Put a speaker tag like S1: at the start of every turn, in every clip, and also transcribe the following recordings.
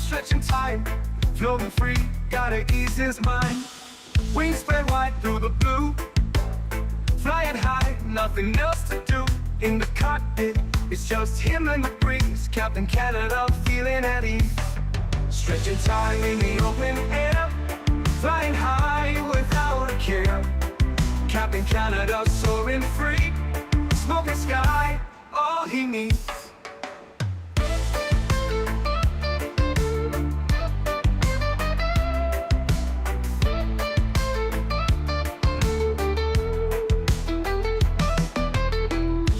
S1: stretching time, floating free, gotta ease his mind. Wings spread wide through the blue, flying high, nothing else to do. In the cockpit, it's just him and the breeze, Captain Canada feeling at ease. Stretching time in the open air, flying high without a care. Captain Canada soaring free, smoking sky, all he needs.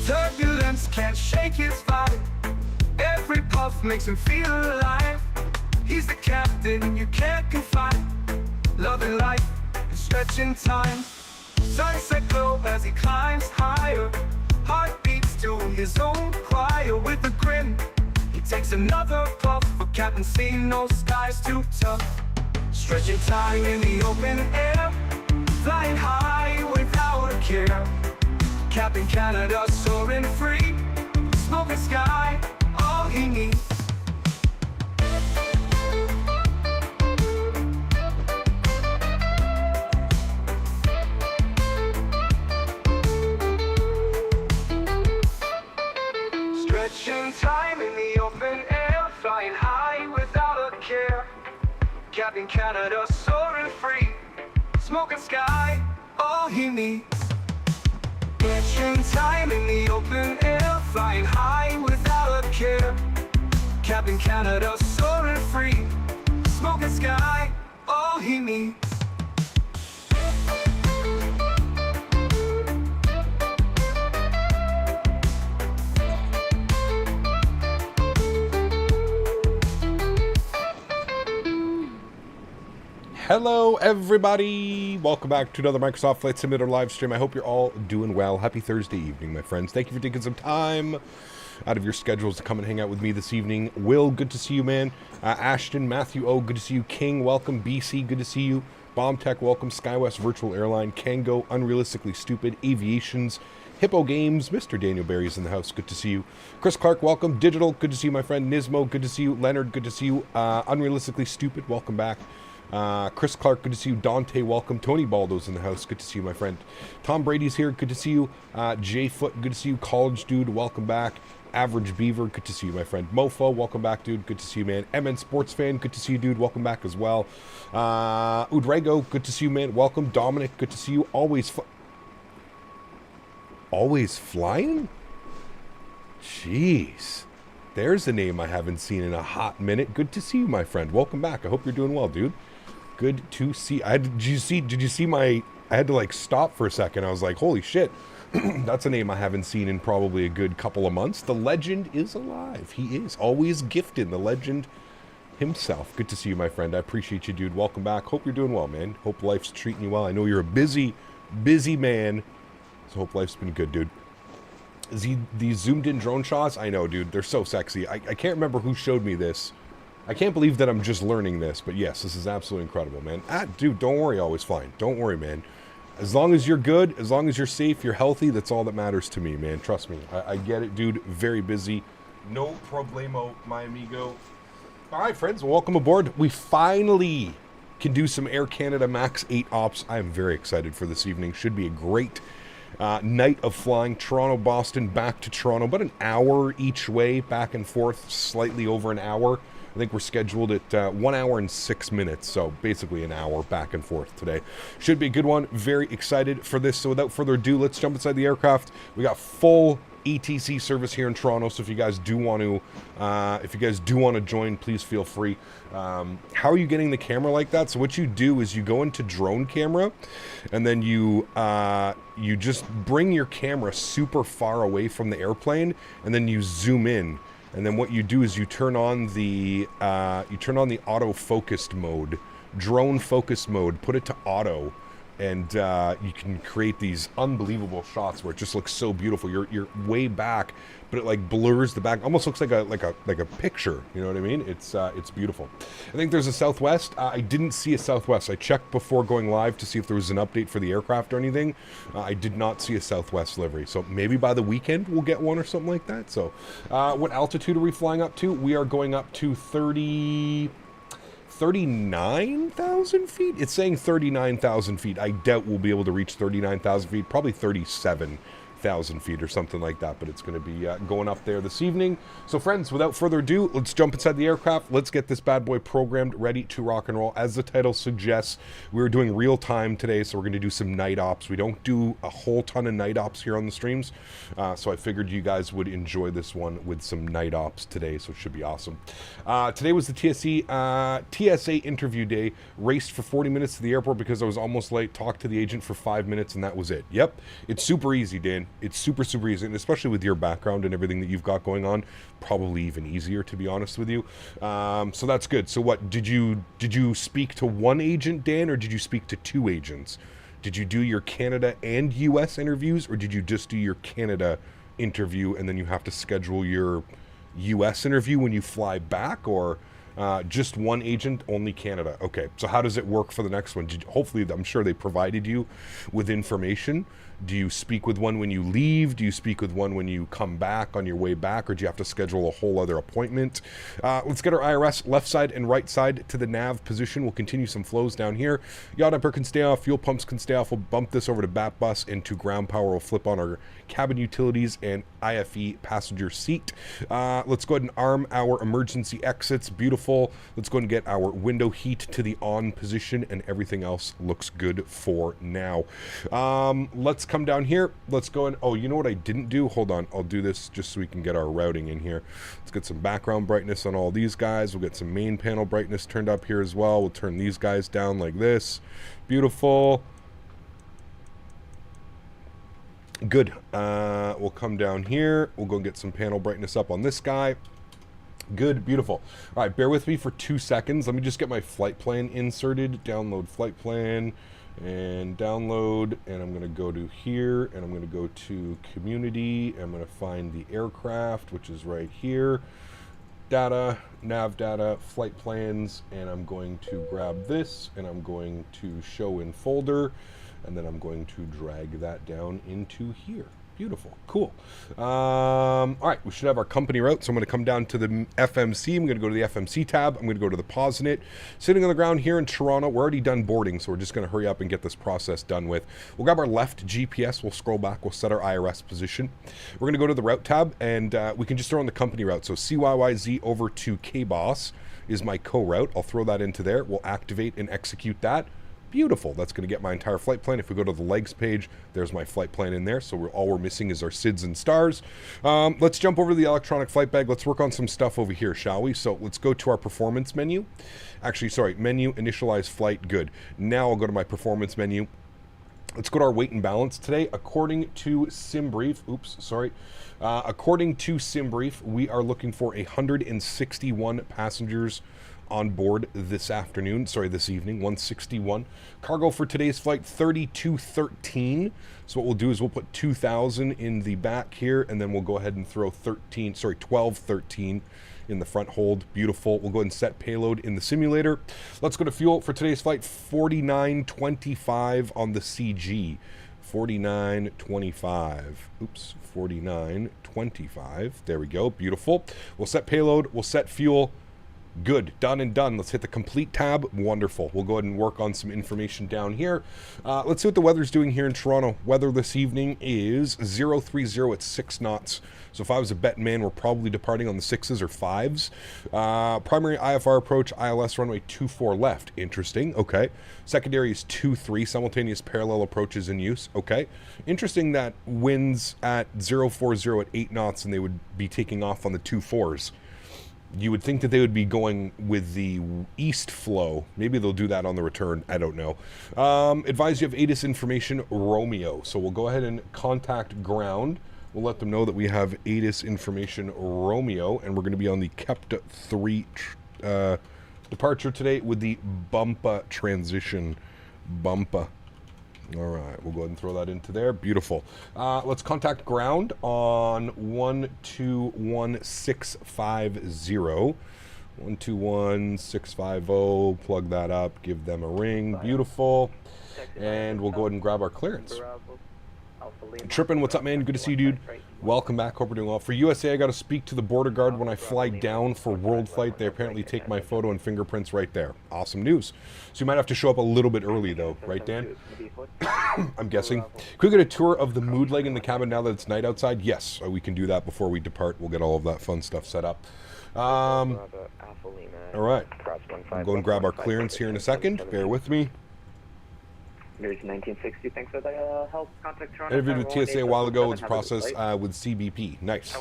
S1: Turbulence can't shake his vibe, every puff makes him feel alive. He's the captain you can't confide, loving life and stretching time. Sunset glow as he climbs higher, heart beats to his own choir. With a grin, he takes another puff, but Captain C knows sky's too tough. Stretching time in the open air, flying high without a care. Captain Canada soaring free, smoking sky, all he needs. Stretching time in the open air, flying high without a care. Captain Canada soaring free, smoking sky, all he needs. Stretching time in the open air, flying high without a care. Captain Canada soaring free, smoking sky, all he needs.
S2: Hello everybody, welcome back to another Microsoft Flight Simulator live stream. I hope you're all doing well. Happy Thursday evening, my friends. Thank you for taking some time out of your schedules to come and hang out with me this evening. Will, good to see you, man. Ashton, Matthew O, good to see you. King, welcome. BC, good to see you. Bomb Tech, welcome. SkyWest Virtual Airline, Kango, Unrealistically Stupid, Aviations, Hippo Games, Mr. Daniel Barry's in the house, good to see you. Chris Clark, welcome. Digital, good to see you, my friend. Nismo, good to see you. Leonard, good to see you. Unrealistically Stupid, welcome back. Chris Clark, good to see you. Dante, welcome. AntoniBaldo's in the house, good to see you, my friend. Tom Brady's here, good to see you. Jay Foot, good to see you. College Dude, welcome back. Average Beaver, good to see you, my friend. Mofo, welcome back, dude, good to see you, man. MN Sports Fan, good to see you, dude, welcome back as well. Udrago, good to see you, man, welcome. Dominic, good to see you. AlwaysFlying? Jeez. There's a name I haven't seen in a hot minute. Good to see you, my friend. Welcome back. I hope you're doing well, dude. Good to see. Did you see my, I had to like stop for a second. I was like, holy shit. That's a name I haven't seen in probably a good couple of months. The legend is alive. He is always gifted. The legend himself. Good to see you, my friend. I appreciate you, dude. Welcome back. Hope you're doing well, man. Hope life's treating you well. I know you're a busy man. So hope life's been good, dude. These zoomed in drone shots, I know, dude, they're so sexy. I can't remember who showed me this. I can't believe that I'm just learning this, but yes, this is absolutely incredible, man. Dude, don't worry, AlwaysFlying. Don't worry, man. As long as you're good, as long as you're safe, you're healthy, that's all that matters to me, man. Trust me. I get it, dude. Very busy. No problemo, my amigo. All right, friends, welcome aboard. We finally can do some Air Canada Max 8 ops. I am very excited for this evening. Should be a great night of flying. Toronto, Boston, back to Toronto. About an hour each way, back and forth, slightly over an hour. I think we're scheduled at 1 hour and 6 minutes, so basically an hour back and forth today. Should be a good one. Very excited for this. So without further ado, let's jump inside the aircraft. We got full ETC service here in Toronto, so if you guys do want to, join, please feel free. How are you getting the camera like that? So what you do is you go into drone camera, and then you just bring your camera super far away from the airplane, and then you zoom in. And then what you do is you turn on the auto focused mode, drone focus mode, put it to auto, and you can create these unbelievable shots where it just looks so beautiful. You're way back, but it like blurs the back, almost looks like a picture. You know what I mean? It's beautiful. I think there's a Southwest. I didn't see a Southwest. I checked before going live to see if there was an update for the aircraft or anything. I did not see a Southwest livery, so maybe by the weekend we'll get one or something like that. So, what altitude are we flying up to? We are going up to 39,000 feet? It's saying 39,000 feet. I doubt we'll be able to reach 39,000 feet. Probably 37,000 feet or something like that. But it's going to be going up there this evening. So friends, without further ado, let's jump inside the aircraft. Let's get this bad boy programmed, ready to rock and roll. As the title suggests, we're doing real time today. So we're going to do some night ops. We don't do a whole ton of night ops here on the streams. So I figured you guys would enjoy this one with some night ops today. So it should be awesome. Today was the TSA interview day. Raced for 40 minutes to the airport because I was almost late. Talked to the agent for 5 minutes and that was it. Yep. It's super easy, Dan. It's super easy, and especially with your background and everything that you've got going on, probably even easier, to be honest with you. So that's good. So what, did you speak to one agent, Dan, or did you speak to two agents? Did you do your Canada and US interviews, or did you just do your Canada interview and then you have to schedule your US interview when you fly back, or just one agent, only Canada? Okay, so how does it work for the next one? Hopefully, I'm sure they provided you with information. Do you speak with one when you leave? Do you speak with one when you come back on your way back? Or do you have to schedule a whole other appointment? Let's get our IRS left side and right side to the nav position. We'll continue some flows down here. Yacht upper can stay off. Fuel pumps can stay off. We'll bump this over to bat bus and to ground power. We'll flip on our cabin utilities and IFE passenger seat. Let's go ahead and arm our emergency exits. Beautiful. Let's go ahead and get our window heat to the on position, and everything else looks good for now. Let's come down here. Let's go and, oh, you know what I didn't do? Hold on. I'll do this just so we can get our routing in here. Let's get some background brightness on all these guys. We'll get some main panel brightness turned up here as well. We'll turn these guys down like this. Beautiful. Good. We'll come down here. We'll go get some panel brightness up on this guy. Good, beautiful. All right, bear with me for 2 seconds. Let me just get my flight plan inserted. Download flight plan and download. And I'm going to go to here, and I'm going to go to community. I'm going to find the aircraft, which is right here. Data, nav data, flight plans, and I'm going to grab this, and I'm going to show in folder, and then I'm going to drag that down into here. Beautiful. Cool. All right, we should have our company route. So I'm going to come down to the FMC. I'm going to go to the FMC tab. I'm going to go to the Posinet. Sitting on the ground here in Toronto. We're already done boarding, so we're just going to hurry up and get this process done with. We'll grab our left GPS. We'll scroll back. We'll set our IRS position. We're going to go to the route tab, and we can just throw in the company route. So CYYZ over to KBOS is my co-route. I'll throw that into there. We'll activate and execute that. Beautiful. That's going to get my entire flight plan. If we go to the legs page, there's my flight plan in there. So all we're missing is our SIDS and stars. Let's jump over to the electronic flight bag. Let's work on some stuff over here, shall we? So let's go to our performance menu. Actually, sorry, menu, initialize flight. Good. Now I'll go to my performance menu. Let's go to our weight and balance today. According to SimBrief, according to SimBrief, we are looking for 161 passengers on board this evening, 161. Cargo for today's flight, 3213. So what we'll do is we'll put 2,000 in the back here, and then we'll go ahead and throw 1213 in the front hold. Beautiful. We'll go ahead and set payload in the simulator. Let's go to fuel for today's flight, 4925 on the CG. 4925. Oops, 4925. There we go. Beautiful. We'll set payload. We'll set fuel. Good. Done and done. Let's hit the complete tab. Wonderful. We'll go ahead and work on some information down here. Let's see what the weather's doing here in Toronto. Weather this evening is 030 at 6 knots. So if I was a betting man, we're probably departing on the 6s or 5s. Primary IFR approach, ILS runway 24 left. Interesting. Okay. Secondary is 23. Simultaneous parallel approaches in use. Okay. Interesting that winds at 040 at 8 knots and they would be taking off on the 24s. You would think that they would be going with the east flow. Maybe they'll do that on the return. I don't know. Advise you have ATIS information, Romeo. So we'll go ahead and contact ground. We'll let them know that we have ATIS information, Romeo, and we're going to be on the KEPTA 3 departure today with the Bumpa transition. Bumpa. All right, we'll go ahead and throw that into there. Beautiful. Let's contact ground on 121650. 121650. Plug that up. Give them a ring. Beautiful. And we'll go ahead and grab our clearance. Trippin', what's up, man? Good to see you, dude. Welcome back. Hope we're doing well. For USA, I got to speak to the border guard when I fly down for World Flight. They apparently take my photo and fingerprints right there. Awesome news. So you might have to show up a little bit early, though. Right, Dan? I'm guessing. Could we get a tour of the mood leg in the cabin now that it's night outside? Yes, we can do that before we depart. We'll get all of that fun stuff set up. All right. We'll go and grab our clearance here in a second. Bear with me.
S3: There's 1960. Thanks for the help. Contact Toronto.
S2: Interviewed with TSA a while ago. It's processed with CBP. Nice.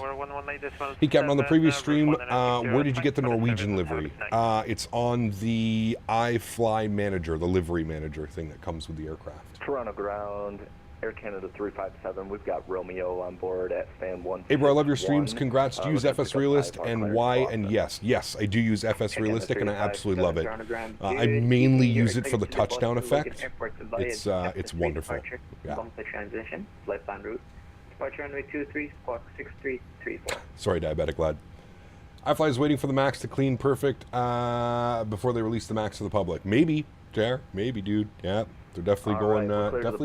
S2: Hey, Captain, on the previous stream, where did you get the Norwegian livery? It's on the iFly manager, the livery manager thing that comes with the aircraft.
S4: Toronto ground, Air Canada 357. We've got Romeo on board at fan 1.
S2: Hey, bro, I love your streams. Congrats. Do you use FS Realist and why? And yes, I do use FS Realistic and I absolutely love it. I mainly use it for the touchdown effect. It's wonderful. Yeah.
S3: Transition, flight plan route. Departure runway 23, squawk 6334.
S2: Sorry, diabetic lad. iFly is waiting for the MAX to clean perfect before they release the MAX to the public. Maybe, JR. Maybe, dude. Yeah. They're definitely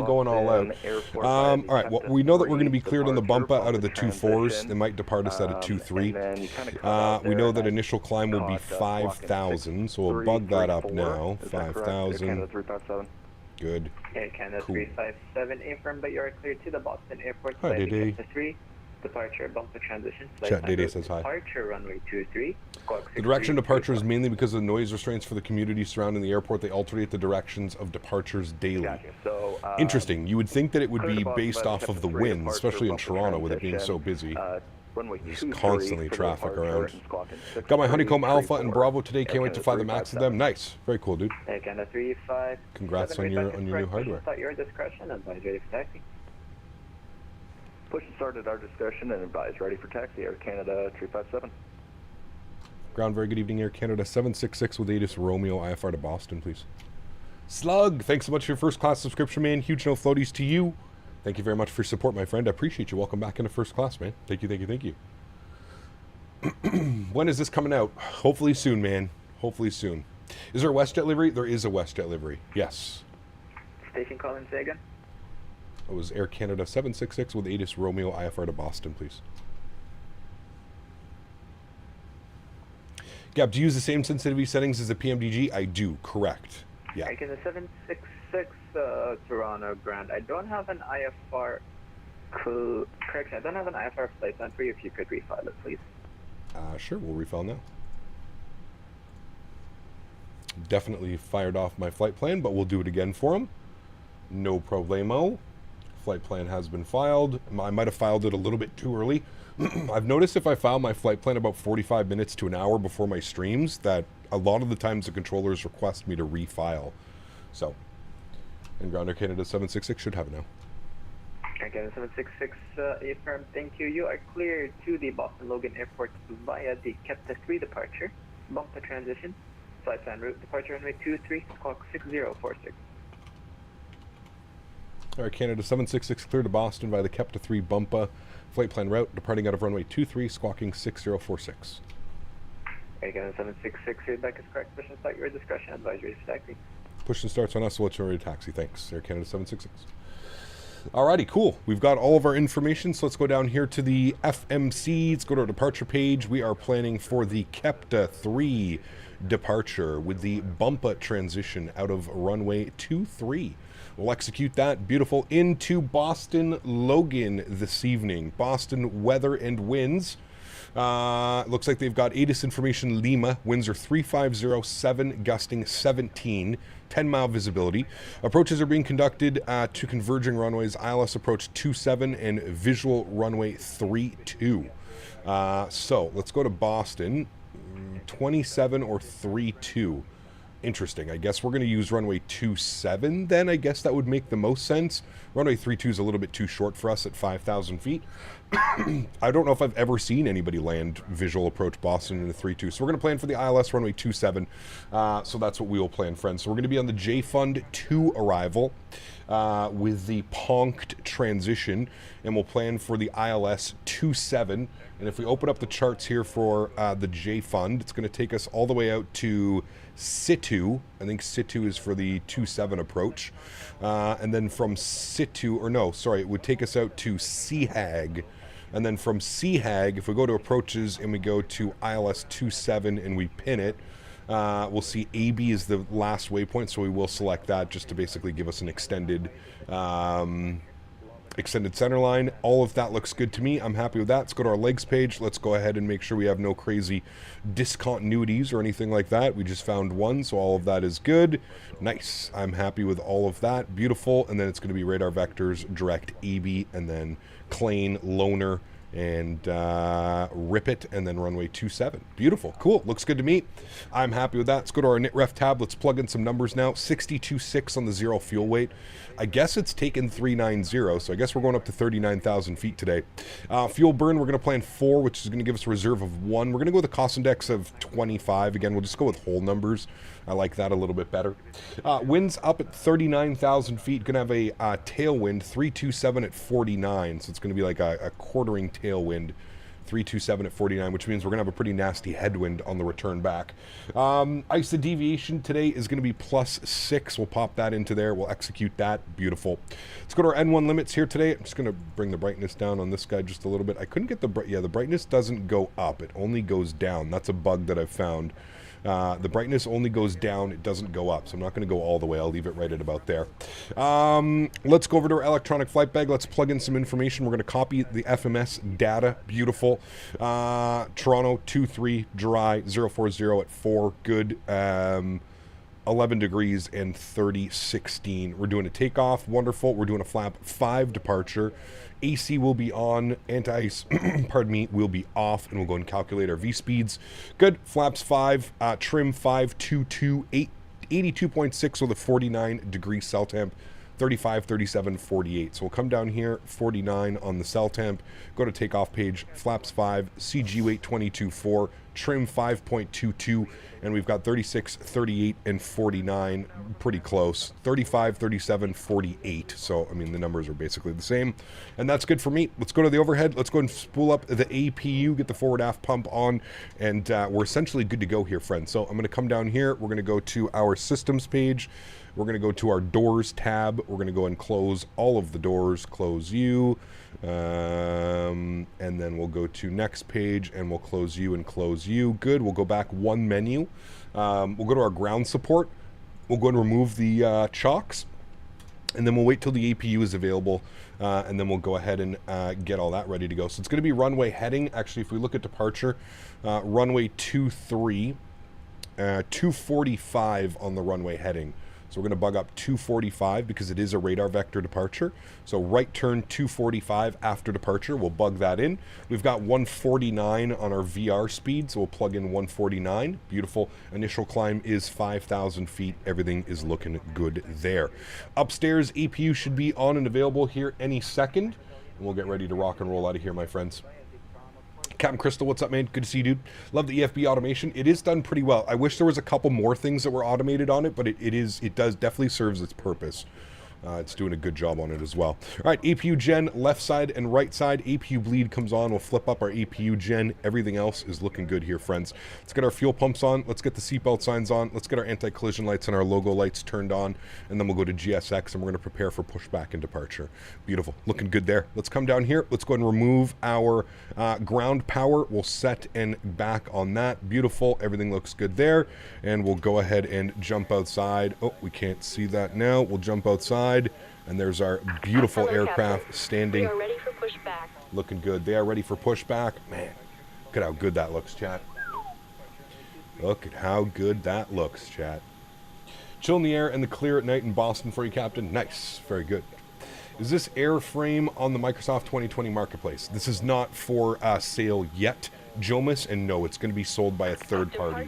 S2: going all out. All right, well, we know that we're going to be cleared on the bumper out of the 2.4s. They might depart us at a 2.3. We know that initial climb will be 5,000, so we'll bug that up now. 5,000. Good.
S3: Air Canada 357, affirm, but you are cleared to the Boston Airport.
S2: Hi, Didi.
S3: Departure, bumper transition.
S2: Chat Didi says hi.
S3: Departure, runway 23.
S2: The direction of departure is mainly because of the noise restraints for the community surrounding the airport. They alternate the directions of departures daily.
S4: So,
S2: interesting. You would think that it would be based off of the wind, especially in Toronto with it being so busy. There's constantly traffic around. Got my Honeycomb Alpha and Bravo today. Can't wait to fly the MAX with them. Nice. Very cool, dude. Congrats on your new hardware.
S3: At your discretion, advise ready for taxi.
S4: Push and start at our discretion and advise ready for taxi. Air Canada 357.
S2: Ground, very good evening. Air Canada 766 with ATIS Romeo IFR to Boston, please. Slug, thanks so much for your first class subscription, man. Huge no floaties to you. Thank you very much for your support, my friend. I appreciate you. Welcome back into first class, man. Thank you. When is this coming out? Hopefully soon, man. Hopefully soon. Is there a WestJet livery? There is a WestJet livery. Yes.
S3: Station calling, say again.
S2: It was Air Canada 766 with ATIS Romeo IFR to Boston, please. Gab, do you use the same sensitivity settings as the PMDG? I do, correct. Yeah.
S3: Air Canada 766 Toronto ground. I don't have an IFR. Correction, I don't have an IFR flight plan for you. If you could refile it, please.
S2: Sure, we'll refile now. Definitely fired off my flight plan, but we'll do it again for him. No problemo. Flight plan has been filed. I might have filed it a little bit too early. I've noticed if I file my flight plan about 45 minutes to an hour before my streams, that a lot of the times the controllers request me to refile. So, and Ground Air Canada 766 should have it now.
S3: Air Canada 766, affirm, thank you. You are cleared to the Boston Logan Airport via the Kepta 3 departure. Bumper transition. Flight plan route. Departure runway 23, squawk 6046.
S2: Air Canada 766 clear to Boston via the Kepta 3 Bumpa flight plan route, departing out of runway 23, squawking 6046.
S3: Air Canada 766, feedback is correct. Push and start your discretion. Advisory for taxi.
S2: Push and starts on us, so let's ready to taxi. Thanks. Air Canada 766. Alrighty, cool. We've got all of our information, so let's go down here to the FMC. Let's go to our departure page. We are planning for the Kepta 3 departure with the Bumpa transition out of runway 23. We'll execute that. Beautiful. Into Boston Logan this evening. Boston weather and winds. Looks like they've got ATIS information Lima. Winds are 350, gusting 17. 10-mile visibility. Approaches are being conducted to converging runways ILS approach 27 and visual runway 32. So let's go to Boston. 27 or 32. Interesting. I guess we're going to use runway 27 then. I guess that would make the most sense. Runway 32 is a little bit too short for us at 5,000 feet. I don't know if I've ever seen anybody land visual approach Boston in a 3-2. So we're going to plan for the ILS runway 27. So that's what we will plan, friends. So we're going to be on the J Fund 2 arrival with the Ponked transition. And we'll plan for the ILS 27. And if we open up the charts here for the J Fund, it's going to take us all the way out to Situ. I think Situ is for the 27 approach. And then from Situ, or no, sorry, it would take us out to Seahag. And then from Seahag, if we go to approaches and we go to ILS 27 and we pin it, we'll see AB is the last waypoint, so we will select that just to basically give us an extended extended center line. All of that looks good to me. I'm happy with that. Let's go to our legs page. Let's go ahead and make sure we have no crazy discontinuities or anything like that. We just found one, so all of that is good. Nice. I'm happy with all of that. Beautiful. And then it's going to be radar vectors, direct AB, and then Clane, Loner, and Rip It, and then runway 27. Beautiful. Cool. Looks good to me. I'm happy with that. Let's go to our NitRef tab. Let's plug in some numbers now. 62.6 on the zero fuel weight. I guess it's taken 390, so I guess we're going up to 39,000 feet today. Fuel burn, we're going to plan 4, which is going to give us a reserve of 1. We're going to go with a cost index of 25. Again, we'll just go with whole numbers. I like that a little bit better. Winds up at 39,000 feet. Going to have a tailwind, 327 at 49. So it's going to be like a quartering tailwind, 327 at 49, which means we're going to have a pretty nasty headwind on the return back. ISA deviation today is going to be +6. We'll pop that into there. We'll execute that. Beautiful. Let's go to our N1 limits here today. I'm just going to bring the brightness down on this guy just a little bit. I couldn't get the the brightness doesn't go up. It only goes down. That's a bug that I've found. The brightness only goes down, it doesn't go up, so I'm not going to go all the way. I'll leave it right at about there. Let's go over to our electronic flight bag. Let's plug in some information. We're going to copy the FMS data. Beautiful. Toronto 23 dry 040 at 4 good. 11 degrees and 3016. We're doing a takeoff. Wonderful. We're doing a flap 5 departure. AC will be on, anti-ice, pardon me, will be off, and we'll go and calculate our V-speeds. Good, flaps 5, trim 522, 82.6 with a 49 degree cell temp, 35, 37, 48. So we'll come down here, 49 on the cell temp, go to takeoff page, flaps 5, CG weight 22.4, trim 5.22, and we've got 36, 38, and 49, pretty close. 35, 37, 48. So, I mean, the numbers are basically the same. And that's good for me. Let's go to the overhead. Let's go and spool up the APU, get the forward aft pump on, and we're essentially good to go here, friends. So I'm going to come down here. We're going to go to our systems page. We're going to go to our doors tab. We're going to go and close all of the doors. Close you. And then we'll go to next page and we'll close you and close you. Good. We'll go back one menu. We'll go to our ground support. We'll go and remove the chocks. And then we'll wait till the APU is available. And then we'll go ahead and get all that ready to go. So it's going to be runway heading. Actually, if we look at departure, runway 23, 245 on the runway heading. So we're going to bug up 245 because it is a radar vector departure. So right turn 245 after departure, we'll bug that in. We've got 149 on our VR speed, so we'll plug in 149. Beautiful. Initial climb is 5,000 feet. Everything is looking good there. Upstairs, APU should be on and available here any second. And we'll get ready to rock and roll out of here, my friends. Captain Crystal, what's up, man? Good to see you, dude. Love the EFB automation. It is done pretty well. I wish there was a couple more things that were automated on it, but it does definitely serves its purpose. It's doing a good job on it as well. All right, APU gen, left side and right side. APU bleed comes on. We'll flip up our APU gen. Everything else is looking good here, friends. Let's get our fuel pumps on. Let's get the seatbelt signs on. Let's get our anti-collision lights and our logo lights turned on. And then we'll go to GSX, and we're going to prepare for pushback and departure. Beautiful. Looking good there. Let's come down here. Let's go ahead and remove our ground power. We'll set and back on that. Beautiful. Everything looks good there. And we'll go ahead and jump outside. Oh, we can't see that now. We'll jump outside. And there's our beautiful aircraft standing.
S5: We are ready for pushback.
S2: Looking good. They are ready for pushback. Man, look at how good that looks, chat. Look at how good that looks, chat. Chill in the air and the clear at night in Boston for you, Captain. Nice. Very good. Is this airframe on the Microsoft 2020 marketplace? This is not for sale yet, Jomas, and no, it's going to be sold by a third party.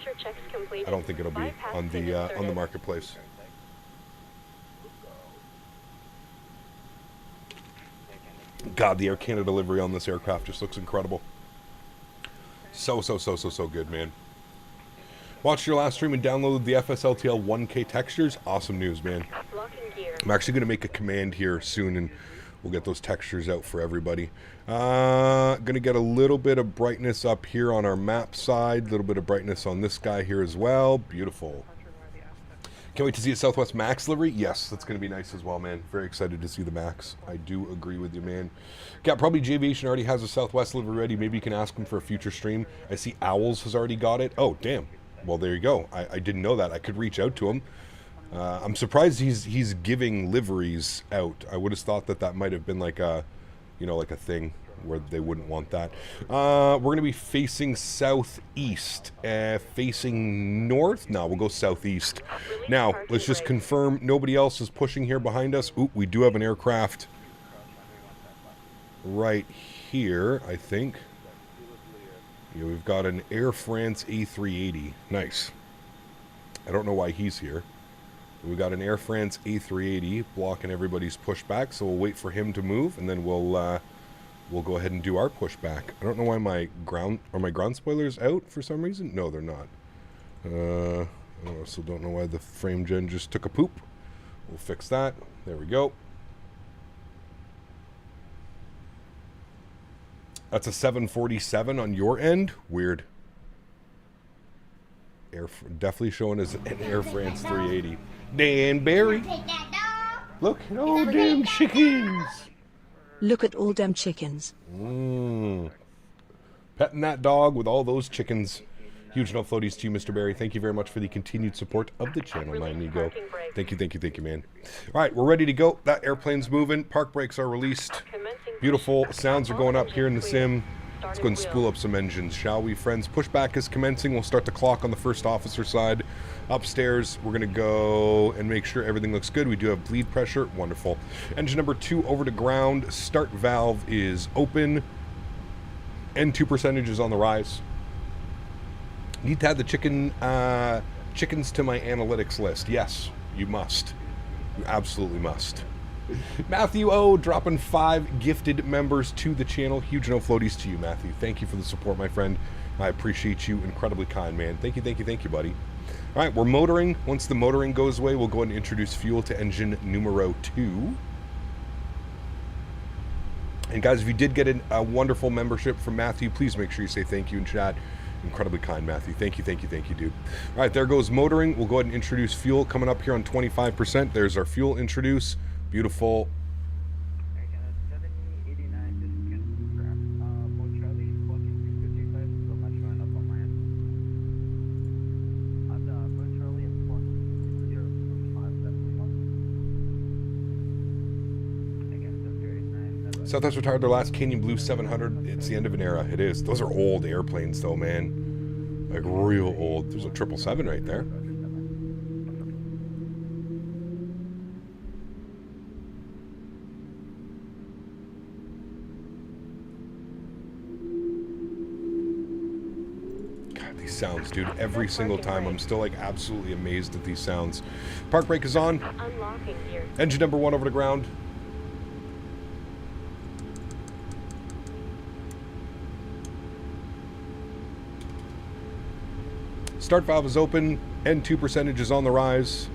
S2: I don't think it'll be on the marketplace. God, the Air Canada livery on this aircraft just looks incredible. So good, man. Watched your last stream and downloaded the FSLTL 1K textures. Awesome news, man. I'm actually going to make a command here soon, and we'll get those textures out for everybody. Going to get a little bit of brightness up here on our map side. A little bit of brightness on this guy here as well. Beautiful. Can't wait to see a Southwest Max livery. Yes, that's going to be nice as well, man. Very excited to see the Max. I do agree with you, man. Yeah, probably J-Aviation already has a Southwest livery ready. Maybe you can ask him for a future stream. I see Owls has already got it. Oh, damn. Well, there you go. I didn't know that. I could reach out to him. I'm surprised he's giving liveries out. I would have thought that might have been like a, you know, like a thing where they wouldn't want that. We're going to be facing southeast. Facing north? No, we'll go southeast. Now, let's just confirm nobody else is pushing here behind us. Ooh, we do have an aircraft right here, I think. Yeah, we've got an Air France A380. Nice. I don't know why he's here. We've got an Air France A380 blocking everybody's pushback, so we'll wait for him to move, and then we'll go ahead and do our pushback. I don't know why my ground spoilers out for some reason. No, they're not. I also don't know why the frame gen just took a poop. We'll fix that. There we go. That's a 747 on your end. Weird. Definitely showing as an Air France 380. Dan Barry. Look at all them chickens.
S5: Look at all them chickens.
S2: Petting that dog with all those chickens. Huge enough floaties to you, Mr. Barry. Thank you very much for the continued support of the channel, my amigo. Thank you, man. All right, we're ready to go. That airplane's moving. Park brakes are released. Beautiful. Sounds are going up here in the sim. Let's go and spool up some engines, shall we, friends? Pushback is commencing. We'll start the clock on the first officer side. Upstairs, we're going to go and make sure everything looks good. We do have bleed pressure. Wonderful. Engine number 2 over to ground. Start valve is open. N2 percentage is on the rise. Need to add the chickens to my analytics list. Yes, you must. You absolutely must. Matthew O dropping 5 gifted members to the channel. Huge no floaties to you, Matthew. Thank you for the support, my friend. I appreciate you. Incredibly kind, man. Thank you, buddy. All right, we're motoring. Once the motoring goes away, we'll go ahead and introduce fuel to engine numero 2. And guys, if you did get a wonderful membership from Matthew, please make sure you say thank you in chat. Incredibly kind, Matthew. Thank you, dude. All right, there goes motoring. We'll go ahead and introduce fuel coming up here on 25%. There's our fuel introduce. Beautiful. Southwest retired their last Canyon Blue 700. It's the end of an era. It is. Those are old airplanes, though, man. Like, real old. There's a 777 right there. God, these sounds, dude. Every single time, I'm still, like, absolutely amazed at these sounds. Park brake is on. Engine number 1 over to ground. Start valve is open. N2 percentage is on the rise.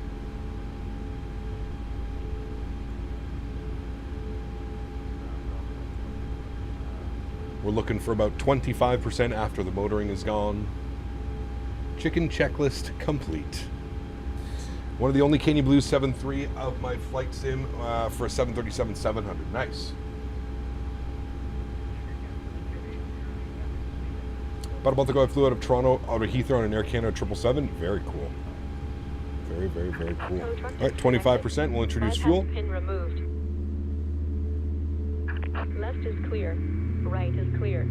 S2: We're looking for about 25% after the motoring is gone. Chicken checklist complete. One of the only Canyon Blues 7.3 of my flight sim for a 737-700. Nice. About a month ago, I flew out of Toronto, out of Heathrow on an Air Canada 777. Very cool. Very cool. All right, 25%. We'll introduce fuel.
S6: Left is clear. Right is clear.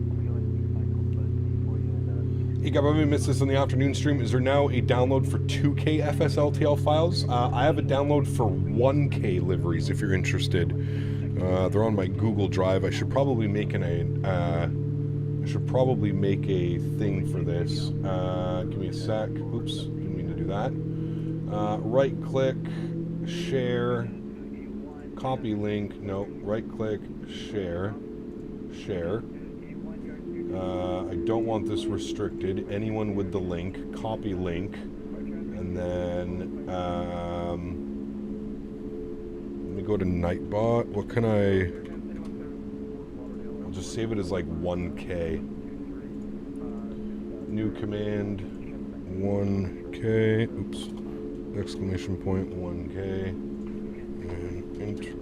S2: Hey, guys, I missed this on the afternoon stream. Is there now a download for 2K FSLTL files? I have a download for 1K liveries if you're interested. They're on my Google Drive. I should probably make a thing for this. Give me a sec. Oops, didn't mean to do that. Right click, share, copy link. No, right click, share. I don't want this restricted. Anyone with the link, copy link, and then let me go to Nightbot. What can I'll just save it as like 1K. New command 1K. Oops. Exclamation point 1K. And enter.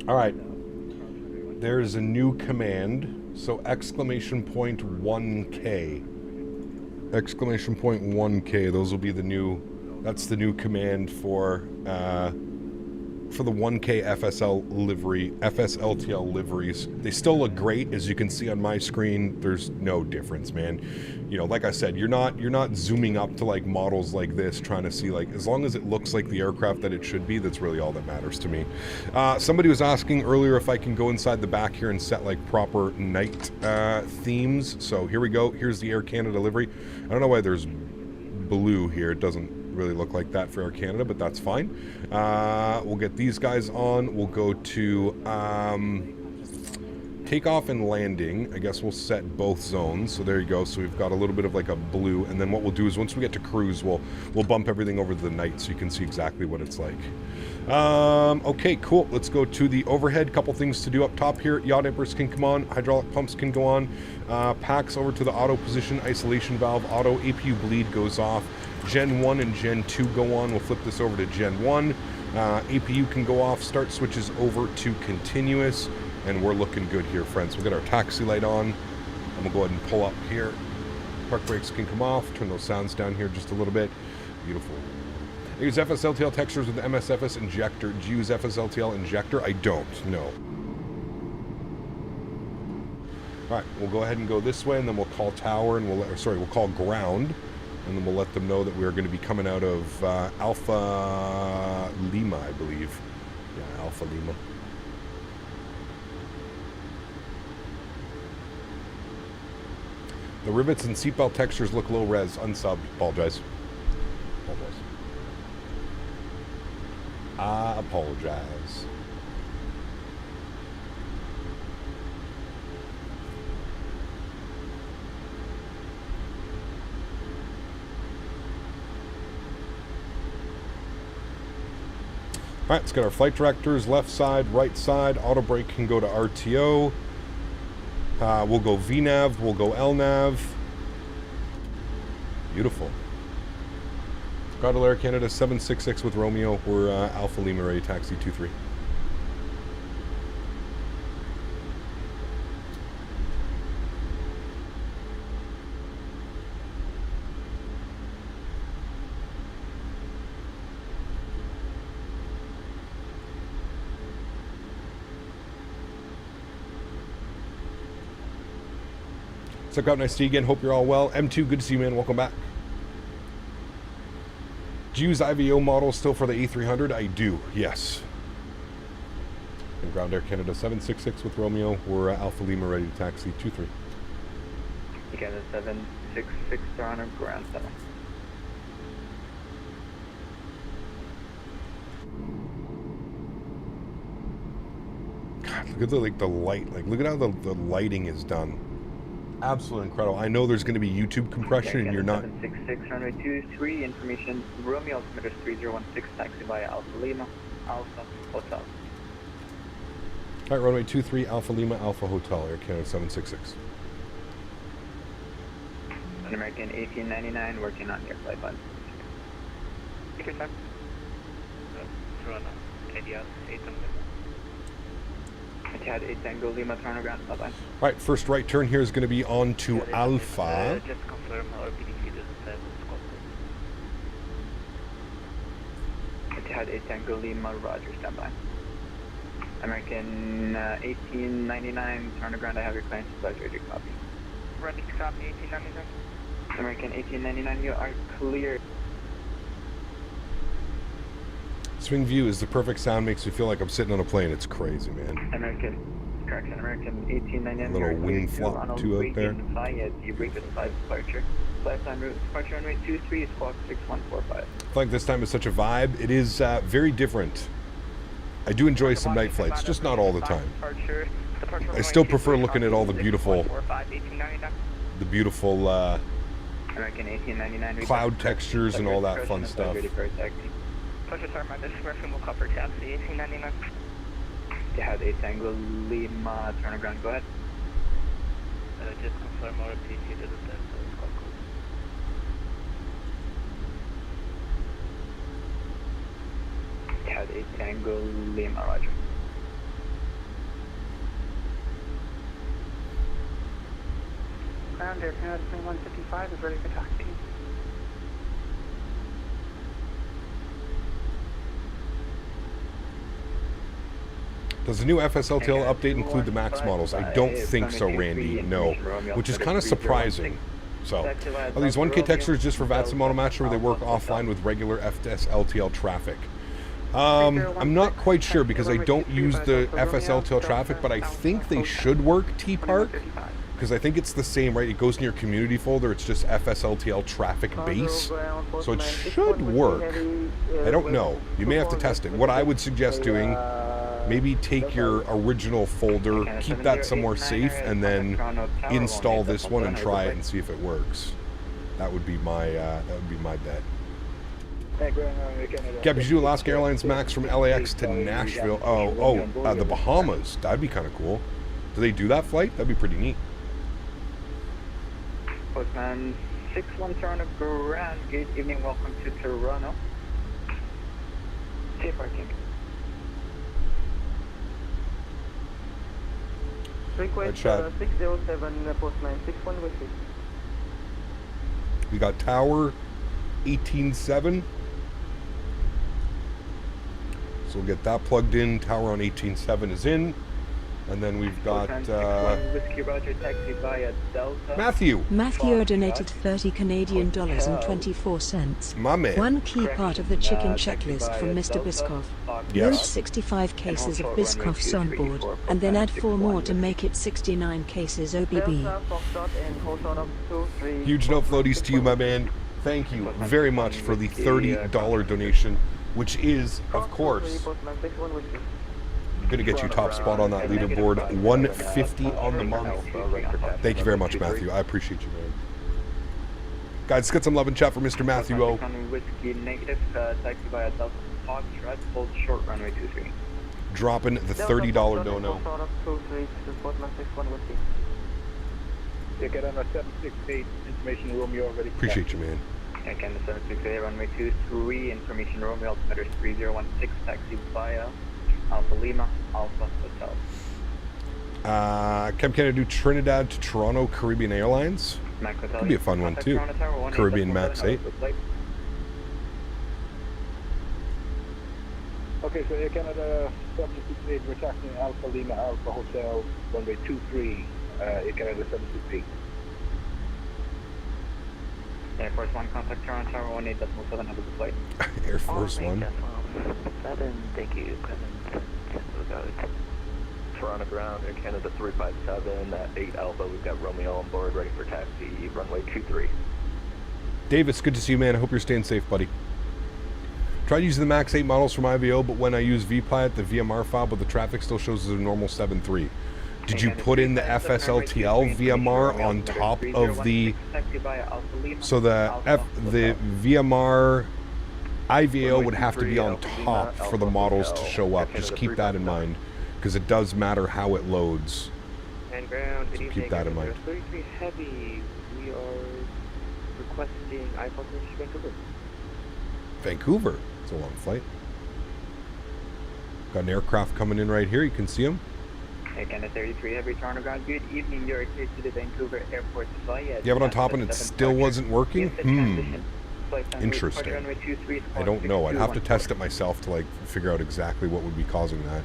S2: All right, there's a new command, so exclamation point 1K. Exclamation point 1K, those will be the new, that's the new command for the 1K FSLTL liveries. They still look great, as you can see on my screen. There's no difference, man. You know, like I said, you're not zooming up to like models like this trying to see, like, as long as it looks like the aircraft that it should be, that's really all that matters to me. Somebody was asking earlier if I can go inside the back here and set like proper night themes. So here we go. Here's the Air Canada livery. I don't know why there's blue here. It doesn't really look like that for Air Canada, but that's fine. We'll get these guys on. We'll go to takeoff and landing. I guess we'll set both zones. So there you go. So we've got a little bit of like a blue, and then what we'll do is once we get to cruise, we'll bump everything over to the night so you can see exactly what it's like. Okay, cool. Let's go to the overhead. Couple things to do up top here. Yaw dampers can come on. Hydraulic pumps can go on. Packs over to the auto position. Isolation valve auto. APU bleed goes off. Gen 1 and Gen 2 go on. We'll flip this over to Gen 1. APU can go off. Start switches over to continuous. And we're looking good here, friends. We'll get our taxi light on. And we'll go ahead and pull up here. Park brakes can come off. Turn those sounds down here just a little bit. Beautiful. I use FSLTL textures with the MSFS injector. Do you use FSLTL injector? I don't, no. All right, we'll go ahead and go this way, and then we'll call tower, and we'll call ground, and then we'll let them know that we're going to be coming out of Alpha Lima, I believe. Yeah, Alpha Lima. The rivets and seatbelt textures look low res, unsubbed. Apologize. I apologize. All right, let's get our flight directors, left side, right side. Auto brake can go to RTO. We'll go VNAV, we'll go LNAV. Beautiful. Grounded Air Canada 766 with Romeo. We're Alpha Lima ready, taxi 23. What's up, nice to see you again. Hope you're all well. M2, good to see you, man. Welcome back. Do you use IVO models still for the A300? I do, yes. And Ground Air Canada 766 with Romeo. We're Alpha Lima ready to taxi 23.
S3: Canada 766 on ground 7.
S2: God, look at the light. Like, look at how the lighting is done. Absolutely incredible. I know there's going to be YouTube compression, and you're not.
S3: 766 runway 23 information. Romeo altimeter 3016 taxi via Alpha Lima Alpha Hotel.
S2: All right, runway 23 Alpha Lima Alpha Hotel, Air Canada 766.
S3: An American 1899 working on your flight plan. Take your time. Nadya 8 Tango Lima, turn ground, bye bye.
S2: All right, first right turn here is going to be on to Alpha.
S3: Just confirm RPD feed is Etihad 8 Tango Lima, Roger, standby. American 1899, turn ground, I have your claims, pleasure, your copy.
S7: Ready to copy 1899.
S3: American 1899, you are clear.
S2: Swing view is the perfect sound. Makes me feel like I'm sitting on a plane. It's crazy, man.
S3: American, correction, American 1899.
S2: Little wing flop too out there.
S3: Via the Regan 5 departure. Flight time route, departure runway 23, squawk 6145.
S2: I feel like this time is such a vibe. It is very different. I do enjoy some night flights, just not all the time. I still prefer looking at all the beautiful
S3: American 1899.
S2: cloud textures and all that fun stuff.
S7: Will cover taxi 1899.
S3: You had 8 Tango Lima, turn around, go ahead.
S7: Just confirm RPT to the test.
S3: You had 8 Tango Lima, roger.
S7: Ground Air Canada 2155 is ready for taxi.
S2: Does the new FSLTL update include the MAX models? I don't think so, Randy. No, which is kind of surprising. So, are these 1K textures just for VATSIM Auto Matcher, or they work offline with regular FSLTL traffic? I'm not quite sure because I don't use the FSLTL traffic, but I think they should work T-Park because I think it's the same, right? It goes in your community folder. It's just FSLTL traffic base, so it should work. I don't know. You may have to test it. What I would suggest doing, maybe take your original folder, keep that somewhere safe, and then install this one and try it and see if it works. That would be my bet. Gab, you do Alaska Airlines MAX from LAX to Nashville. The Bahamas. That'd be kind of cool. Do they do that flight? That'd be pretty neat.
S3: Postman 61 Toronto ground. Good evening, welcome to Toronto. Safe parking.
S7: Request 607 Postman 61 with 6.
S2: We got Tower 18.7. So we'll get that plugged in. Tower on 18.7 is in. And then we've got Matthew.
S5: Matthew donated $30 Canadian and 24 cents.
S2: My man.
S5: One key part of the chicken checklist from Mr. Biscoff. Load 65 cases of Biscoffs on board, and then add 4 more to make it 69 cases OBB.
S2: Huge note floaties to you, my man. Thank you very much for the $30 donation, which is, of course, going to get you top spot on that leaderboard. 150 on the month. Thank you very much, Matthew. I appreciate you, man. Guys, let's get some love and chat for Mr. Matthew O. Dropping the $30 dono.
S8: Get on a 768 information Romeo already.
S2: Appreciate you, man.
S3: Again, the 768 runway 23, information Romeo, altimeter 3016, taxi via Alpha Lima, Alpha Hotel.
S2: Can I do Trinidad to Toronto Caribbean Airlines? Could be a fun one too. Caribbean Max 8.
S8: Okay, so Air Canada 768, we're taxiing Alpha Lima, Alpha Hotel, runway 23, Air Canada 768.
S3: Air Force 1, contact Toronto Tower 18.7, have a good flight.
S2: Air Force 1.
S4: Faten, thank you, Toronto ground, Air Canada 357, at 8 Alpha, we've got Romeo on board, ready for taxi, runway 23.
S2: Davis, good to see you, man. I hope you're staying safe, buddy. Tried using the Max 8 models from IVO, but when I use VPilot, the VMR file, but the traffic still shows as a normal 7.3. Did you put in the FSLTL VMR on top of the... So the VMR IVO would have to be on top for the models to show up. Just keep that in mind, because it does matter how it loads. So keep that in mind.
S7: 33 Heavy, we are requesting iPhone to Vancouver.
S2: Vancouver? It's a long flight. Got an aircraft coming in right here. You can see him.
S3: Again, a 33 Heavy Toronto ground. Good evening, you're clear to the Vancouver Airport.
S2: You have it on top and it still wasn't working? Interesting. I don't know. I'd have to test it myself to figure out exactly what would be causing that.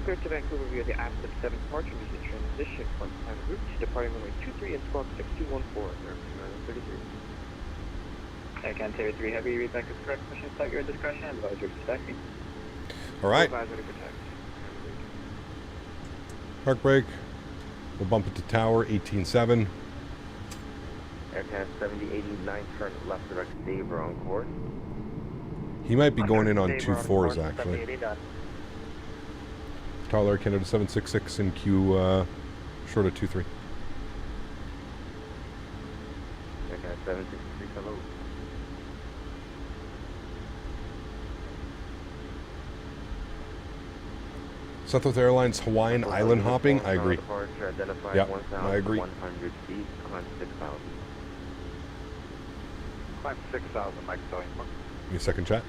S7: Clear to Vancouver via the active 7 departure position. transition, one time route, departing runway 23 and squawk 6214, Air 33.
S3: Air Canada 3 Heavy, read back is correct. Mission at your discretion, advise your dispatching.
S2: All right.
S3: Advise ready for taxi.
S2: Park brake. We'll bump it to tower 18.7.
S4: Air Canada 7089, turn left direct saver on course.
S2: He might be going in on 2.4s actually.
S3: 7089.
S2: Tall Air Canada 766 in Q short of 2.3.
S4: Air Canada 763, hello.
S2: Southwest Airlines Hawaiian island hopping. I agree. Yep, I agree.
S4: 100 feet, climb 6,000.
S8: Climb 6,000, Mike Stallion.
S2: Give me a second, chat.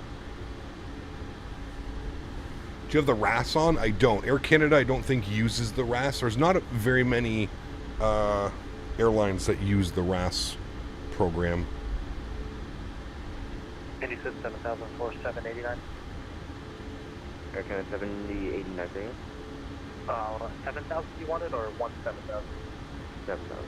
S2: Do you have the RAS on? I don't. Air Canada, I don't think, uses the RAS. There's not very many airlines that use the RAS program.
S3: And you said 7,004, 789?
S4: Air Canada 7089, say it.
S3: 7,000 you wanted, or 7,000?
S4: 7,000.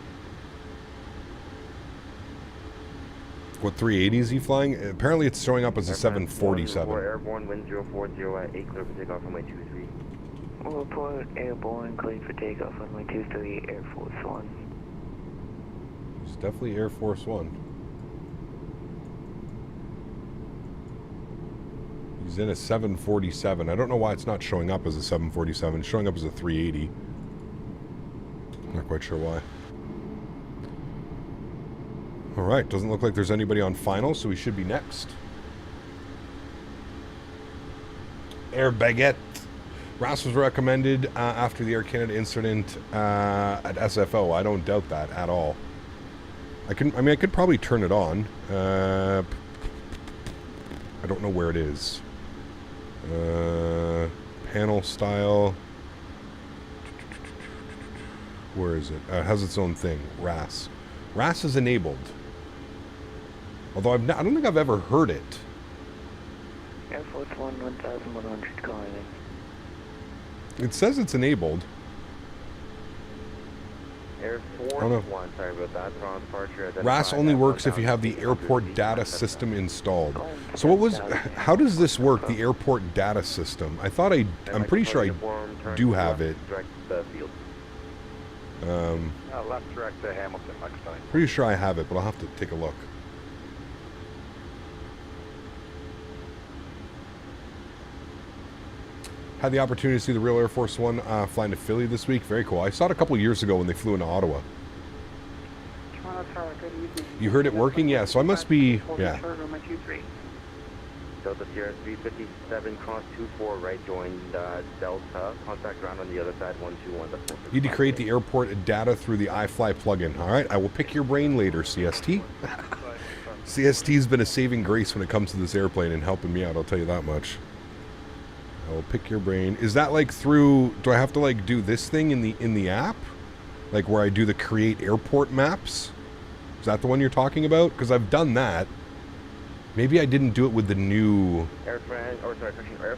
S2: What 380 is he flying? Apparently it's showing up as a 747.
S4: Airborne, wind 040 at 8, clear for takeoff, runway 23.
S3: Report airborne, clear for takeoff, runway 23, Air Force One.
S2: It's definitely Air Force One. He's in a 747. I don't know why it's not showing up as a 747. It's showing up as a 380. Not quite sure why. All right, doesn't look like there's anybody on final, so we should be next. Air Baguette. RAS was recommended after the Air Canada incident at SFO. I don't doubt that at all. I could probably turn it on. I don't know where it is. Panel style. Where is it? It has its own thing. RAS. RAS is enabled. Although I don't think I've ever heard it.
S3: Air Force One, 1,100 calling in.
S2: It says it's enabled.
S4: Air Force One, sorry about that. Wrong departure.
S2: RAS only works if you have the airport data system installed. So what was? How does this work? The airport data system. I'm pretty sure I do have it.
S8: Left direct to Hamilton, Mike Stallion.
S2: Pretty sure I have it, but I'll have to take a look. Had the opportunity to see the real Air Force One flying to Philly this week. Very cool. I saw it a couple years ago when they flew into Ottawa. You heard it working? Yeah, so I must be... Yeah.
S4: Delta Sierra 357, cross 24, right, joined Delta. Contact ground on the other side, 121.
S2: You need to create the airport data through the iFly plugin. All right, I will pick your brain later, CST. CST's been a saving grace when it comes to this airplane and helping me out, I'll tell you that much. I will pick your brain. Is that like through... Do I have to like do this thing in the app? Like where I do the create airport maps? Is that the one you're talking about? Because I've done that. Maybe I didn't do it with the new...
S4: Air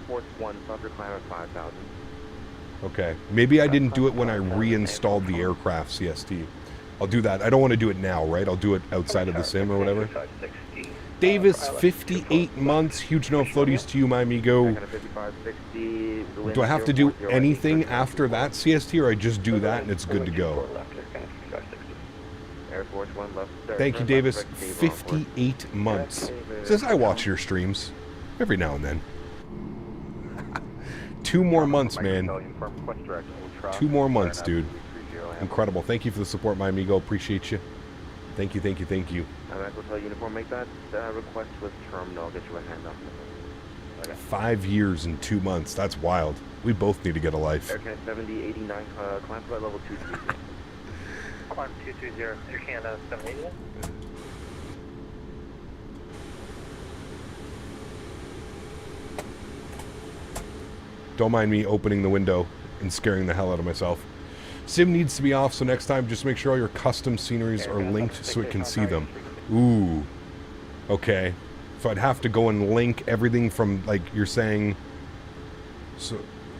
S4: Force One, buffer climb at 5,000.
S2: Okay. Maybe I didn't do it when I reinstalled the aircraft, CST. I'll do that. I don't want to do it now, right? I'll do it outside of the sim or whatever. Davis, 58 months. Huge no floaties to you, my amigo. Do I have to do anything after that, CST, or I just do that and it's good to go? Thank you, Davis. 58 months. Says I watch your streams every now and then. 2 more months, man. 2 more months, dude. Incredible. Thank you for the support, my amigo. Appreciate you. Thank you, thank you, thank you.
S4: Hotel Uniform, make that request with terminal. I'll get you a hand up. Okay.
S2: 5 years and 2 months. That's wild. We both need to get a life.
S4: Air Canada 7089, climb flight level 230.
S3: Climb 220, Air Canada 781.
S2: Don't mind me opening the window and scaring the hell out of myself. Sim needs to be off, so next time just make sure all your custom sceneries are linked so it can see them. Ooh. Okay. So I'd have to go and link everything from, like, you're saying...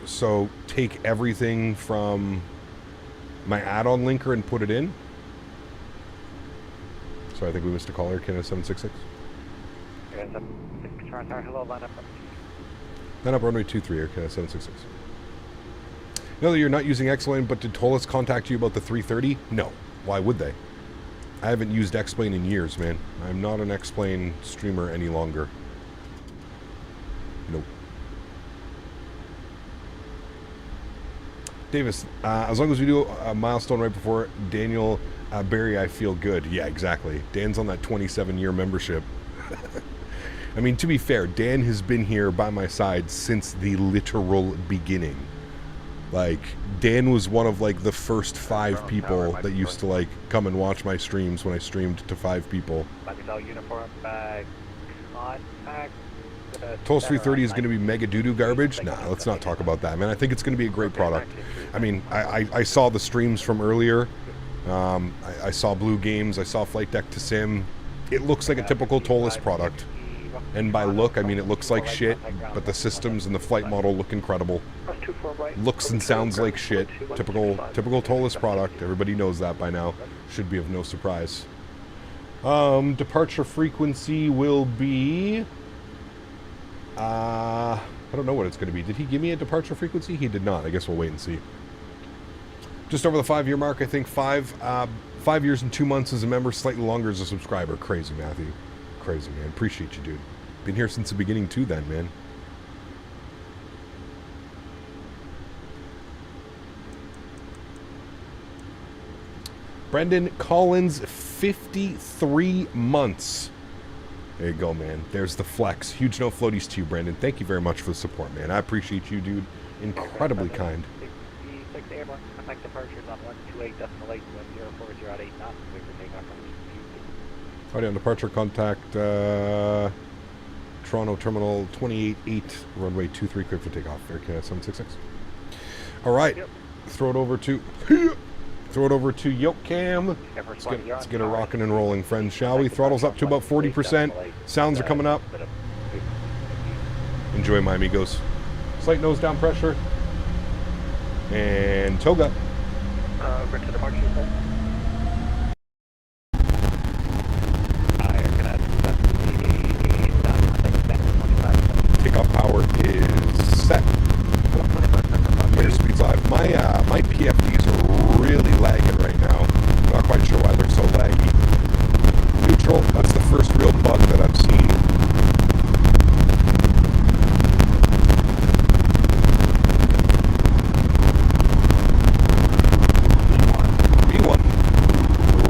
S2: So take everything from... my add-on linker and put it in. So I think we missed a caller, Canada 766.
S7: Hello, line up.
S2: Line up runway 23, Air Canada 766. Know that you're not using X-Plane, but did Tolis contact you about the 330? No. Why would they? I haven't used X-Plane in years, man. I'm not an X-Plane streamer any longer. Nope. Davis, as long as we do a milestone right before Daniel Barry, I feel good. Yeah, exactly. Dan's on that 27-year membership. I mean, to be fair, Dan has been here by my side since the literal beginning. Like, Dan was one of, like, the first 5 people that used to, like, come and watch my streams when I streamed to 5 people. Toast 330 is going to be mega doo-doo garbage? Nah, let's not talk about that, man. I think it's going to be a great product. I mean, I saw the streams from earlier. I saw Blue Games. I saw Flight Deck to Sim. It looks like a typical Tolis product. And by look, I mean it looks like shit, but the systems and the flight model look incredible. Looks and sounds like shit. Typical Tolis product. Everybody knows that by now. Should be of no surprise. Departure frequency will be... I don't know what it's going to be. Did he give me a departure frequency? He did not. I guess we'll wait and see. Just over the 5-year mark, I think. 5 years and 2 months as a member, slightly longer as a subscriber. Crazy, Matthew. Crazy, man. Appreciate you, dude. Been here since the beginning too then, man. Brendan Collins, 53 months. There you go, man. There's the flex. Huge no floaties to you, Brendan. Thank you very much for the support, man. I appreciate you, dude. Incredibly kind.
S7: 66 Airborne, contact departures on 128.8, 1040 knots, wait for takeoff.
S2: Already on departure, contact Toronto Terminal 28.8, runway 23, clear for takeoff, Air Canada 766. All right, yep. Throw it over to Yoke Cam. Let's get it rocking and rolling, friends, shall we? Throttle's up to about 40%. Sounds are coming up. Enjoy, my amigos. Slight nose down pressure. And toga.
S7: Over to departure, sir.
S2: Takeoff power is set. Airspeed's live. My PFDs are really lagging right now. Not quite sure why they're so laggy. Neutral, that's the first real bug that I've seen. B1.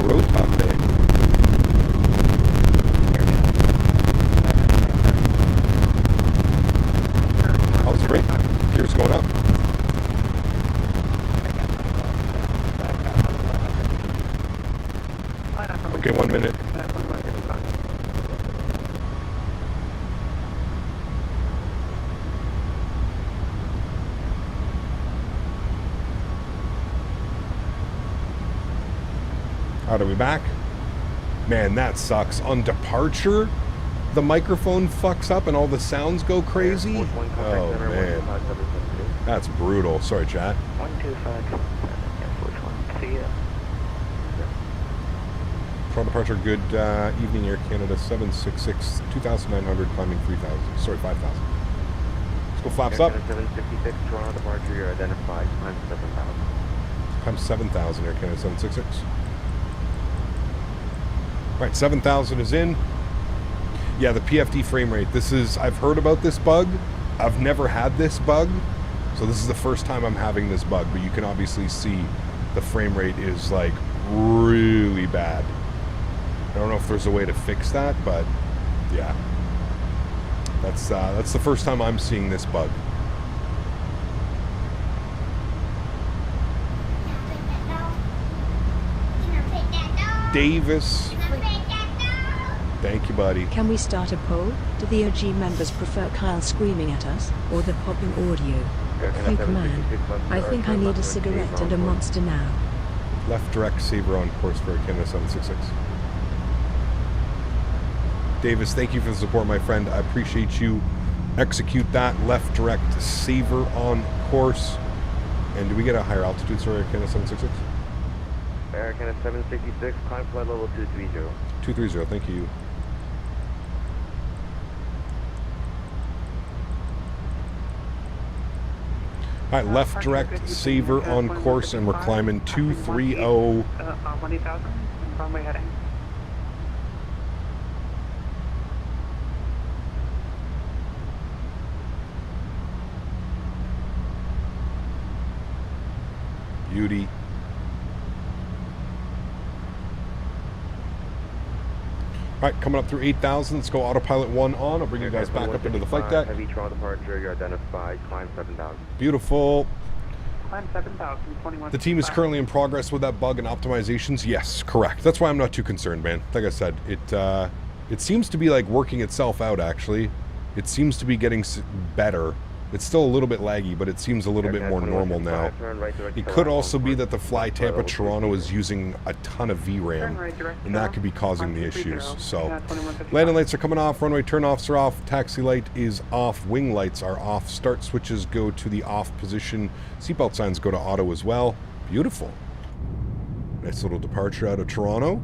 S2: Road top bay. How's the brake? Gears going up. Okay, 1 minute. How are we back? Man, that sucks. On departure, the microphone fucks up and all the sounds go crazy. Oh, man. That's brutal. Sorry, chat.
S7: 125. See ya.
S2: Toronto departure, good evening, Air Canada 766, 2,900, climbing 3,000. Sorry, 5,000. Let's go flaps up.
S7: 756, Toronto departure, you're identified, climb 7,000.
S2: Climb 7,000, Air Canada 766. Right, 7,000 is in. Yeah, the PFD frame rate. This is, I've heard about this bug. I've never had this bug. So this is the first time I'm having this bug, but you can obviously see the frame rate is like really bad. I don't know if there's a way to fix that, but yeah. That's the first time I'm seeing this bug. Davis. Thank you, buddy.
S5: Can we start a poll? Do the OG members prefer Kyle screaming at us, or the popping audio? Think man, I think I need a cigarette and a monster now.
S2: Left direct saver on course for Canada 766. Davis, thank you for the support, my friend. I appreciate you. Execute that. Left direct saver on course. And do we get a higher altitude, sorry, Canada 766?
S7: Air Canada 766, climb flight level 230.
S2: 230, thank you. All right, left direct, Saver on course, and we're climbing 230.
S9: 1,000, runway heading.
S2: Beauty. All right, coming up through 8,000. Let's go autopilot 1 on. I'll bring you guys back up into the flight deck.
S7: Heavy Toronto departure, you're identified, climb 7,000.
S2: Beautiful.
S9: Climb 7,000, 21.
S2: The team is currently in progress with that bug and optimizations. Yes, correct. That's why I'm not too concerned, man. Like I said, it seems to be like working itself out, actually. It seems to be getting better. It's still a little bit laggy, but it seems a little bit more normal now. It could also be that the Fly Tampa Toronto is using a ton of VRAM, and that could be causing the issues. So, landing lights are coming off, runway turnoffs are off, taxi light is off, wing lights are off, start switches go to the off position, seatbelt signs go to auto as well. Beautiful. Nice little departure out of Toronto.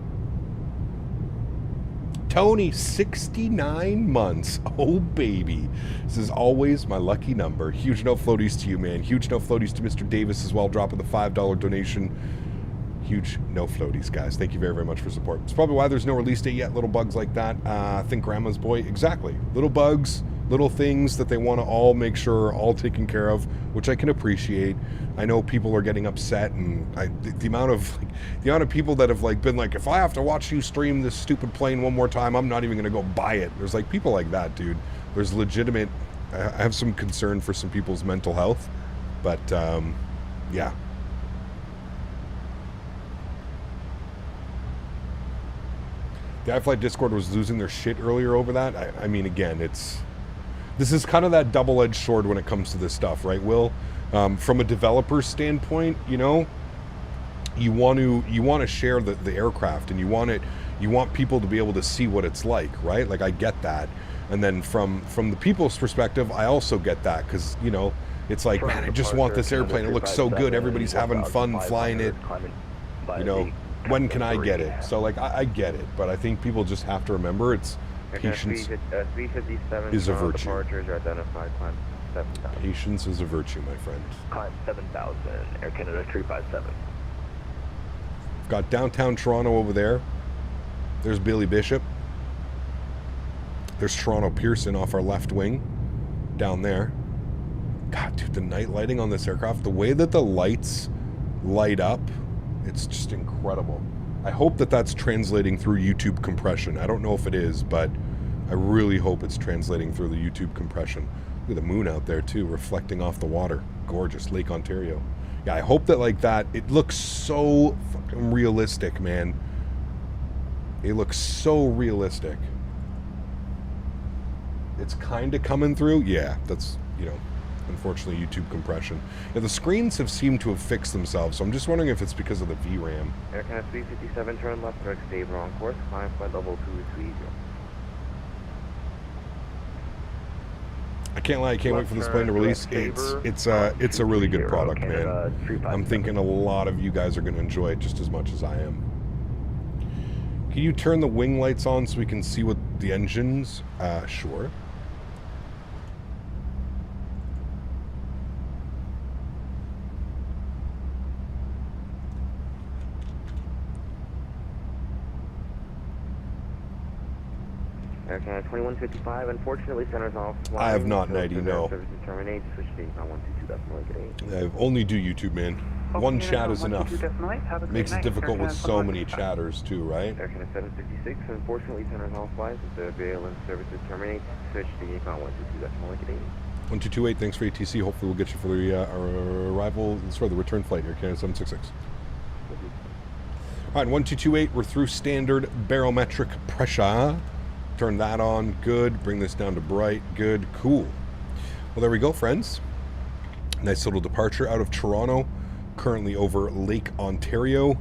S2: Tony, 69 months. Oh, baby. This is always my lucky number. Huge no floaties to you, man. Huge no floaties to Mr. Davis as well, dropping the $5 donation. Huge no floaties, guys. Thank you very, very much for support. It's probably why there's no release date yet. Little bugs like that. I think Grandma's Boy. Exactly. Little bugs, little things that they want to all make sure are all taken care of, which I can appreciate. I know people are getting upset, and the amount of people that have been like, if I have to watch you stream this stupid plane one more time, I'm not even gonna go buy it. There's people like that, dude. There's legitimate. I have some concern for some people's mental health, but yeah. The iFly Discord was losing their shit earlier over that. I mean, again, this is kind of that double-edged sword when it comes to this stuff, right, Will? From a developer standpoint, you know, you want to share the aircraft, and you want people to be able to see what it's like, right? Like, I get that. And then from the people's perspective, I also get that, because, you know, it's like, man, I just want this airplane. It looks so good. Everybody's having fun flying it. You know, when can I get it? So, I get it, but I think people just have to remember patience is a virtue. Patience is a virtue, my friend.
S4: Climb 7,000, Air Canada 357.
S2: Got downtown Toronto over there. There's Billy Bishop. There's Toronto Pearson off our left wing. Down there. God, dude, the night lighting on this aircraft, the way that the lights light up, it's just incredible. I hope that that's translating through YouTube compression. I don't know if it is, but I really hope it's translating through the YouTube compression. Look at the moon out there too, reflecting off the water. Gorgeous, Lake Ontario. Yeah, I hope that that, it looks so fucking realistic, man. It looks so realistic. It's kind of coming through. Yeah, that's, you know, unfortunately YouTube compression. Yeah, the screens have seemed to have fixed themselves, so I'm just wondering if it's because of the VRAM.
S7: Air Canada 357, turn left, direct, Saver on course, climb flight level 230.
S2: I can't lie, I can't wait for this plane to release. It's a really good product, man. I'm thinking a lot of you guys are going to enjoy it just as much as I am. Can you turn the wing lights on so we can see what the engines? Sure.
S7: Air Canada 2155, unfortunately centers off.
S2: I have not, Nadya, no.
S7: Services terminate, switch to 122.8.
S2: I only do YouTube, man. One chat is enough. Makes it difficult with so many chatters too, right?
S7: Air Canada 766, unfortunately centers off flies. If the VALN services terminate, switch to 122.8.
S2: 1228, thanks for ATC. Hopefully we'll get you for the the return flight here, Canada 766. All right, 1228, we're through standard barometric pressure. Turn that on, good. Bring this down to bright, good, cool. Well, there we go, friends. Nice little departure out of Toronto, currently over Lake Ontario.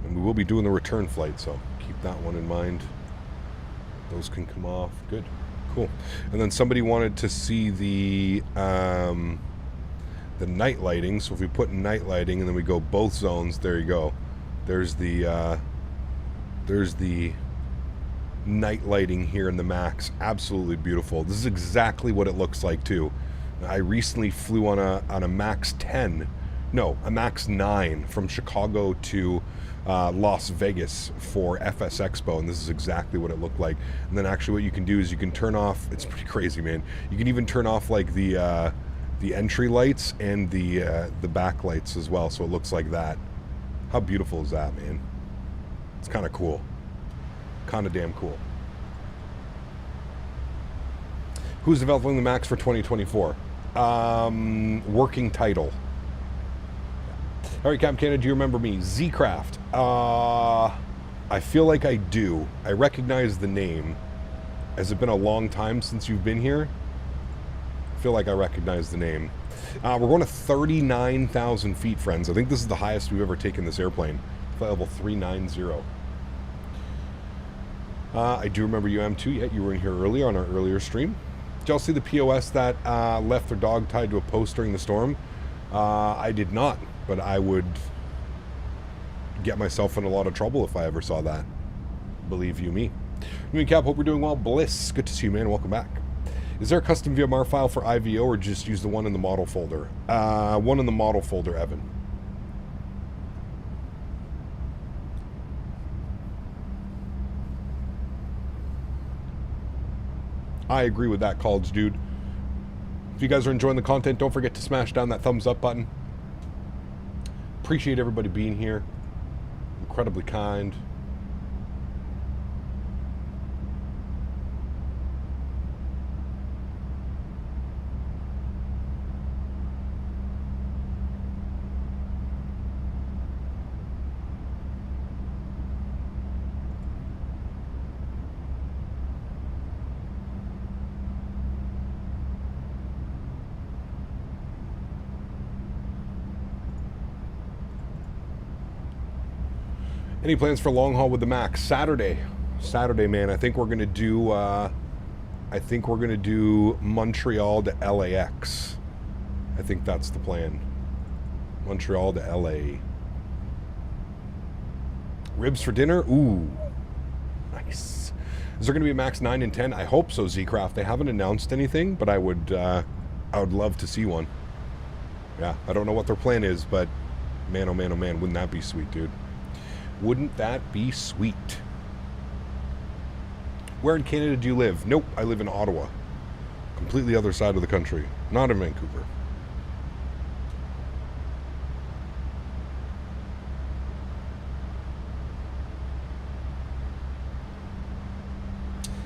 S2: And we will be doing the return flight, so keep that one in mind. Those can come off, good, cool. And then somebody wanted to see the night lighting, so if we put night lighting and then we go both zones, there you go. There's the night lighting here in the Max. Absolutely beautiful. This is exactly what it looks like too. I recently flew on a Max 10, no, a Max 9 from Chicago to Las Vegas for FS Expo, and this is exactly what it looked like. And then actually what you can do is you can turn off, it's pretty crazy, man. You can even turn off like the entry lights and the back lights as well, so it looks like that. How beautiful is that, man? It's kind of cool. Kind of damn cool. Who's developing the Max for 2024? Working title. All right, Captain Canada, do you remember me? Z-Craft. I feel like I do. I recognize the name. Has it been a long time since you've been here? I feel like I recognize the name. We're going to 39,000 feet, friends. I think this is the highest we've ever taken this airplane. Flight level 390. I do remember you, M2. Yeah, you were in here earlier on our earlier stream. Did y'all see the POS that left their dog tied to a post during the storm? I did not, but I would get myself in a lot of trouble if I ever saw that. Believe you me. Cap, hope you're doing well. Bliss, good to see you, man. Welcome back. Is there a custom VMR file for IVO or just use the one in the model folder? One in the model folder, Evan. I agree with that, College Dude. If you guys are enjoying the content, don't forget to smash down that thumbs up button. Appreciate everybody being here. Incredibly kind. Any plans for long haul with the Max? Saturday, man. I think we're gonna do. Montreal to LAX. I think that's the plan. Montreal to LA. Ribs for dinner? Ooh, nice. Is there gonna be a Max 9 and 10? I hope so, Z-Craft. They haven't announced anything, but I would love to see one. Yeah, I don't know what their plan is, but man, oh man, wouldn't that be sweet, dude? Wouldn't that be sweet? Where in Canada do you live? Nope, I live in Ottawa. Completely other side of the country. Not in Vancouver.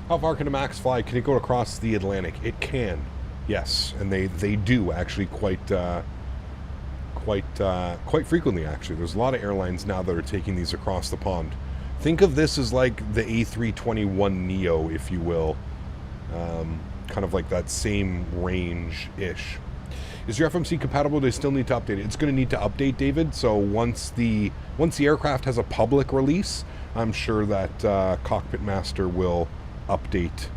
S2: How far can a Max fly? Can it go across the Atlantic? It can, yes. And they do actually quite frequently, actually. There's a lot of airlines now that are taking these across the pond. Think of this as like the A321neo, if you will. Kind of like that same range-ish. Is your FMC compatible? Do they still need to update it? It's going to need to update, David. So once the aircraft has a public release, I'm sure that Cockpit Master will update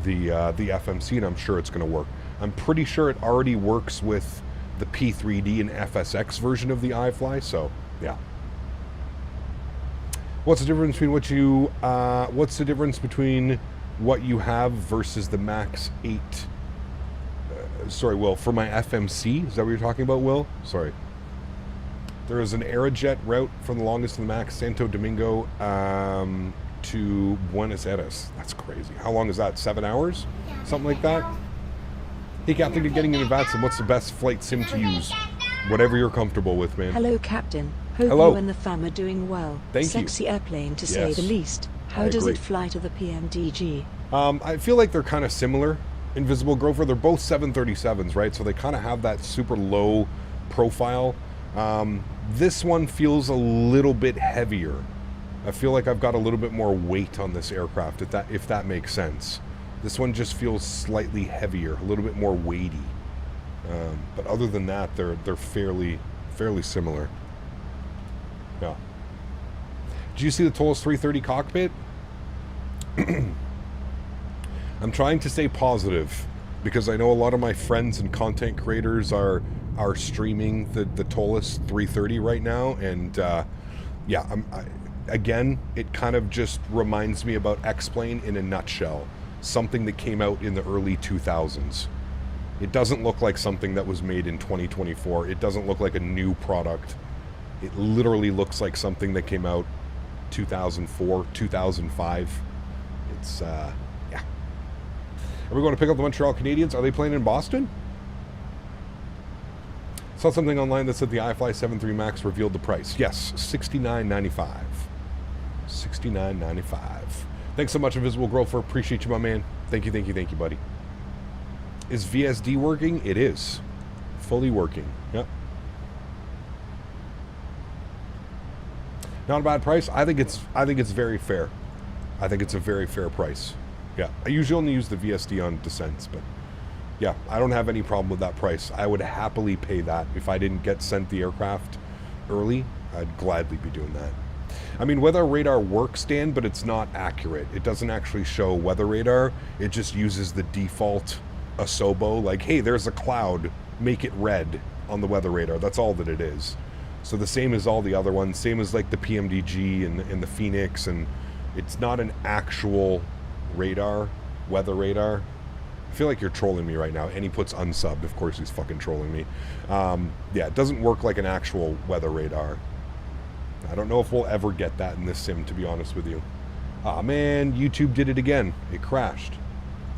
S2: the FMC, and I'm sure it's going to work. I'm pretty sure it already works with the P3D and FSX version of the iFly, so yeah. What's the difference between what you have versus the Max 8? Sorry, Will, for my FMC, is that what you're talking about, Will? Sorry. There is an Aerojet route from the longest of the Max, Santo Domingo to Buenos Aires. That's crazy. How long is that? 7 hours? Something like that? Hey, Captain, getting into VATSIM, what's the best flight sim to use? Whatever you're comfortable with, man.
S5: Hello, Captain. Hope
S2: Hello.
S5: you and the fam are doing well.
S2: Thank you.
S5: Sexy airplane, to say the least. How does it fly to the PMDG?
S2: I feel like they're kind of similar. Invisible Grover, they're both 737s, right? So they kind of have that super low profile. This one feels a little bit heavier. I feel like I've got a little bit more weight on this aircraft, if that makes sense. This one just feels slightly heavier, a little bit more weighty. But other than that, they're fairly similar. Yeah. Did you see the Tolos 330 cockpit? I'm trying to stay positive because I know a lot of my friends and content creators are streaming the Tolos 330 right now, and yeah, again, it kind of just reminds me about X-Plane in a nutshell. Something that came out in the early 2000s. It doesn't look like something that was made in 2024. It doesn't look like a new product. It literally looks like something that came out 2004, 2005. It's, yeah. Are we going to pick up the Montreal Canadiens? Are they playing in Boston? Saw something online that said the iFly 7.3 Max revealed the price. Yes, $69.95. $69.95. Thanks so much, Invisible Growth. Appreciate you, my man. Thank you, buddy. Is VSD working? It is. Fully working. Yep. Not a bad price. I think it's very fair. I think it's a very fair price. Yeah. I usually only use the VSD on descents, but yeah, I don't have any problem with that price. I would happily pay that. If I didn't get sent the aircraft early, I'd gladly be doing that. I mean, weather radar works, Dan, but it's not accurate. It doesn't actually show weather radar. It just uses the default Asobo, like, hey, there's a cloud, make it red on the weather radar. That's all that it is. So the same as all the other ones, same as like the PMDG and the Phoenix, and it's not an actual radar, weather radar. I feel like you're trolling me right now. And he puts unsubbed. Of course he's fucking trolling me. Yeah, it doesn't work like an actual weather radar. I don't know if we'll ever get that in this sim, to be honest with you. Aw, man, YouTube did it again. It crashed.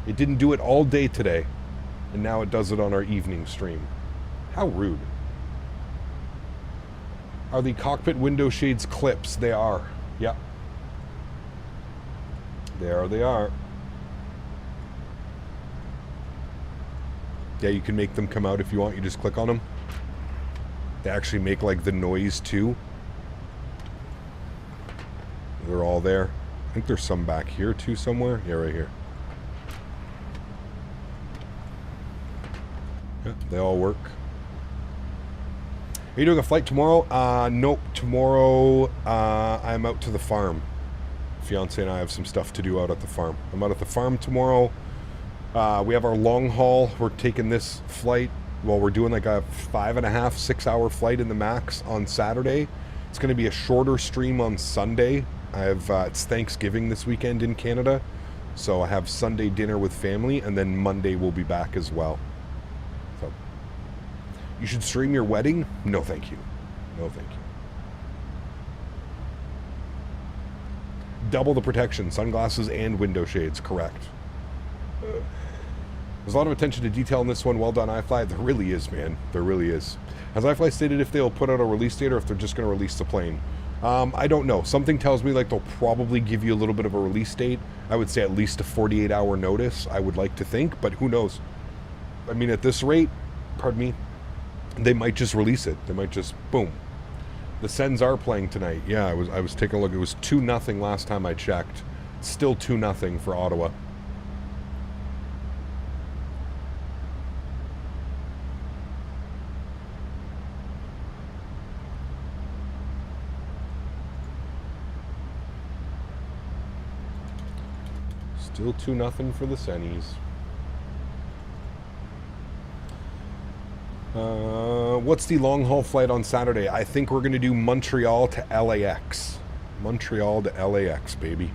S2: It didn't do it all day today, and now it does it on our evening stream. How rude. Are the cockpit window shades clips? They are. Yep. There they are. Yeah, you can make them come out if you want. You just click on them. They actually make like the noise too. They're all there. I think there's some back here too somewhere. Yeah, right here. Yeah, they all work. Are you doing a flight tomorrow? Nope. Tomorrow, I'm out to the farm. Fiance and I have some stuff to do out at the farm. I'm out at the farm tomorrow. We have our long haul. We're taking this flight. Well, we're doing like a 5.5, 6 hour flight in the max on Saturday. It's going to be a shorter stream on Sunday. I have it's Thanksgiving this weekend in Canada, so I have Sunday dinner with family, and then Monday we'll be back as well. So, you should stream your wedding? No, thank you. No, thank you. Double the protection, sunglasses and window shades, correct. There's a lot of attention to detail in this one. Well done, iFly. There really is, man. There really is. Has iFly stated if they'll put out a release date or if they're just going to release the plane? I don't know. Something tells me like they'll probably give you a little bit of a release date. I would say at least a 48-hour notice, I would like to think, but who knows? I mean, at this rate, pardon me, they might just release it. They might just, boom. The Sens are playing tonight. Yeah, I was taking a look. It was 2-0 last time I checked. Still 2-0 for Ottawa. Still 2-0 for the Sennies. What's the long haul flight on Saturday? I think we're going to do Montreal to LAX. Montreal to LAX, baby.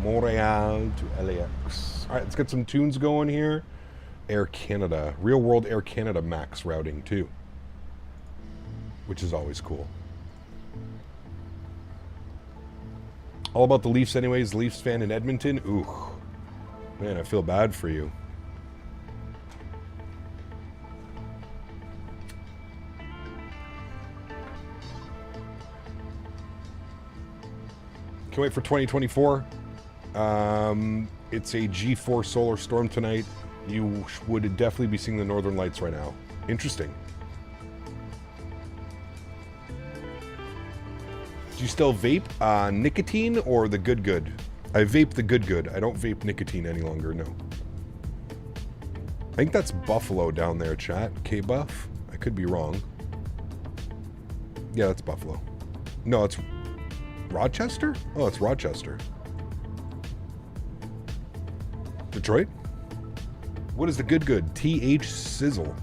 S2: Montreal to LAX. All right, let's get some tunes going here. Air Canada. Real World Air Canada max routing, too. Which is always cool. All about the Leafs anyways. Leafs fan in Edmonton. Ooh. Man, I feel bad for you. Can't wait for 2024. It's a G4 solar storm tonight. You would definitely be seeing the northern lights right now. Interesting. Do you still vape nicotine or the good? I vape the good. I don't vape nicotine any longer, no. I think that's Buffalo down there, chat. K-Buff? I could be wrong. Yeah, that's Buffalo. No, it's Rochester? Oh, it's Rochester. Detroit? What is the good? TH Sizzle.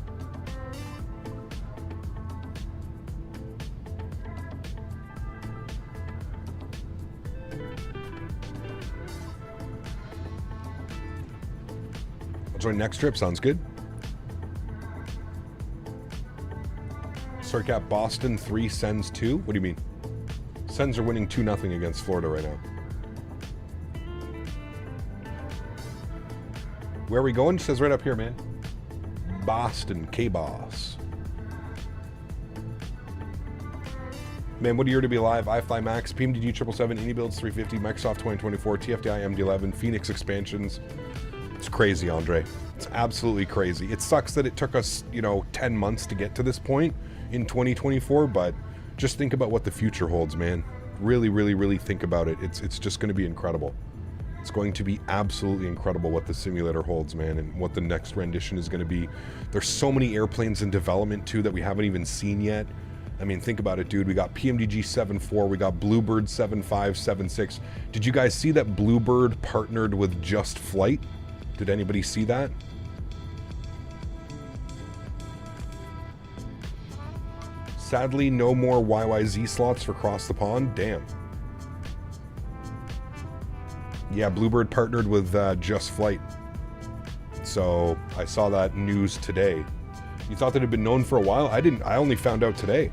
S2: I'll join next trip. Sounds good. Sorry, Cap. Boston 3, Sens 2. What do you mean? Sens are winning 2-0 against Florida right now. Where are we going? It says right up here, man. Boston, K-Boss. Man, what a year to be alive. iFly Max, PMDG 777, Indie Builds 350, Microsoft 2024, TFDI MD11, Phoenix expansions. It's crazy, Andre. It's absolutely crazy. It sucks that it took us, 10 months to get to this point in 2024, but just think about what the future holds, man. Really, really, really think about it. It's just going to be incredible. It's going to be absolutely incredible what the simulator holds, man, and what the next rendition is going to be. There's so many airplanes in development, too, that we haven't even seen yet. I mean, think about it, dude. We got PMDG 7.4, we got Bluebird 7.5, 7.6. Did you guys see that Bluebird partnered with Just Flight? Did anybody see that? Sadly, no more YYZ slots for Cross the Pond. Damn. Yeah, Bluebird partnered with Just Flight. So I saw that news today. You thought that it had been known for a while? I didn't. I only found out today.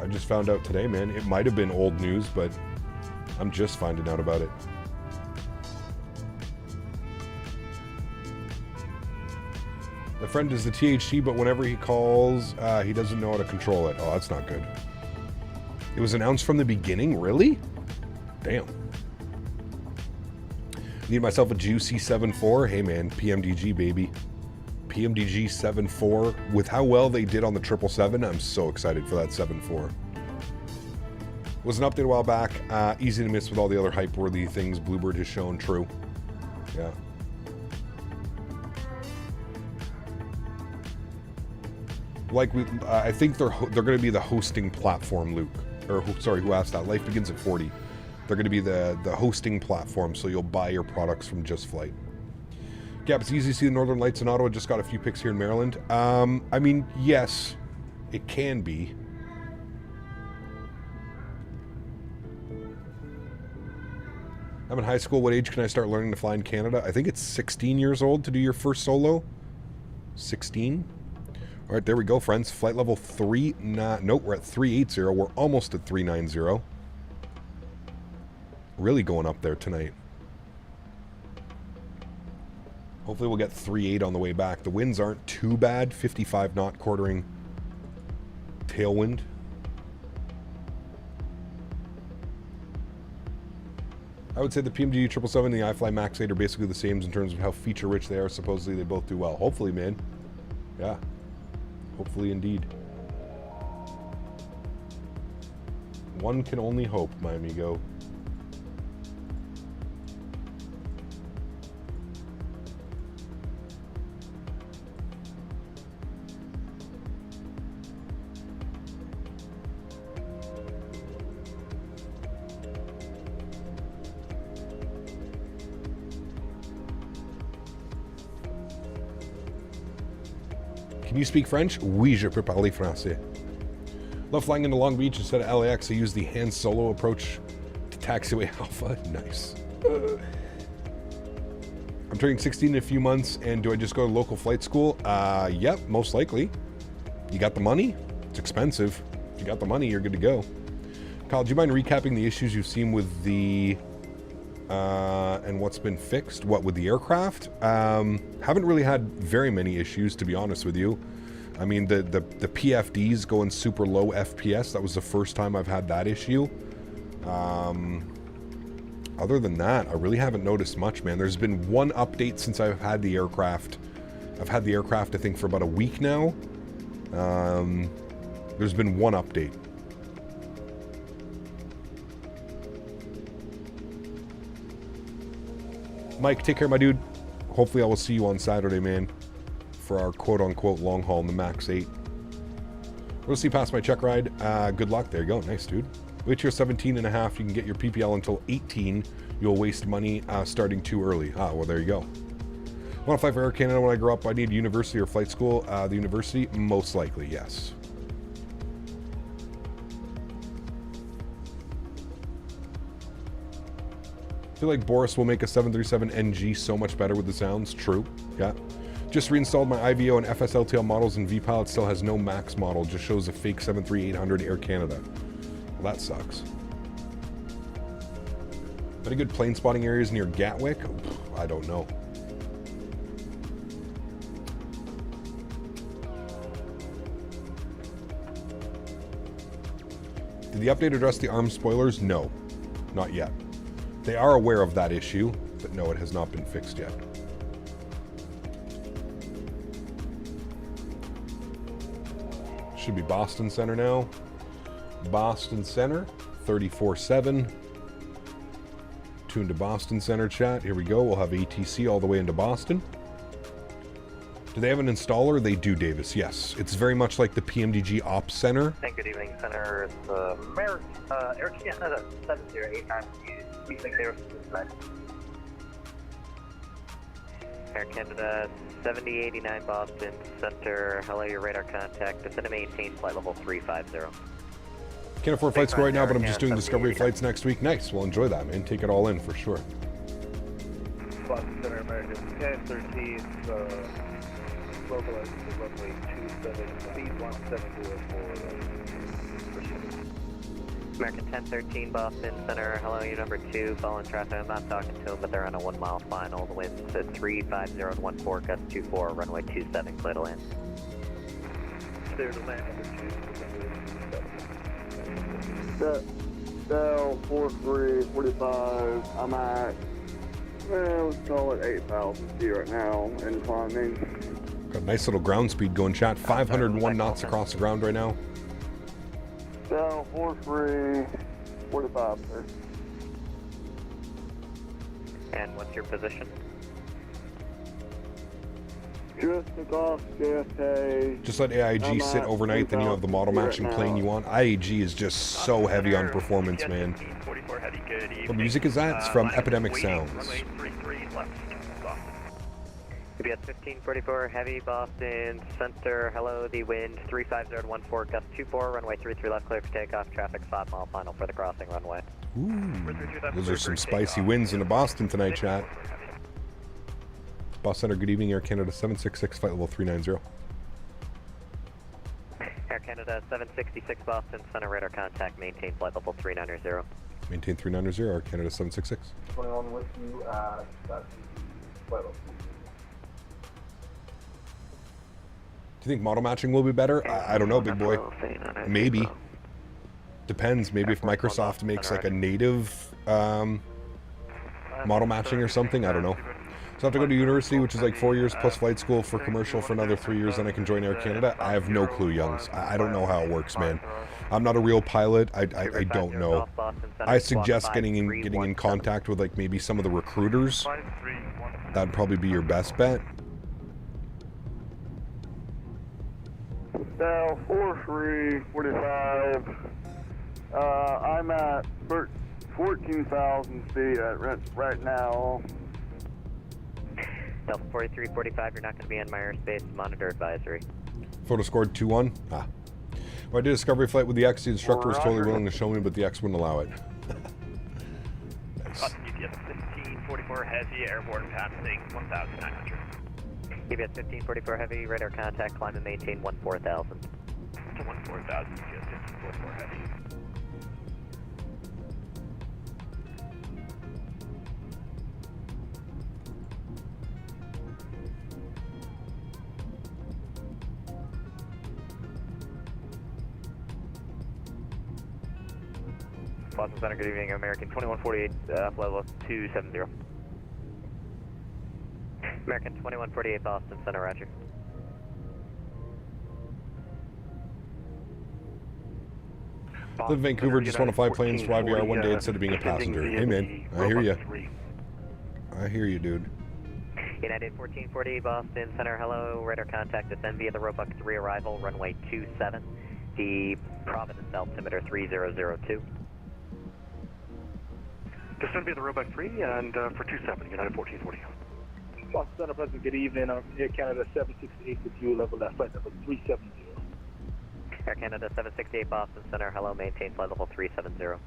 S2: I just found out today, man. It might have been old news, but I'm just finding out about it. The friend is the THC, but whenever he calls, he doesn't know how to control it. Oh, that's not good. It was announced from the beginning? Really? Damn. Need myself a juicy 7.4. Hey, man. PMDG, baby. PMDG 7.4. With how well they did on the 777, I'm so excited for that 7.4. Was an update a while back. Easy to miss with all the other hype-worthy things Bluebird has shown. True. Yeah. Like, I think they're going to be the hosting platform, Luke. Or, sorry, who asked that? Life Begins at 40. They're going to be the hosting platform, so you'll buy your products from Just Flight. Gap, it's easy to see the Northern Lights in Ottawa. Just got a few pics here in Maryland. I mean, yes, it can be. I'm in high school. What age can I start learning to fly in Canada? I think it's 16 years old to do your first solo. 16? All right, there we go, friends. Flight level 3. Nope, we're at 380. We're almost at 390. Really going up there tonight. Hopefully we'll get 3.8 on the way back. The winds aren't too bad. 55 knot quartering tailwind. I would say the PMDG 777 and the iFly Max 8 are basically the same in terms of how feature rich they are. Supposedly they both do well. Hopefully, man. Yeah. Hopefully indeed. One can only hope, my amigo. Can you speak French? Oui, je peux parler français. Love flying into Long Beach instead of LAX. I use the hand solo approach to taxiway Alpha. Nice. I'm turning 16 in a few months, and do I just go to local flight school? Yep, most likely. You got the money? It's expensive. If you got the money, you're good to go. Karl, do you mind recapping the issues you've seen with the... and what's been fixed? What, with the aircraft? Haven't really had very many issues, to be honest with you. I mean, the PFDs going super low FPS. That was the first time I've had that issue. Other than that, I really haven't noticed much, man. There's been one update since I've had the aircraft. I've had the aircraft, I think, for about a week now. There's been one update. Mike, take care, my dude. Hopefully I will see you on Saturday, man, for our quote-unquote long haul in the Max 8. We'll see past my check ride. Good luck. There you go. Nice, dude. Wait till you're 17 and a half. You can get your PPL until 18. You'll waste money starting too early. Ah, well, there you go. Want to fly for Air Canada when I grow up? I need university or flight school. The university, most likely, yes. feel like Boris will make a 737 NG so much better with the sounds. True. Yeah. Just reinstalled my IVO and FSLTL models, and VPilot still has no max model. Just shows a fake 73800 Air Canada. Well, that sucks. Any good plane spotting areas near Gatwick? I don't know. Did the update address the arm spoilers? No, not yet. They are aware of that issue, but no, it has not been fixed yet. Should be Boston Center now. Boston Center, 34-7. Tune to Boston Center chat. Here we go. We'll have ATC all the way into Boston. Do they have an installer? They do, Davis. Yes. It's very much like the PMDG Ops Center.
S4: Thank good evening, Center. It's Air Canada 708 Air Canada 7089 Boston Center. Hello, your radar contact. Descend to maintain flight level 350.
S2: Can't afford flight school right now, but I'm just doing discovery flights next week. Nice. We'll enjoy that, man. Take it all in for sure.
S8: Boston Center, American 1013, localized to runway 27, speed 170
S4: American 1013 Boston Center. Hello, you number 2. Following traffic. I'm not talking to them, but they're on a 1 mile final. The wind's at 350 and 14, gust 24, runway 27, clear to land.
S8: Clear to land number 2.
S10: Down 4345. I'm at, let's call it 8,000 feet right now and climbing.
S2: Got a nice little ground speed going, chat. 501 knots across the ground right now.
S10: Down 4345, sir.
S4: And what's your position?
S10: Just took off JFK.
S2: Just let AIG sit overnight, then you have the model matching plane you want. IAG is just so heavy on performance, man. What music is that? It's from Epidemic Sounds.
S4: UBS 1544 Heavy Boston Center. Hello, the wind 350 and 14, gust 24, runway 33 left, clear for takeoff. Traffic 5 mile final for the crossing runway.
S2: Ooh, those are some spicy winds into Boston tonight, chat. Boston Center, good evening. Air Canada 766, flight level 390.
S4: Air Canada 766 Boston Center, radar contact, maintain flight level 390.
S2: Maintain 390, Air Canada 766.
S8: 21 with you, flight level.
S2: Do you think model matching will be better? I don't know, big boy. Maybe. Depends. Maybe if Microsoft makes like a native model matching or something. I don't know. So I have to go to university, which is like 4 years plus flight school for commercial for another 3 years, then I can join Air Canada. I have no clue, youngs. I don't know how it works, man. I'm not a real pilot. I don't know. I suggest getting in contact with like maybe some of the recruiters. That'd probably be your best bet.
S10: Down 4345. I'm at 14,000 feet right now.
S4: Delta 4345, you're not going to be in my airspace. Monitor advisory.
S2: Photo scored 2-1. Ah. Well, I did a discovery flight with the X. The instructor was totally willing to show me, but the X wouldn't allow it. Nice.
S11: UBS 1544 Heavy, airborne passing 1,900.
S4: UBS 1544 Heavy, radar contact, climb and maintain 14,000.
S11: To 14,000, UBS 1544 Heavy.
S4: Boston Center, good evening. American 2148, flight level 270. American 2148, Boston Center, roger.
S2: Live in Vancouver, just want to fly planes for IVR one day instead of being a passenger. Hey, man, I hear you. I hear you, dude.
S4: United 1448, Boston Center, hello. Radar contact, descend via the Roebuck 3 arrival, runway 27. The Providence altimeter 3002.
S11: Descend via the Roebuck 3 and for 27, United 1440.
S8: Boston Center, President, good evening. I'm Air Canada 768 with you, level left, flight level 370.
S4: Air Canada 768, Boston Center, hello, maintain flight level 370.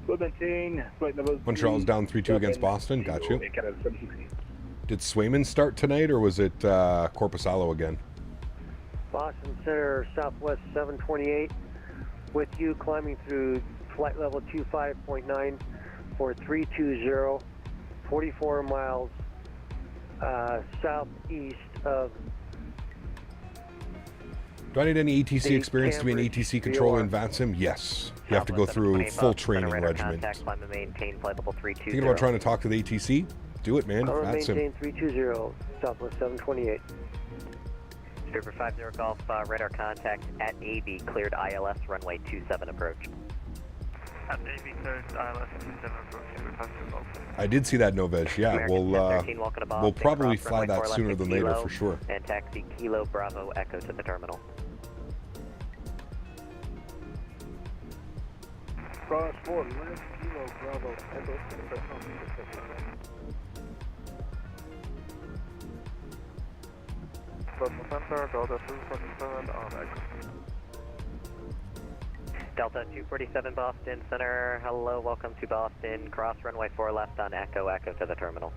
S8: Good maintain, flight level.
S2: Montreal's down 3-2 against Boston. Got you.
S8: Canada 760.
S2: Did Swayman start tonight, or was it Corpusalo again?
S12: Boston Center, Southwest 728, with you climbing through flight level 25.9 for 320, 44 miles southeast of.
S2: Do I need any ATC experience to be an ATC controller in VATSIM? Yes. You have to go through full training regimen. Thinking about trying to talk to the ATC? Do it, man.
S12: Maintain 320, Southwest 728.
S4: Super 50 Golf, radar contact at AB, cleared ILS, runway 27 approach.
S11: At AB, cleared ILS, 27 approach, Super 50 Golf.
S2: I did see that, Novej. Yeah, we'll probably fly that sooner than later for sure.
S4: And taxi Kilo Bravo Echo to the terminal.
S8: Cross 4 left, Kilo Bravo Echo to the terminal.
S11: Center, Delta 247 on Echo.
S4: Delta 247 Boston Center, hello, welcome to Boston. Cross runway 4 left on Echo, Echo to the terminal.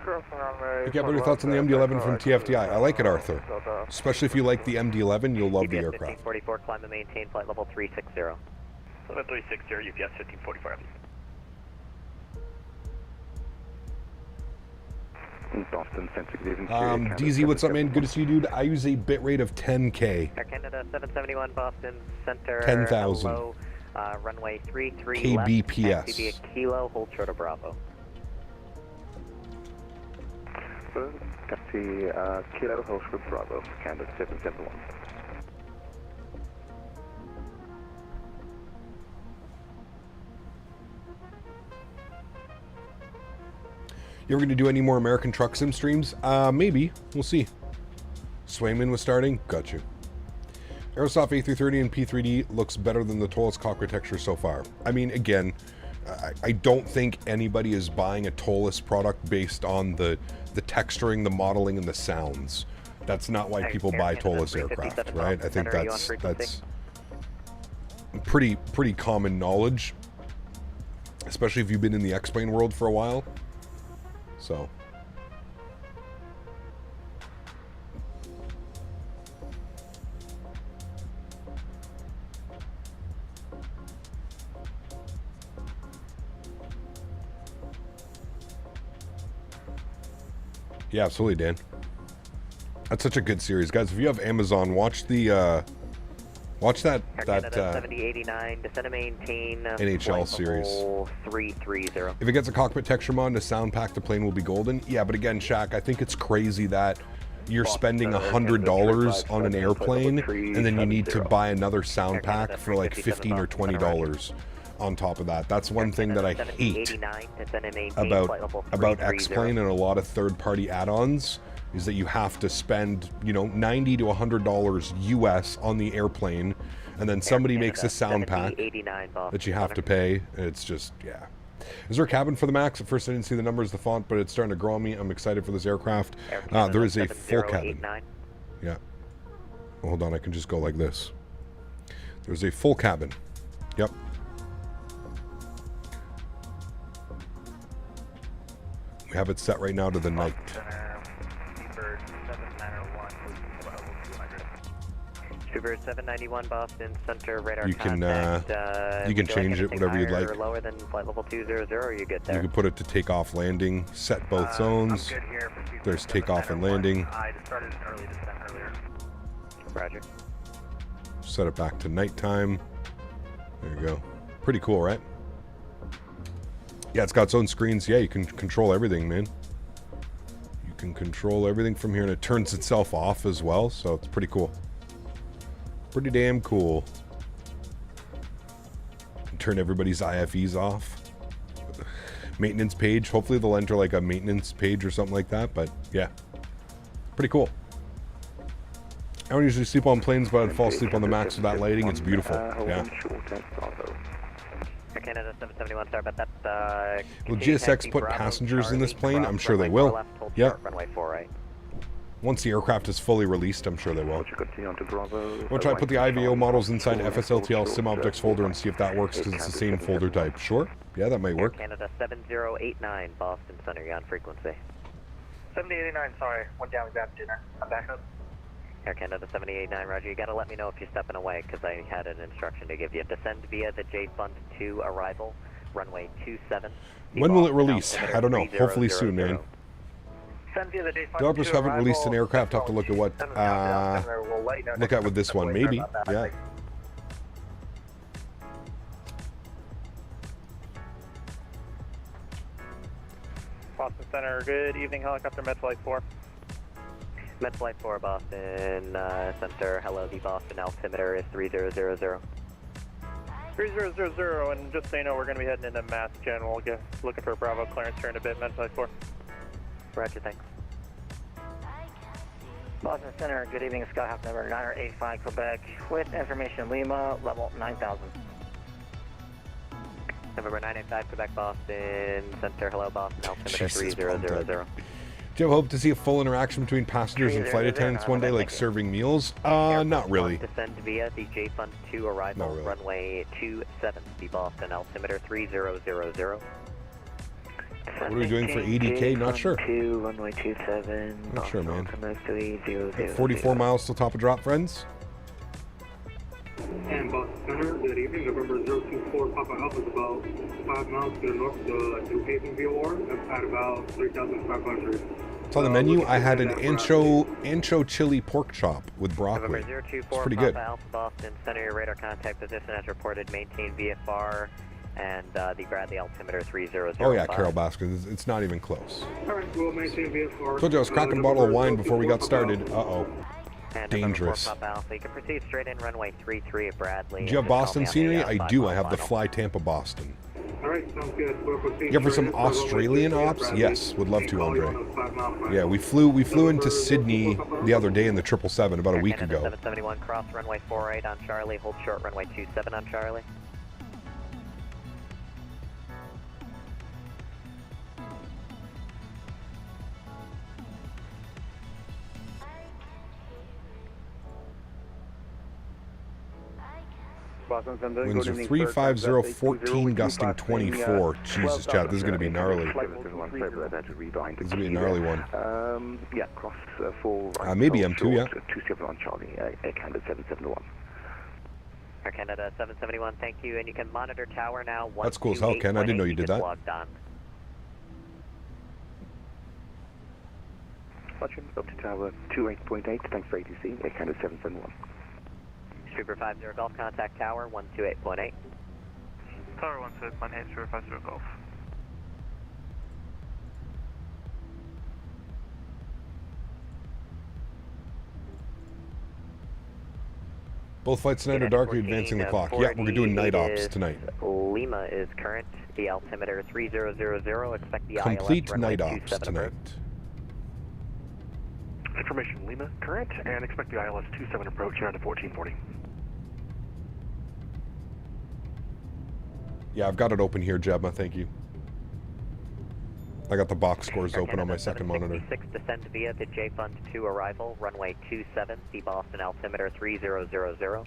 S2: Okay, what are your thoughts on the MD-11 from TFDI? I like it, Arthur. Especially if you like the MD-11, you'll love the aircraft.
S4: 1544, climb and maintain flight level 360.
S11: Level 360, UPS 1544.
S7: Boston Centric.
S2: DZ, what's up, man? Good to see you, dude. I use a bit rate of 10K.
S4: Air Canada 771 Boston Center.
S2: 10,000.
S4: Runway 33
S2: kbps.
S4: left. Taxi via Kilo, hold short of Bravo.
S7: Taxi Kilo, hold short of Bravo. Canada 771.
S2: You ever going to do any more American Truck Sim streams? Maybe. We'll see. Swayman was starting. Got you. Aerosoft A330 and P3D looks better than the Tollus architecture so far. I mean, again, I don't think anybody is buying a Tollus product based on the texturing, the modeling, and the sounds. That's not why people buy Tollus aircraft, right? I think that's pretty common knowledge, especially if you've been in the X-Plane world for a while. So, yeah, absolutely, Dan. That's such a good series, guys. If you have Amazon, watch the watch that
S4: 7089, descend and maintain
S2: NHL series.
S4: 330.
S2: If it gets a cockpit texture mod and a sound pack, the plane will be golden. Yeah, but again, Shaq, I think it's crazy that you're spending $100 on an airplane and then you need to buy another sound pack for like $15 or $20 on top of that. That's one thing that I hate about X-Plane and a lot of third-party add-ons, is that you have to spend, you know, $90 to $100 US on the airplane, and then somebody makes a sound pack that you have to pay. It's just, yeah. Is there a cabin for the MAX? At first I didn't see the numbers, the font, but it's starting to grow on me. I'm excited for this aircraft. There is a full cabin. Yeah. Well, hold on, I can just go like this. There's a full cabin. Yep. We have it set right now to the night.
S4: Super 791 Boston Center, radar
S2: you can
S4: contact.
S2: You can change it whatever you'd like.
S4: Or lower than flight level 200, or you get there.
S2: You can put it to takeoff, landing, set both zones. There's takeoff and landing.
S11: I just started an early descent earlier.
S4: Roger.
S2: Set it back to nighttime. There you go. Pretty cool, right? Yeah, it's got its own screens. Yeah, you can control everything, man. You can control everything from here, and it turns itself off as well, so it's pretty cool. Pretty damn cool. Turn everybody's IFEs off. Maintenance page. Hopefully they'll enter like a maintenance page or something like that, but yeah. Pretty cool. I don't usually sleep on planes, but I'd fall asleep on the MAX with that lighting. It's beautiful. Yeah.
S4: Canada 771, sorry about that.
S2: Will GSX put passengers in this plane? I'm sure they will. Yeah.
S4: Runway 4 right.
S2: Once the aircraft is fully released, I'm sure they will.
S13: Continue on to Bravo.
S2: We'll try to put the IVO models inside FSLTL SimObjects folder and see if that works because it's the same folder type. Sure? Yeah, that might work.
S4: Canada 7089, Boston Center, you're on frequency.
S9: 7089, sorry. Went down, grabbed dinner. I'm back up.
S4: Air Canada 7089, roger. You gotta let me know if you're stepping away because I had an instruction to give you. Descend via the J Fund 2 arrival, runway 27.
S2: When will it release? I don't know. Hopefully soon, man. Developers haven't released an aircraft. Have to look at what. Look at with this one, maybe. Yeah.
S11: Boston Center, good evening, helicopter Med Flight 4.
S4: Med Flight 4, Boston Center, hello, the Boston altimeter is 3000.
S11: 3000, and just so you know, we're going to be heading into Mass General, looking for Bravo clearance here in a bit, Med Flight 4.
S4: Roger, thanks.
S14: Boston Center, good evening, Skyhawk number 985 Quebec, with information Lima, level 9000.
S4: November 985 Quebec, Boston Center, hello, Boston altimeter 3000.
S2: Do you have hope to see a full interaction between passengers and flight attendants one day, like serving meals? Not really.
S4: Descend via the J Fund 2 arrival,
S2: really.
S4: Runway 27, the Boston altimeter 3000.
S2: What are we doing for 80K? Not sure.
S14: Runway 27.
S2: Not sure, man.
S14: 3000.
S2: 44 miles till top of drop, friends.
S15: And Boston Center, good evening. November 024 Papa Alpha is about 5 miles to the north to Haven VOR at about 3,500.
S2: It's on the menu. I had an ancho chili pork chop with broccoli.
S4: November 024
S2: It's pretty good.
S4: Papa Alpha, Boston Center, your radar contact position as reported, maintain VFR, and the Bradley altimeter 3005.
S2: Oh yeah, Carol Baskins. It's not even close.
S15: Alright, we'll maintain VFR.
S2: Told you I was cracking a bottle of wine before we got started. Uh-oh.
S4: And
S2: Dangerous.
S4: Papa Alpha, you can proceed straight in runway 33 at Bradley.
S2: Do you have Boston scenery? I do. I have the Fly Tampa Boston.
S15: Alright, sounds good. We'll proceed.
S2: You for some Australian ops? Yes, would love to, Andre. Yeah, we flew into Sydney the other day in the 777 about a week ago.
S4: 771 cross runway 48 on Charlie. Hold short runway 27 on Charlie.
S2: Winds are 35014, gusting 24. Jesus, chat, this is going to be gnarly. This is going to be a gnarly one.
S13: Yeah, cross 4.
S2: Maybe M2, yeah.
S13: 27 on Charlie, Air Canada 771.
S4: Air Canada 771, thank you. And you can monitor tower now.
S2: That's cool as hell, Ken. I didn't know you did that.
S4: Logged on.
S13: Watching up to tower 28.8. Thanks for ATC, Air Canada 771.
S4: Super 50 Golf, contact tower 128.8.
S11: Tower 128, Super 50 Golf.
S2: Both flights tonight are dark. Are you advancing the clock? Yeah, we're doing night ops tonight.
S4: Lima is current. The altimeter 3000. Expect the
S2: Complete
S4: ILS
S2: night ops tonight.
S16: Information Lima, current, and expect the ILS 27 approach here to 1440.
S2: Yeah, I've got it open here, Jebma. Thank you. I got the box scores open on my second monitor.
S4: Descend via the J Fund 2 arrival, runway 27, the Boston altimeter 3000.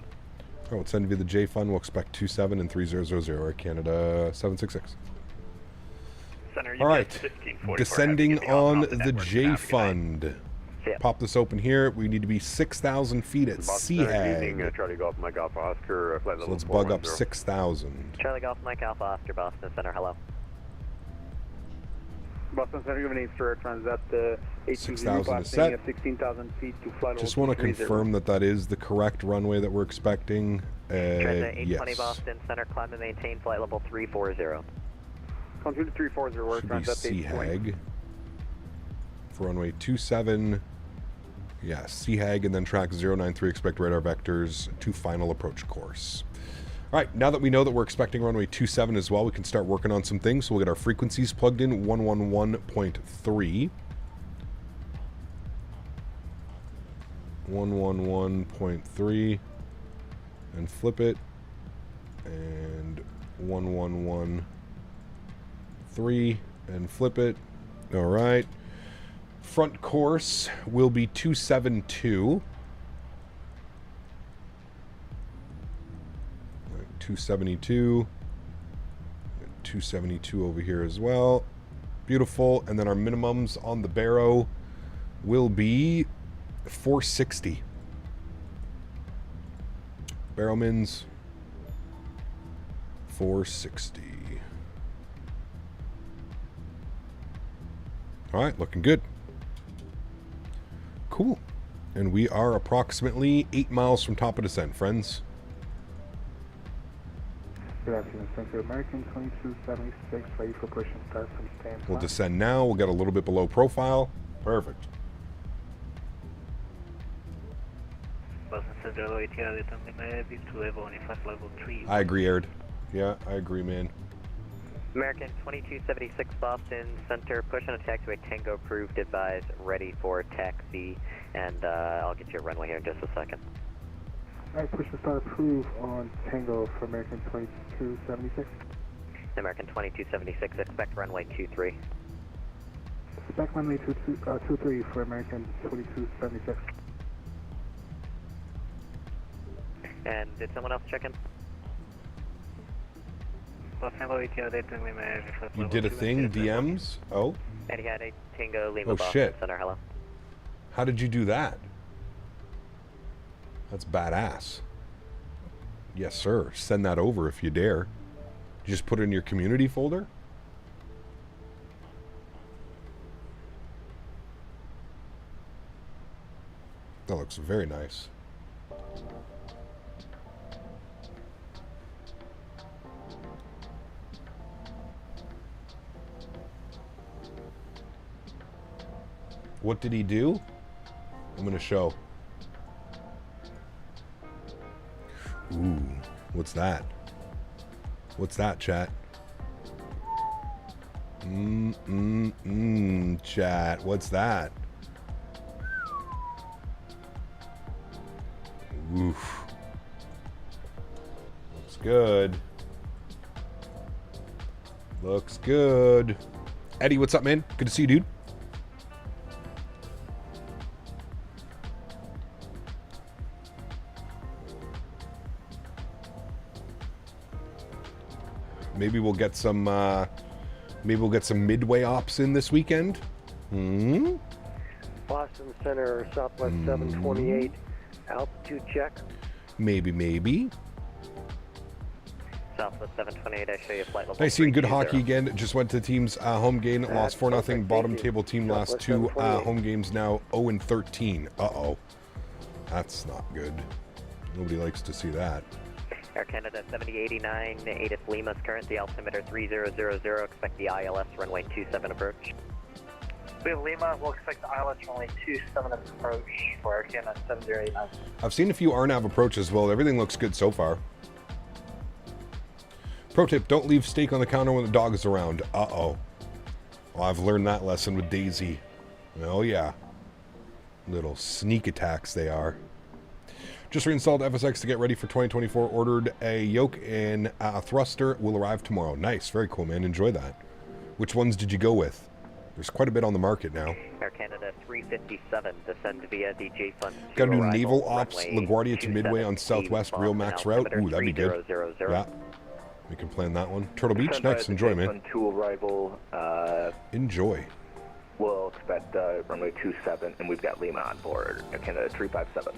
S2: Oh, it's send via the J Fund. We'll expect 27 and 3000. Air Canada 766. All right, descending on the J Fund. Pop this open here. We need to be 6,000 feet at CHAG.
S17: Charlie Golf, Mike Alpha Oscar, flight level
S2: So let's bug up 6,000.
S4: Charlie Golf, Mike Alpha Oscar, Boston Center, hello.
S18: Boston Center, given for Transat
S2: 6,000 is set.
S18: 16,000 feet to flight
S2: Just want to confirm that that is the correct runway that we're expecting.
S4: Transat 820
S2: Yes.
S4: Boston Center, climb and maintain flight level 340.
S18: Continue 340, we're
S2: Should be
S18: Transat 820.
S2: CHAG. For runway 27. Yeah, CHAG and then track 093, expect radar vectors to final approach course. All right, now that we know that we're expecting runway 27 as well, we can start working on some things. So we'll get our frequencies plugged in, 111.3. 111.3. And flip it. And 111.3. And flip it. All right. Front course will be 272. 272. 272 over here as well. Beautiful. And then our minimums on the Barrow will be 460. Barrow mins 460. All right, looking good. Cool. And we are approximately 8 miles from top of descent, friends.
S19: Good afternoon, thank you. American 2276, ready for push and start from stand.
S2: We'll descend now. We'll get a little bit below profile. Perfect. I agree, Erin. Yeah, I agree, man.
S4: American 2276 Boston Center, push on a taxiway Tango approved, advise, ready for taxi, and I'll get you a runway here in just a second.
S19: Alright, push and start approved on Tango for American 2276.
S4: American 2276, expect runway 23.
S19: Expect runway 23 for American 2276.
S4: And did someone else check in?
S2: You did a thing, DMs? Oh?
S4: And he had a Tango Lima
S2: Oh,
S4: Boston
S2: shit.
S4: Center, hello.
S2: How did you do that? That's badass. Yes, sir. Send that over if you dare. You just put it in your community folder? That looks very nice. What did he do? I'm going to show. Ooh, what's that? What's that, chat? Chat. What's that? Oof. Looks good. Looks good. Eddie, what's up, man? Good to see you, dude. Maybe we'll get some midway ops in this weekend.
S12: Boston Center, Southwest 728, altitude check.
S2: Maybe.
S4: Southwest 728, I show you flight level.
S2: Nice seeing good
S4: 320.
S2: hockey again. Just went to the team's home game, lost 4-0. Bottom table team last two home games now 0-13. Uh-oh. That's not good. Nobody likes to see that.
S4: Air Canada 7089, ATIS Lima's current, the altimeter 3000, expect the ILS runway 27 approach.
S9: We have Lima, we'll expect the ILS runway 27 approach for Air Canada 7089.
S2: I've seen a few RNAV approaches. Well, everything looks good so far. Pro tip, don't leave steak on the counter when the dog is around. Uh-oh. Well, I've learned that lesson with Daisy. Oh, yeah. Little sneak attacks they are. Just reinstalled FSX to get ready for 2024. Ordered a yoke and a thruster. Will arrive tomorrow. Nice. Very cool, man. Enjoy that. Which ones did you go with? There's quite a bit on the market now.
S4: Air Canada 357, descend via the J Fund.
S2: Got to do naval ops, LaGuardia to Midway on Southwest, real max route. Ooh, that'd be good. Yeah. We can plan that one. Turtle Beach, next. Enjoy, man.
S13: To arrival.
S2: Enjoy.
S13: We'll expect runway 27, and we've got Lima on board. Air Canada 357.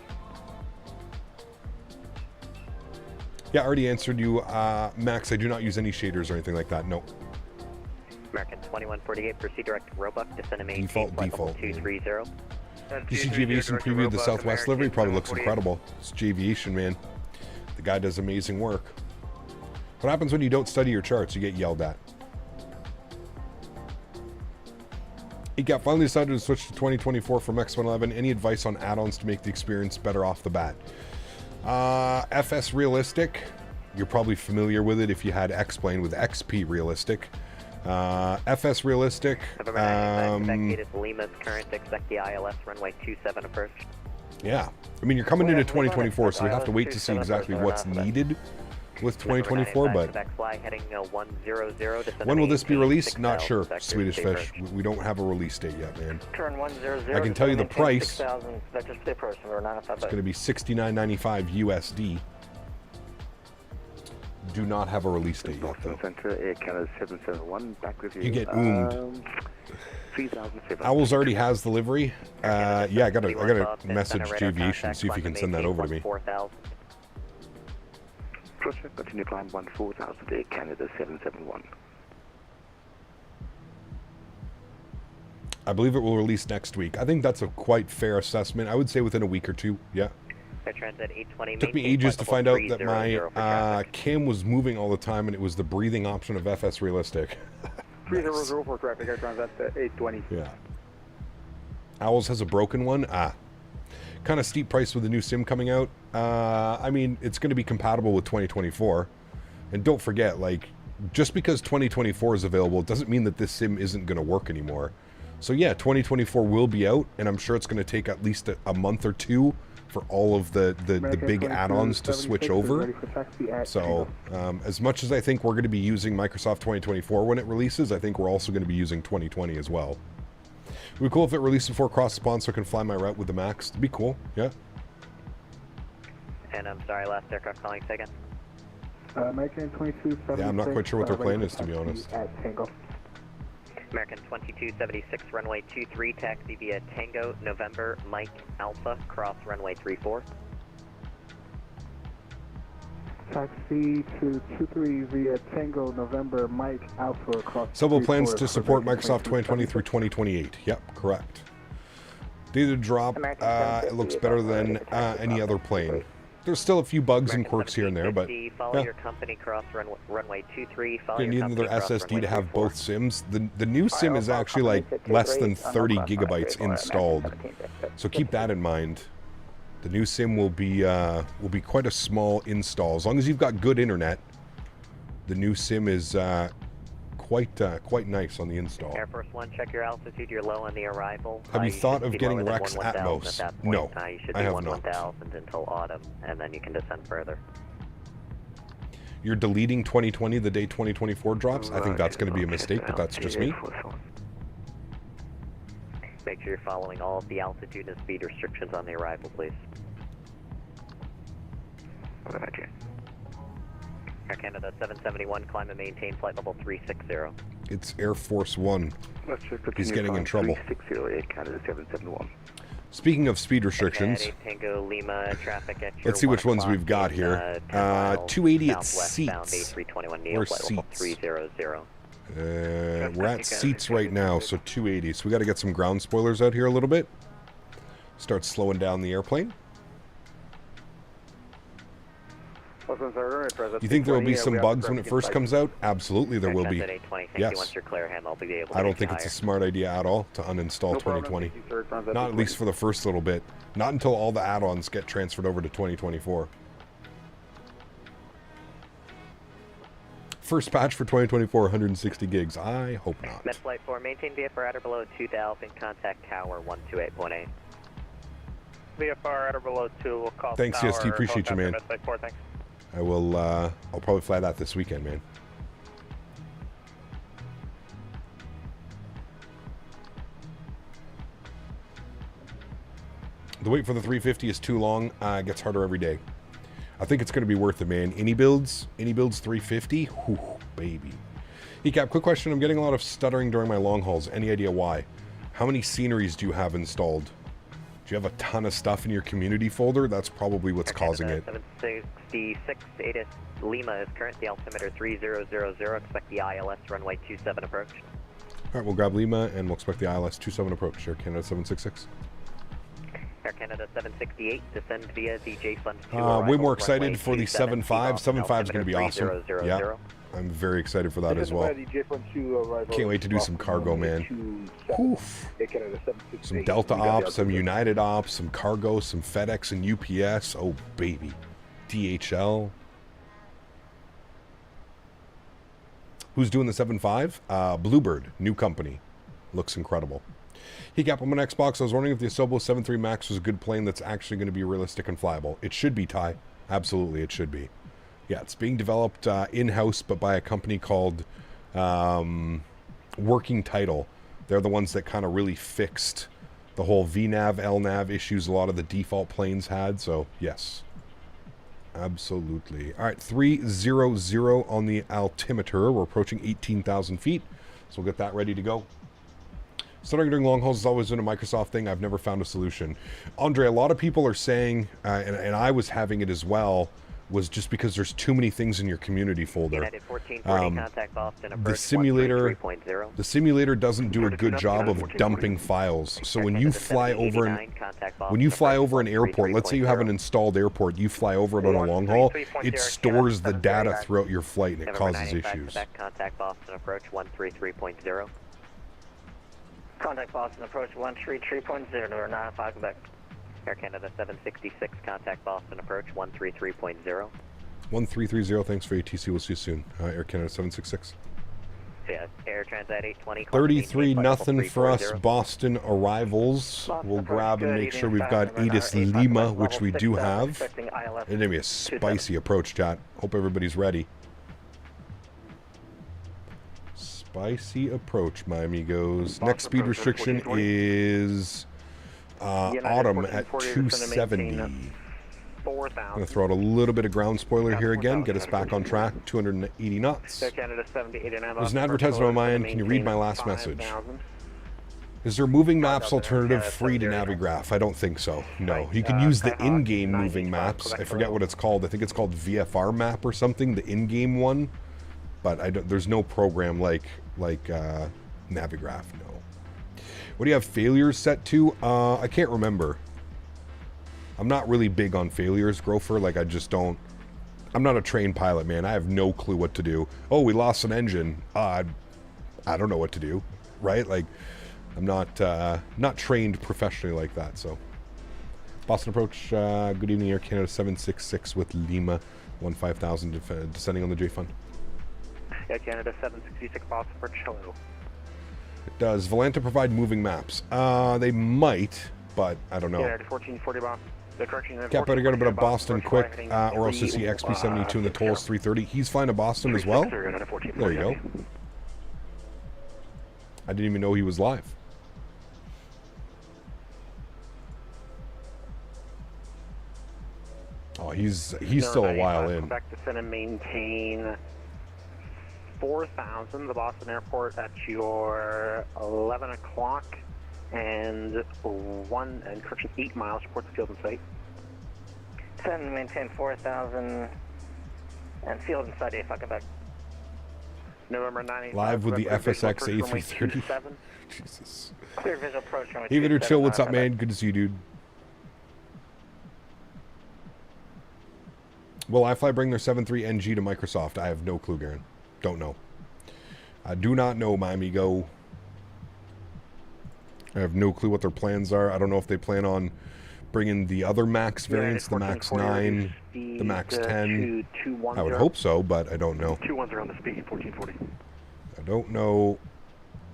S2: Yeah, I already answered you, Max. I do not use any shaders or anything like that. No.
S4: American 2148, proceed direct Roebuck, descend to maintain
S2: Default.
S4: 230.
S2: You see Aviation previewed the Southwest livery? Probably looks incredible. It's Aviation, man. The guy does amazing work. What happens when you don't study your charts? You get yelled at. ECAP finally decided to switch to 2024 from X111. Any advice on add-ons to make the experience better off the bat? FS Realistic. You're probably familiar with it if you had X-Plane with XP Realistic. FS Realistic.
S4: Lima's current, expect the ILS runway 27 approach.
S2: Yeah. I mean, you're coming into 2024, so we have to wait to see exactly what's needed. with 2024, but when will this be released? Not sure, Swedish Fish. We don't have a release date yet, man.
S14: Turn 100.
S2: I can tell you the price.
S14: 6,000 vectors per person.
S2: It's going to be $69.95 USD. Do not have a release date yet, though.
S13: Center, Canada 771, back with you.
S2: You get Owls already has the livery. Yeah, I gotta message Aviation, see if you can send that over to me.
S13: Continue climb 14,000, Canada 771.
S2: I believe it will release next week. I think that's a quite fair assessment. I would say within a week or two, yeah. Took me ages to find out that my cam was moving all the time, and it was the breathing option of FS Realistic.
S18: 3004 for traffic, I transit 820.
S2: Yeah. Owls has a broken one. Kind of steep price with the new sim coming out. I mean, it's going to be compatible with 2024. And don't forget, like, just because 2024 is available, it doesn't mean that this sim isn't going to work anymore. So yeah, 2024 will be out, and I'm sure it's going to take at least a month or two for all of the big add-ons to switch over. So as much as I think we're going to be using Microsoft 2024 when it releases, I think we're also going to be using 2020 as well. It would be cool if it released before cross-spawn so I can fly my route with the Max. It'd be cool, yeah.
S4: And I'm sorry, last aircraft calling second.
S19: American 2276.
S2: Yeah, I'm not quite sure what their plan is, to be honest.
S19: At Tango.
S4: American 2276, runway 23, taxi via Tango, November, Mike, Alpha, cross runway 34.
S19: Taxi to 23 via Tango, November, Mike, Alpha, cross.
S2: Several plans to support Microsoft 2020 through 2028. Yep, correct. Data drop, it looks better than any other plane. There's still a few bugs and quirks here and there, but
S4: follow your company cross runway 23.
S2: You need another SSD to have both sims. The new sim is actually like less than 30 gigabytes installed, so keep that in mind. The new sim will be quite a small install. As long as you've got good internet, the new sim is quite nice on the install.
S4: Air Force One, check your altitude. You're low on the arrival.
S2: Have you thought of getting Rex Atmos? No,
S4: you should
S2: I
S4: be
S2: have
S4: 1,000
S2: not.
S4: until autumn, and then you can descend further.
S2: You're deleting 2020 the day 2024 drops? I think that's going to be a mistake, but that's just me.
S4: Make sure you're following all of the altitude and speed restrictions on the arrival, please. Air Canada 771, climb and maintain flight level 360.
S2: It's Air Force One. He's getting in trouble.
S13: 360, Canada 771.
S2: Speaking of speed restrictions,
S4: Tango, Lima, traffic at
S2: let's see which ones we've got here. 280 at seats. Where's seats? We're at seats right now, so 280. So we got to get some ground spoilers out here a little bit. Start slowing down the airplane. You think there will be some bugs when it first comes out? Absolutely there will be. Yes. I don't think it's a smart idea at all to uninstall 2020. Not at least for the first little bit. Not until all the add-ons get transferred over to 2024. First patch for 2024, 160 gigs. I hope not.
S4: Met Flight 4, maintain VFR at or below 2,000, contact tower 128.8.
S11: VFR at or below 2, we'll call
S2: thanks,
S11: tower,
S2: CST, appreciate you, man.
S11: Met Flight 4, thanks.
S2: I will, I'll probably fly that this weekend, man. The wait for the 350 is too long. It gets harder every day. I think it's going to be worth it, man. Any builds 350? Whew, baby. ECAP, quick question. I'm getting a lot of stuttering during my long hauls. Any idea why? How many sceneries do you have installed? Do you have a ton of stuff in your community folder? That's probably what's causing it.
S4: 766 ATIS Lima is current. The altimeter 3000. Expect the ILS runway 27 approach.
S2: All right, we'll grab Lima and we'll expect the ILS 27 approach. Air Canada 766.
S4: Air Canada 768, descend via the J-Fund 2.
S2: Way more excited for the 75. 75 is going to be awesome. Yeah, I'm very excited for that as well. Can't wait to do some cargo, man. Oof. Some Delta ops, some United ops, some cargo, some FedEx and UPS. Oh, baby. DHL. Who's doing the 75? Bluebird, new company. Looks incredible. Hey Cap, I'm on Xbox. I was wondering if the Asobo 73 Max was a good plane that's actually going to be realistic and flyable. It should be, Ty. Absolutely, it should be. Yeah, it's being developed in-house, but by a company called Working Title. They're the ones that kind of really fixed the whole VNAV, LNAV issues a lot of the default planes had. So, yes. Absolutely. All right, 300 on the altimeter. We're approaching 18,000 feet. So we'll get that ready to go. Starting doing long hauls has always been a Microsoft thing. I've never found a solution. Andre, a lot of people are saying, and I was having it as well, was just because there's too many things in your community folder. The simulator doesn't do a good job of dumping files. So when you fly over an airport, let's say you have an installed airport, you fly over it on a long haul, it stores the data throughout your flight and it causes issues.
S4: Contact Boston approach 133.0.
S14: Contact Boston approach 133.0 or 95 Quebec.
S4: Air Canada 766, contact Boston approach 133.0.
S2: 1330, thanks for ATC, we'll see you soon. Air Canada 766.
S4: Yeah, Air Transat 820.
S2: 33-0 for us, Boston arrivals. We'll grab and make sure we've got Edis Lima, which we do have. It's going to be a spicy approach, chat. Hope everybody's ready. Spicy approach, my amigos. Next speed restriction is autumn at 270. I'm going to throw out a little bit of ground spoiler here again, get us back on track, 280 knots. There's an advertisement on my end. Can you read my last message? Is there moving maps alternative free to Navigraph? I don't think so. No. You can use the in-game moving maps. I forget what it's called. I think it's called VFR map or something, the in-game one. But there's no program like Navigraph, no. What do you have failures set to? I can't remember. I'm not really big on failures, Grofer. Like, I just don't... I'm not a trained pilot, man. I have no clue what to do. Oh, we lost an engine. I don't know what to do, right? Like, I'm not trained professionally like that, so... Boston approach, good evening, Air Canada 766 with Lima, 15,000 descending on the J-Fund.
S7: Air Canada 766 Boston approach, hello.
S2: Does Volanta provide moving maps? They might, but I don't know.
S7: Yeah, 1440 Boston.
S2: Cap, better get a bit of Boston quick, or else you see XP72 and the tolls 330. He's flying to Boston as well? There you go. I didn't even know he was live. Oh, he's still a while in.
S7: Quebec descend and maintain 4,000, the Boston airport at your 11 o'clock and 8 miles, report the field and site.
S14: Descend and maintain 4,000 and field and site, Quebec.
S7: November 9th.
S2: Live with the FSX A330. Jesus.
S14: Clear visual approach.
S2: David Chill, what's up, man? Good to see you, dude. Will iFly bring their 7.3 NG to Microsoft? I have no clue, Garen. Don't know. I do not know, my amigo. I have no clue what their plans are. I don't know if they plan on bringing the other Max variants, the Max 9, the Max 10. I would hope so, but I don't know.
S16: 210 on the speed, 1440.
S2: I don't know.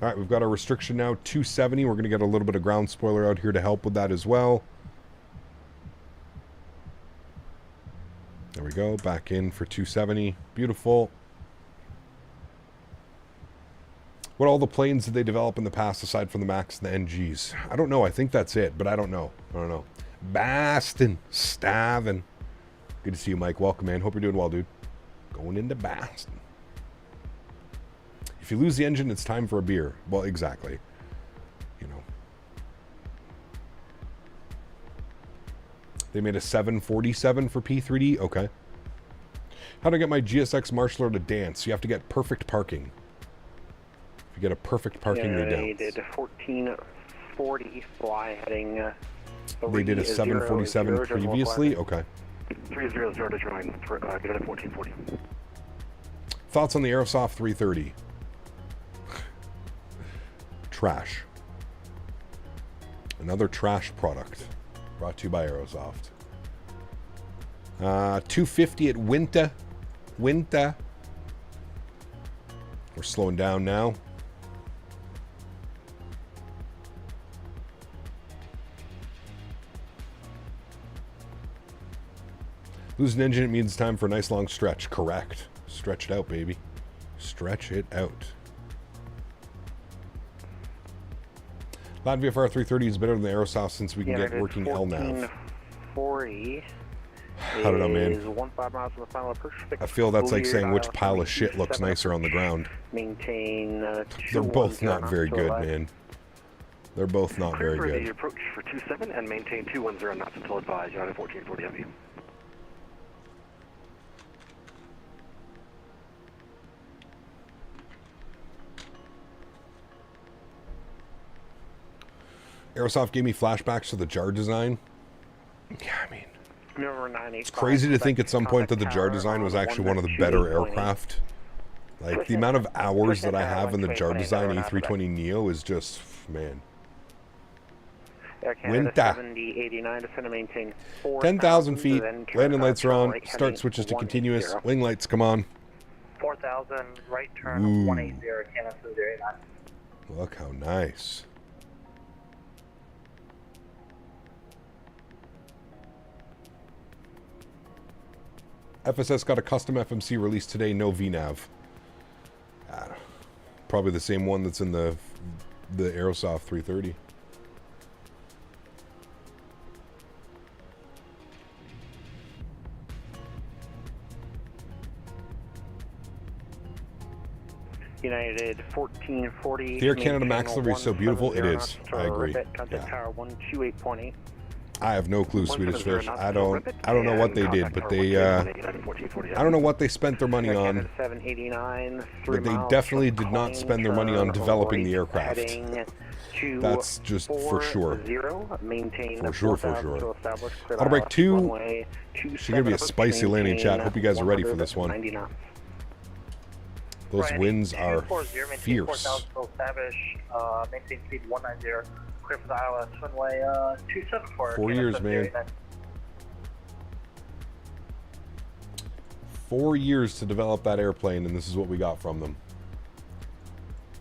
S2: All right, we've got our restriction now, 270. We're going to get a little bit of ground spoiler out here to help with that as well. There we go, back in for 270. Beautiful. What all the planes did they develop in the past aside from the Max and the NGs? I don't know. I think that's it, but I don't know. Boston, Staven. Good to see you, Mike. Welcome, man. Hope you're doing well, dude. Going into Boston. If you lose the engine, it's time for a beer. Well, exactly. You know. They made a 747 for P3D? Okay. How to get my GSX Marshaller to dance? You have to get perfect parking. If you get a perfect parking, they dance.
S7: They did 1440 fly heading...
S2: they did a 747 previously? Okay.
S16: 300 to join, get it at 1440.
S2: Thoughts on the Aerosoft 330? Trash. Another trash product. Brought to you by Aerosoft. 250 at Winta. We're slowing down now. Lose an engine, it means time for a nice long stretch. Correct. Stretch it out, baby. Stretch it out. Latvia FR330 is better than the Aerosoft since we can get working LNAV.
S7: 40.
S2: I don't know, man.
S7: 15 miles from the final approach.
S2: I feel that's like saying which pile of shit looks nicer on the ground.
S7: Maintain.
S2: They're both not very good, man. They're both not very
S16: Clear for
S2: good.
S16: the approach for 27 and maintain 210 knots until advised. United 1440 heavy.
S2: Aerosoft gave me flashbacks to the jar design. Yeah, I mean,
S7: it's
S2: crazy to think at some point that the jar design was actually one of the better aircraft. Like, the amount of hours that I have in the jar design A320neo is just, man. Mentha. 10,000 feet, landing lights are on, start switches to continuous, wing lights, come on.
S9: 4,000, right turn,
S2: Ooh.
S9: 180, Canada 089.
S2: Look how nice. FSS got a custom FMC release today, no VNAV. Probably the same one that's in the Aerosoft 330.
S7: United 1440.
S2: The Air Canada Max livery is so beautiful. It is. I agree.
S7: Contact tower 128.8.
S2: I have no clue, Swedish Fish. I don't know what they did, but they I don't know what they spent their money on. But they definitely did not spend their money on developing the aircraft. That's just for sure. For sure, for sure. Autobreak 2. It's going to be a spicy landing, chat. Hope you guys are ready for this one. Those winds are fierce.
S9: Maintain speed 190. Clear for the Iowa Twinway 274.
S2: 4 years, man. 4 years to develop that airplane, and this is what we got from them.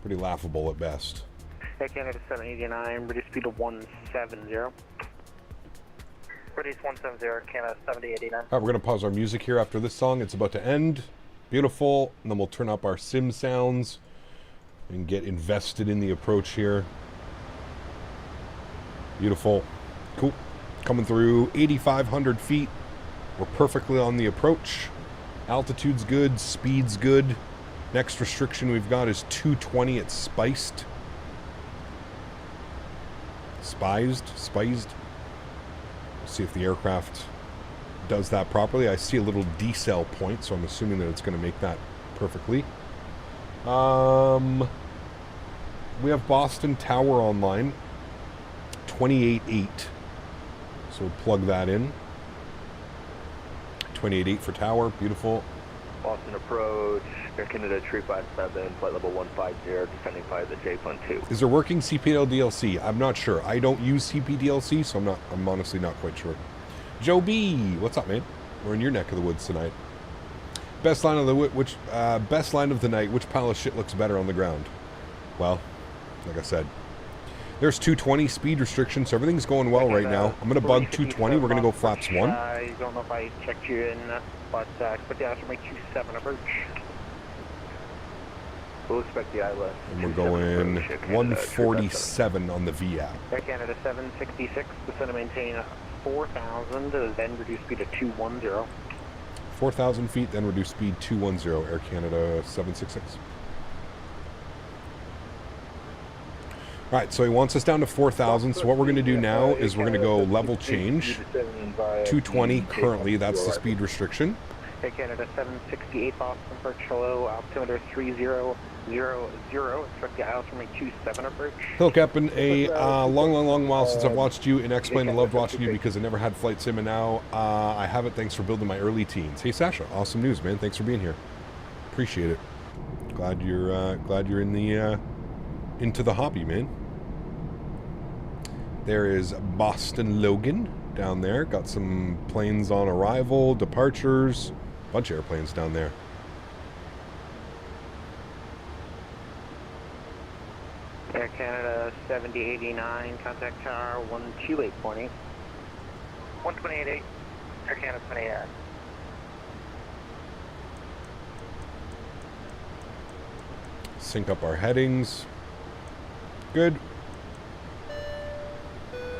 S2: Pretty laughable at best.
S7: Air Canada 789, reduce speed to 170.
S9: Reduce 170, Canada 7089.
S2: All right, we're going to pause our music here after this song. It's about to end. Beautiful. And then we'll turn up our sim sounds and get invested in the approach here. Beautiful. Cool. Coming through 8,500 feet. We're perfectly on the approach. Altitude's good. Speed's good. Next restriction we've got is 220 at spiced. Spiced. Let's see if the aircraft does that properly. I see a little decel point, so I'm assuming that it's going to make that perfectly. We have Boston Tower online. 28.8. So we'll plug that in. 28.8 for tower. Beautiful.
S13: Boston approach, Air Canada 357, flight level 150, descending via the J-2.
S2: Is there working CPL DLC? I'm not sure. I don't use CPDLC, so I'm honestly not quite sure. Joe B, what's up, man? We're in your neck of the woods tonight. Best line of the night. Which pile of shit looks better on the ground? Well, like I said, there's 220 speed restriction, so everything's going well right now. I'm gonna bug 220. We're gonna go flaps 1.
S7: I don't know if I checked you in, but expect the Astromate 27 approach.
S13: We'll expect the ILS.
S2: And we're going 147 on the VAP.
S7: Air Canada 766, descend and maintain 4,000, then reduce speed to 210.
S2: 4,000 feet, then reduce speed 210. Air Canada 766. All right, so he wants us down to 4,000. So what we're going to do now is we're going to go level change. 220 currently, that's the speed restriction.
S7: Air Canada 768, Boston approach, hello, altimeter 3000, expect the Astromate 27 approach.
S2: Hello, Captain. A long while since I've watched you in X-Plane and loved watching you because I never had flight sim, and now I have it thanks for building my early teens. Hey, Sasha, awesome news, man. Thanks for being here. Appreciate it. Glad you're in the into the hobby, man. There is Boston Logan down there. Got some planes on arrival, departures, bunch of airplanes down there.
S7: Air Canada 7089, contact tower 128.8.
S9: 128.8, Air Canada 29.
S2: sync up our headings. Good.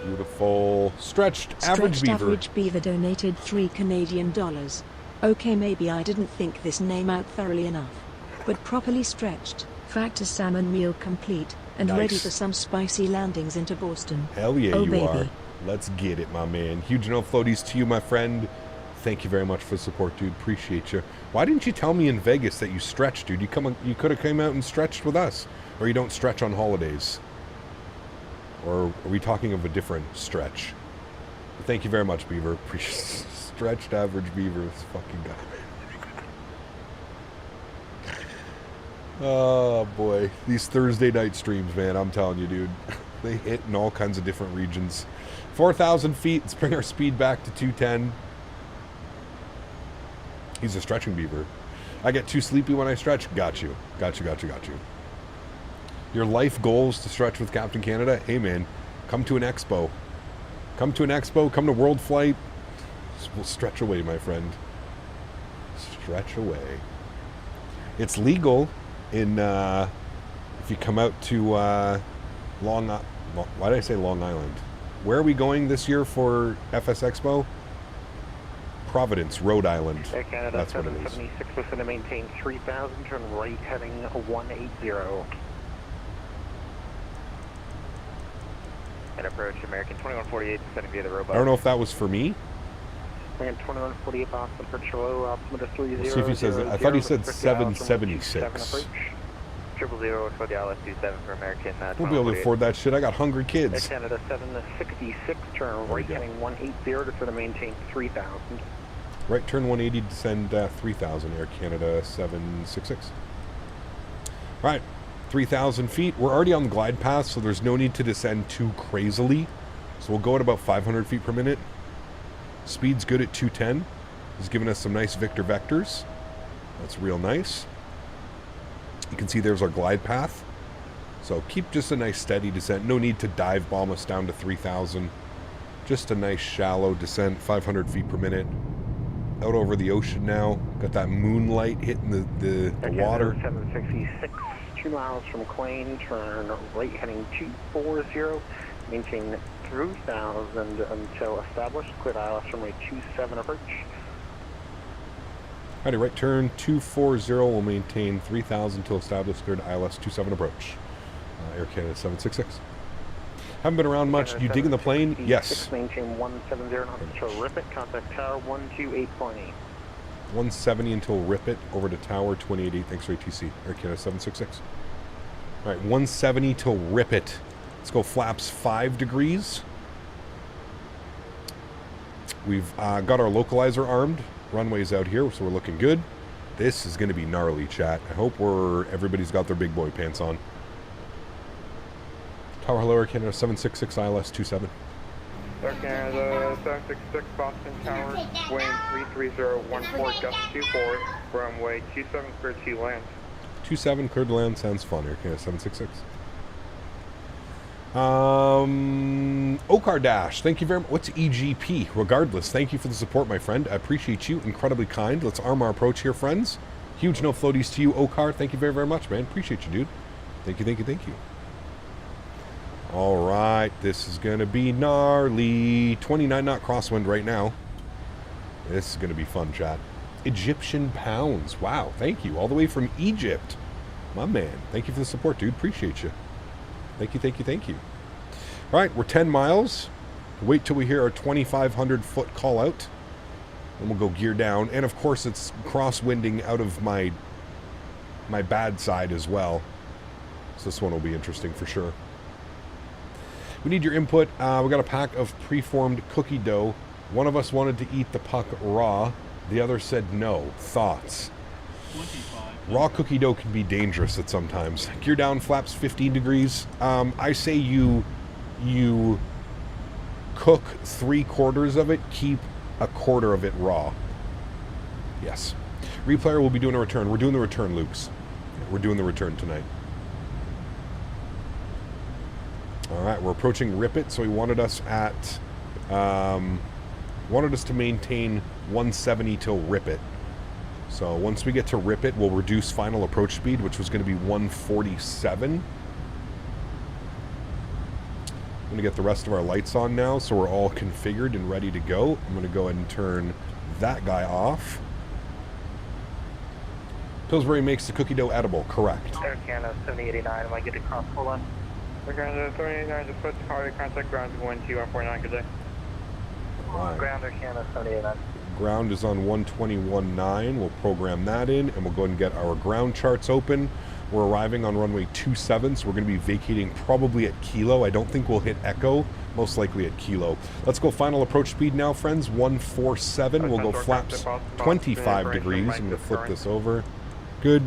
S2: Beautiful. Stretched average beaver.
S5: Average beaver donated $3 Canadian. Okay, maybe I didn't think this name out thoroughly enough. But properly stretched, factor salmon meal complete, and ready for some spicy landings into Boston.
S2: Hell yeah,
S5: oh,
S2: you
S5: baby.
S2: are. Let's get it, my man. Huge no floaties to you, my friend. Thank you very much for the support, dude. Appreciate you. Why didn't you tell me in Vegas that you stretched, dude? You could have came out and stretched with us. Or you don't stretch on holidays. Or are we talking of a different stretch? But thank you very much, Beaver. Appreciate stretched average beaver. This fucking guy. Oh boy, these Thursday night streams, man. I'm telling you, dude, they hit in all kinds of different regions. 4,000 feet. Let's bring our speed back to 210. He's a stretching beaver. I get too sleepy when I stretch. Got you. Got you, got you, got you. Your life goal is to stretch with Captain Canada? Hey, man, come to an expo. Come to an expo. Come to World Flight. We'll stretch away, my friend. Stretch away. It's legal in, if you come out to why did I say Long Island? Where are we going this year for FS Expo? Providence, Rhode Island.
S7: Air Canada
S2: That's what it is.
S7: 776 was going to maintain 3,000, turn right heading 180.
S4: And approach American 2148, descending via the robot.
S2: I don't know if that was for me.
S7: American 2148, Boston, approach low, altimeter 30.
S2: Let's see if he says it. I thought he said 776.
S4: 000 for the AlwaysFlying for American.
S2: We'll be able to afford that shit. I got hungry
S7: Air
S2: kids.
S7: Canada 766, turn right heading 180 to maintain 3,000.
S2: Right turn 180, descend 3,000, Air Canada 766. All right, 3,000 feet. We're already on the glide path, so there's no need to descend too crazily. So we'll go at about 500 feet per minute. Speed's good at 210. He's giving us some nice Victor vectors. That's real nice. You can see there's our glide path. So keep just a nice steady descent. No need to dive bomb us down to 3,000. Just a nice shallow descent, 500 feet per minute. Out over the ocean now. Got that moonlight hitting the water.
S7: 766, 2 miles from Quain, turn right heading 240, maintain 3,000 until established, cleared ILS runway 27 approach.
S2: Alrighty, right turn 240 will maintain 3,000 until established, cleared ILS 27 approach. Air Canada 766. Haven't been around much. You digging the plane? Yes.
S7: Maintain 170 knots until Rip It. Contact tower 128.8.
S2: 170 until Rip It. Over to tower 288. Thanks for ATC. Air Canada 766. All right, 170 till Rip It. Let's go flaps 5 degrees. We've got our localizer armed. Runways out here, so we're looking good. This is going to be gnarly, chat. I hope everybody's got their big boy pants on. Tower hello, Air Canada 766 ILS 27.
S18: Air Canada 766 Boston Tower, wind 33014, gust 24, runway 27 clear to land.
S2: 27 cleared to land, sounds fun. Air Canada 766. Okar Dash, thank you very much. What's EGP? Regardless, thank you for the support, my friend. I appreciate you. Incredibly kind. Let's arm our approach here, friends. Huge no floaties to you, Okar. Thank you very, very much, man. Appreciate you, dude. Thank you, thank you, thank you. All right, this is going to be gnarly. 29 knot crosswind right now. This is going to be fun, chat. Egyptian pounds. Wow, thank you. All the way from Egypt. My man. Thank you for the support, dude. Appreciate you. Thank you, thank you, thank you. All right, we're 10 miles. Wait till we hear our 2,500 foot call out. Then we'll go gear down. And of course, it's crosswinding out of my bad side as well. So this one will be interesting for sure. We need your input. We got a pack of preformed cookie dough. One of us wanted to eat the puck raw. The other said no. Thoughts? 25. Raw cookie dough can be dangerous at sometimes. Gear down, flaps 15 degrees. I say you cook 3/4 of it, keep 1/4 of it raw. Yes. Replayer will be doing a return. We're doing the return, Lukes. We're doing the return tonight. All right, we're approaching Rip It, so he wanted us at, wanted us to maintain 170 till Rip It. So once we get to rip it, we'll reduce final approach speed, which was going to be 147. I'm going to get the rest of our lights on now, so we're all configured and ready to go. I'm going to go ahead and turn that guy off. Pillsbury makes the cookie dough edible, correct.
S14: Air Canada 7089, am I getting across full line?
S18: Air Canada 7089, just put the contact ground to 12149, good day.
S2: Right.
S14: Ground Air Canada 7089.
S2: Ground is on 121.9. We'll program that in, and we'll go ahead and get our ground charts open. We're arriving on runway 27, so we're going to be vacating probably at Kilo. I don't think we'll hit Echo, most likely at Kilo. Let's go final approach speed now, friends. 147. We'll go flaps 25 degrees. I'm going to flip this over. Good.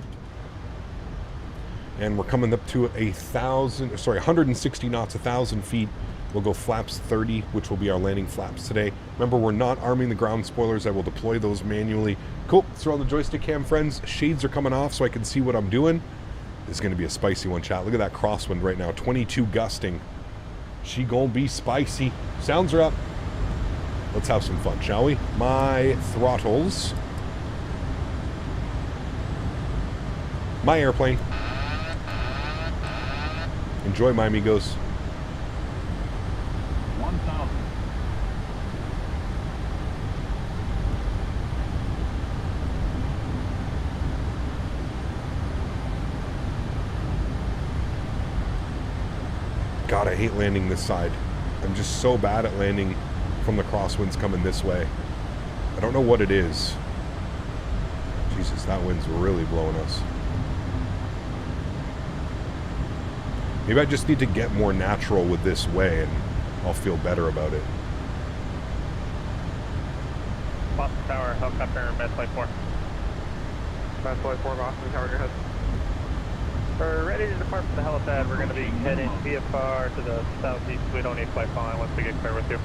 S2: And we're coming up to 160 knots, 1,000 feet. We'll go flaps 30, which will be our landing flaps today. Remember, we're not arming the ground spoilers. I will deploy those manually. Cool. Let's throw on the joystick cam, friends. Shades are coming off so I can see what I'm doing. This is going to be a spicy one, chat. Look at that crosswind right now. 22 gusting. She gonna be spicy. Sounds are up. Let's have some fun, shall we? My throttles. My airplane. Enjoy, my amigos.
S20: 1,000.
S2: God, I hate landing this side. I'm just so bad at landing from the crosswinds coming this way. I don't know what it is. Jesus, that wind's really blowing us. Maybe I just need to get more natural with this way and I'll feel better about it.
S18: Boston Tower, helicopter, Med Flight 4. Med Flight 4, Boston Tower, go ahead. We're ready to depart from the helipad. We're going to be heading VFR to the southeast. We don't need flight following once we get clear with you.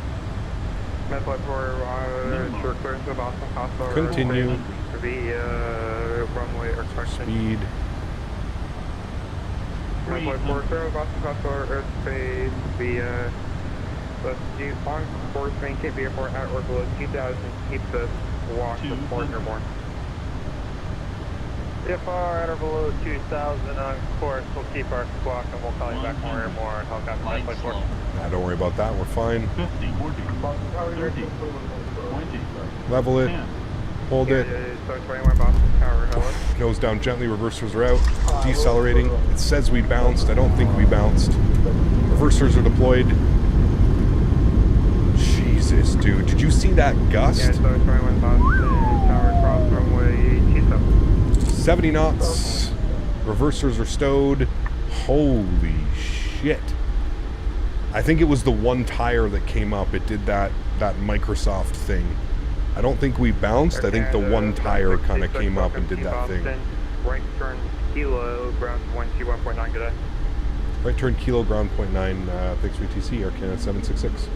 S18: Med Flight 4, short clearance to Boston Hospital.
S2: Continue.
S18: The runway or correction.
S2: Speed.
S18: Med Flight 4, clear Boston Hospital, airspace via the on course, maintain VFR at or below 2,000. Keep the walk to port or more. VFR at or below 2,000 on course. We'll keep our squawk and we'll call you back more and more. Helicopter Med Flight 4.
S2: Nah, don't worry about that. We're fine.
S20: 50, 40, 30, 20.
S2: Level it.
S20: 10.
S2: Hold it.
S18: So 21 Boston Tower, hello.
S2: Nose down gently. Reversers are out. Decelerating. It says we bounced. I don't think we bounced. Reversers are deployed. Jesus, dude. Did you see that gust?
S18: Yeah, so 21 Boston Tower, cross runway 27.
S2: 70 knots. Reversers are stowed. Holy shit. I think it was the one tire that came up. It did that Microsoft thing. I don't think we bounced. I think the one tire kind of came up and did that thing.
S18: Right turn Kilo, ground 121.9, good day.
S2: Right turn Kilo, ground 0.9, thanks for TC, Air Canada 766.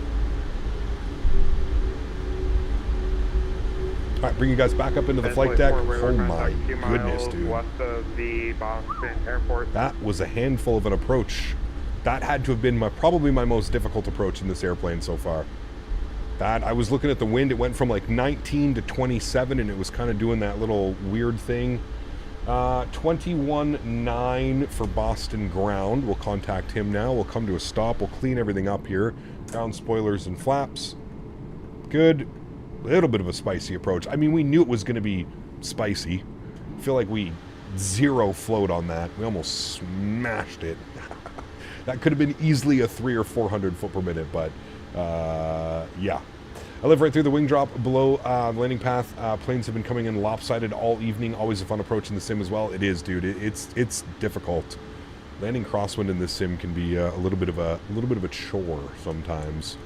S2: All right, bring you guys back up into the flight deck. Oh my goodness, dude.
S18: West of the Boston Airport.
S2: That was a handful of an approach. That had to have been probably my most difficult approach in this airplane so far. That, I was looking at the wind, it went from like 19 to 27 and it was kind of doing that little weird thing. 21.9 for Boston ground. We'll contact him now. We'll come to a stop. We'll clean everything up here. Ground spoilers and flaps. Good. A little bit of a spicy approach. I mean, we knew it was going to be spicy. I feel like we zero float on that. We almost smashed it. That could have been easily a 300 or 400 foot per minute, but yeah. I live right through the wing drop below the landing path. Planes have been coming in lopsided all evening. Always a fun approach in the sim as well. It is, dude. It's difficult. Landing crosswind in this sim can be a little bit of a chore sometimes.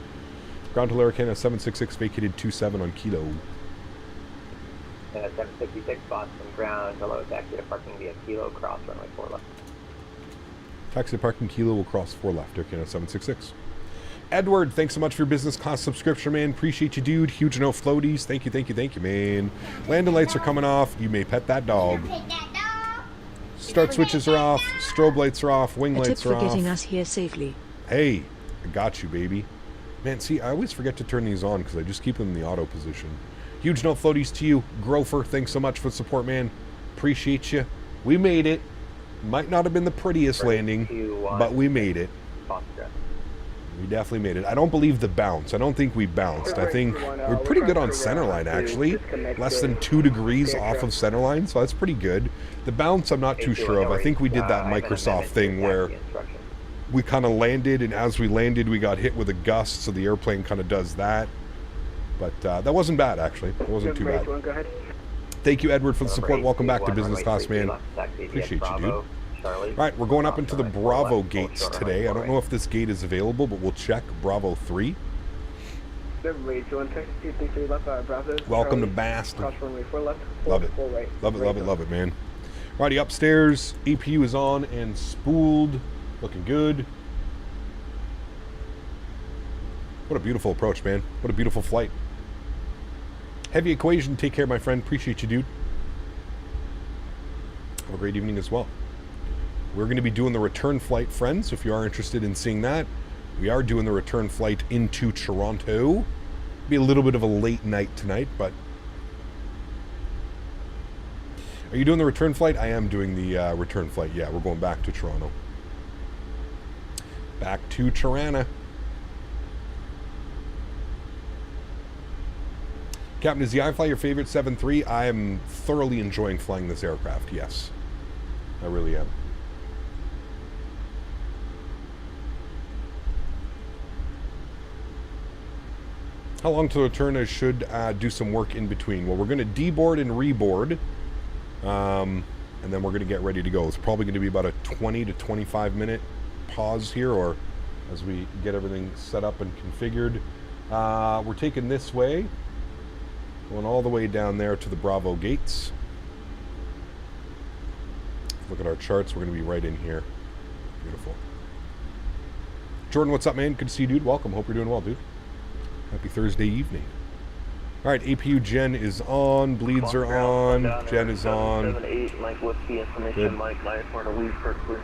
S2: Ground to Canada 766 vacated 27 on Kilo.
S3: 766 Boston ground. Hello, taxi to parking via Kilo, cross runway 4 left.
S2: Taxi to parking Kilo will cross 4 left. Air Canada 766. Edward, thanks so much for your business class subscription, man. Appreciate you, dude. Huge no floaties. Thank you, man. Landing lights are coming off. You may pet that dog. Start switches are off. Strobe lights are off. Wing lights are off.
S5: A tip for getting us here safely.
S2: Hey, I got you, baby. Man, see, I always forget to turn these on because I just keep them in the auto position. Huge no floaties to you. Grover, thanks so much for the support, man. Appreciate you. We made it. Might not have been the prettiest landing, but we made it. We definitely made it. I don't believe the bounce. I don't think we bounced. I think we're pretty good on centerline, actually. Less than 2 degrees off of centerline, so that's pretty good. The bounce, I'm not too sure of. I think we did that Microsoft thing where we kind of landed, and as we landed, we got hit with a gust, so the airplane kind of does that. But that wasn't bad, actually. It wasn't too bad. Thank you, Edward, for the support. Welcome back to Business Class, man. Appreciate you, dude. All right, we're going up into the Bravo gates today. I don't know if this gate is available, but we'll check. Bravo 3. Welcome to Boston. Love it. Love it, love it, love it, man. Alrighty, upstairs. APU is on and spooled. Looking good. What a beautiful approach, man. What a beautiful flight. Heavy Equation, take care, my friend. Appreciate you, dude. Have a great evening as well. We're going to be doing the return flight, friends. If you are interested in seeing that, we are doing the return flight into Toronto. Be a little bit of a late night tonight, but... Are you doing the return flight? I am doing the return flight. Yeah, we're going back to Toronto. Back to Tirana. Captain, is the iFly your favorite 7.3? I am thoroughly enjoying flying this aircraft, yes. I really am. How long to return? I should do some work in between. Well, we're going to deboard and reboard. And then we're going to get ready to go. It's probably going to be about a 20 to 25 minute pause here, or as we get everything set up and configured. We're taking this way. Going all the way down there to the Bravo gates. Look at our charts. We're going to be right in here. Beautiful. Jordan, what's up, man? Good to see you, dude. Welcome. Hope you're doing well, dude. Happy Thursday evening. All right, APU Jen is on. Bleeds are on. Jen is on.
S3: 778, Mike, what's the information?
S2: Good.
S3: Mike, last one to leave for clear.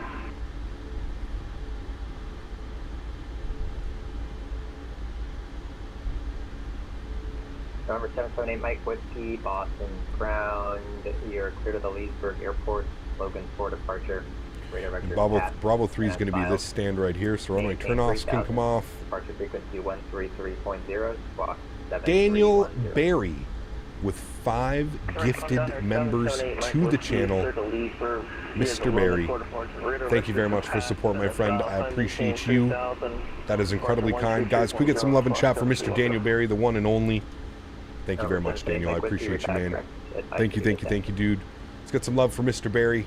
S4: Number 778, Mike Whiskey, Boston ground. You're clear to the Leesburg Airport. Logan for departure.
S2: Bravo 3 is going to be this stand right here, so runway turnoffs can come off.
S4: Departure frequency 133.0, squawk 731.
S2: Daniel Barry with 5 gifted members to the channel. Mr. Barry, thank you very much for support, my friend. I appreciate you. That is incredibly kind. Guys, can we get some love and chat for Mr. Daniel Barry, the one and only? Thank you very much, Daniel. I appreciate you, man. Thank you, dude. Let's get some love for Mr. Barry.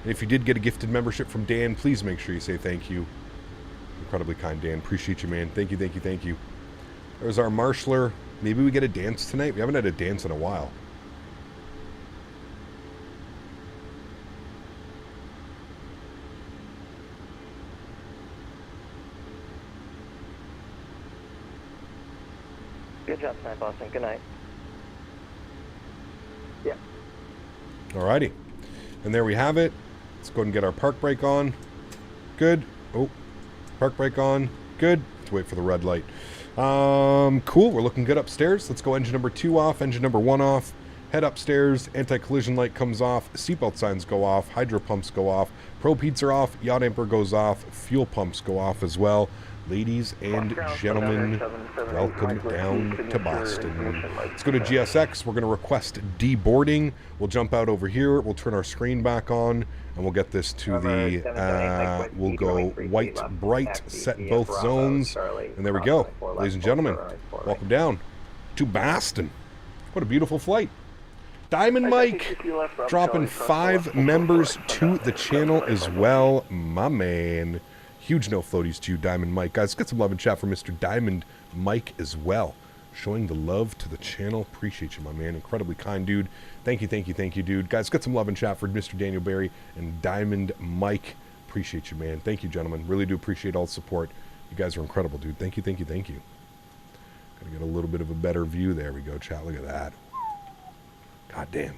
S2: And if you did get a gifted membership from Dan, please make sure you say thank you. Incredibly kind, Dan. Appreciate you, man. Thank you, thank you, thank you. There's our marshaller. Maybe we get a dance tonight. We haven't had a dance in a while.
S14: Good job tonight, Boston. Good night.
S3: Yeah.
S2: Alrighty. And there we have it. Let's go ahead and get our park brake on. Good. Oh, park brake on. Good. Let's wait for the red light. Cool. We're looking good upstairs. Let's go engine number 2 off, engine number 1 off. Head upstairs. Anti-collision light comes off. Seatbelt signs go off. Hydro pumps go off. Probe heats are off. Yacht amper goes off. Fuel pumps go off as well. Ladies and gentlemen, welcome down to Boston. Let's go to GSX. We're going to request deboarding. We'll jump out over here. We'll turn our screen back on, and we'll get this to the, we'll go white, bright, set both zones, and there we go. Ladies and gentlemen, welcome down to Boston. What a beautiful flight. Diamond Mike dropping 5 members to the channel as well, my man. Huge no floaties to you, Diamond Mike. Guys, get some love and chat for Mr. Diamond Mike as well. Showing the love to the channel. Appreciate you, my man. Incredibly kind, dude. Thank you, thank you, thank you, dude. Guys, get some love and chat for Mr. Daniel Barry and Diamond Mike. Appreciate you, man. Thank you, gentlemen. Really do appreciate all the support. You guys are incredible, dude. Thank you, thank you, thank you. Gotta get a little bit of a better view. There we go, chat. Look at that. God damn.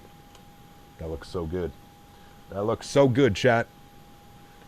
S2: That looks so good. That looks so good, chat.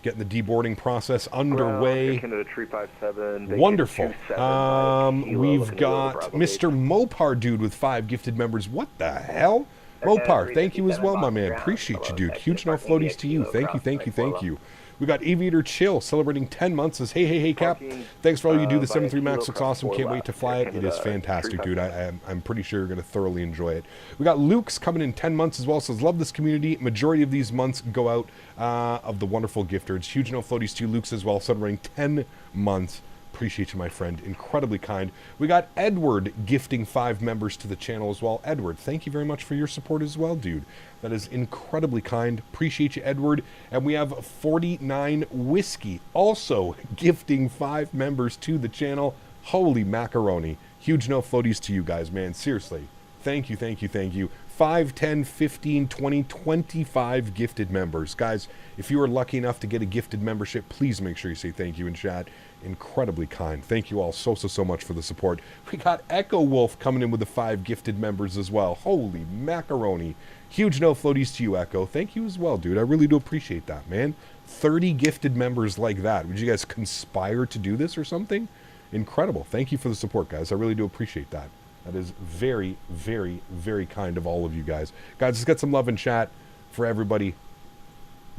S2: Getting the deboarding process underway.
S13: Into the 357.
S2: Wonderful. We've got Mr. Mopar dude with 5 gifted members. What the hell? Mopar, thank you as well, my man. Appreciate you, dude. Huge enough floaties to you. Thank you, thank you, thank you. We got Aviator Chill celebrating 10 months. Says, hey, Cap. Thanks for all you do. The 73 Max looks awesome. Can't wait to fly it. It is fantastic, dude. I'm pretty sure you're going to thoroughly enjoy it. We got Luke's coming in 10 months as well. Says, love this community. Majority of these months go out of the wonderful gifters. Huge no floaties to Luke's as well. Celebrating 10 months. Appreciate you, my friend. Incredibly kind. We got Edward gifting 5 members to the channel as well. Edward, thank you very much for your support as well, dude. That is incredibly kind. Appreciate you, Edward. And we have 49 Whiskey also gifting 5 members to the channel. Holy macaroni. Huge no floaties to you guys, man. Seriously. Thank you, thank you, thank you. 5, 10, 15, 20, 25 gifted members. Guys, if you are lucky enough to get a gifted membership, please make sure you say thank you in chat. Incredibly kind. Thank you all so much for the support. We got Echo Wolf coming in with the 5 gifted members as well. Holy macaroni. Huge no floaties to you, Echo. Thank you as well, dude. I really do appreciate that, man. 30 gifted members like that. Would you guys conspire to do this or something? Incredible. Thank you for the support, guys. I really do appreciate that. That is very, very, very kind of all of you guys. Guys, let's get some love in chat for everybody.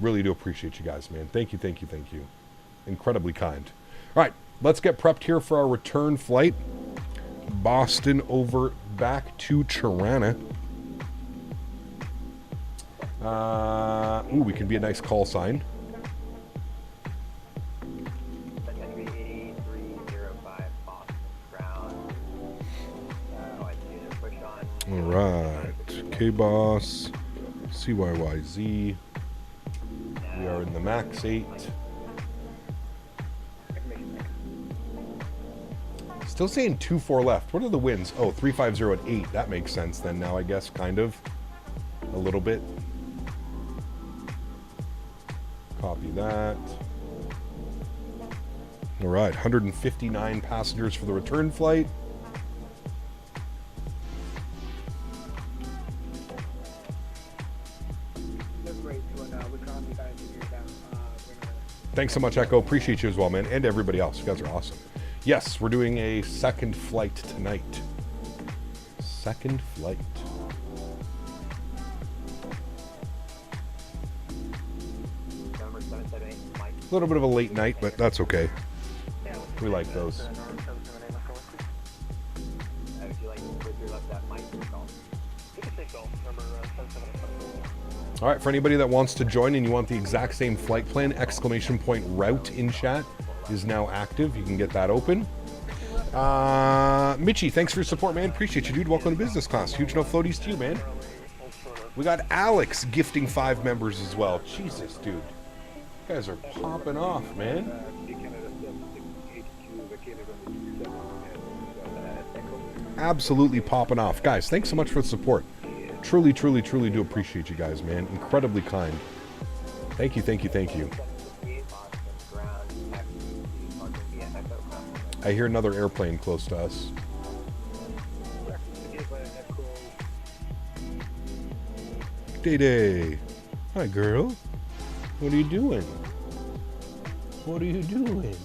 S2: Really do appreciate you guys, man. Thank you, thank you, thank you. Incredibly kind. All right, let's get prepped here for our return flight. Boston over back to Tirana. Ooh, we can be a nice call sign. All right, K-Boss, CYYZ. We are in the Max 8. Still saying 2-4 left. What are the winds? Oh, 350 at 8. That makes sense then now, I guess, kind of. A little bit. Copy that. All right, 159 passengers for the return flight. Thanks so much, Echo. Appreciate you as well, man. And everybody else. You guys are awesome. Yes, we're doing a second flight tonight. Second flight. A little bit of a late night, but that's okay. We like those. All right, for anybody that wants to join and you want the exact same flight plan, !route in chat is now active. You can get that open. Mitchie, thanks for your support, man. Appreciate you, dude. Welcome to business class. Huge no floaties to you, man. We got Alex gifting 5 members as well. Jesus, dude. You guys are popping off, man. Absolutely popping off. Guys, thanks so much for the support. Truly, truly, truly do appreciate you guys, man. Incredibly kind. Thank you, thank you, thank you. I hear another airplane close to us. Day-Day. Hi, girl. What are you doing? What are you doing?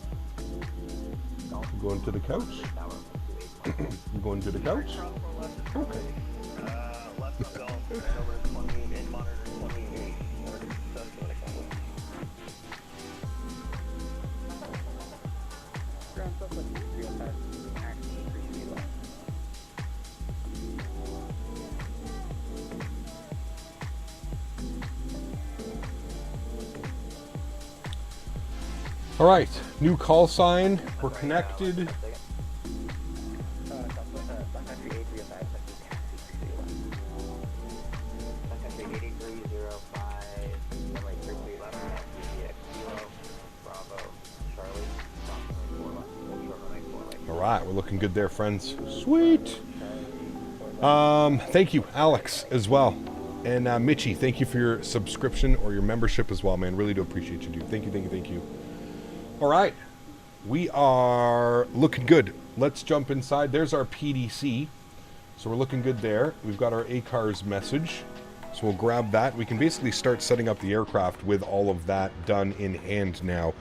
S2: You going to the couch? You going to the couch? Okay. All right, new call sign. We're connected. Alright, we're looking good there, friends. Sweet. Thank you, Alex, as well. And Mitchie, thank you for your subscription or your membership as well, man. Really do appreciate you, dude. Thank you, thank you, thank you. Alright, we are looking good. Let's jump inside. There's our PDC. So we're looking good there. We've got our ACARS message. So we'll grab that. We can basically start setting up the aircraft with all of that done in hand now.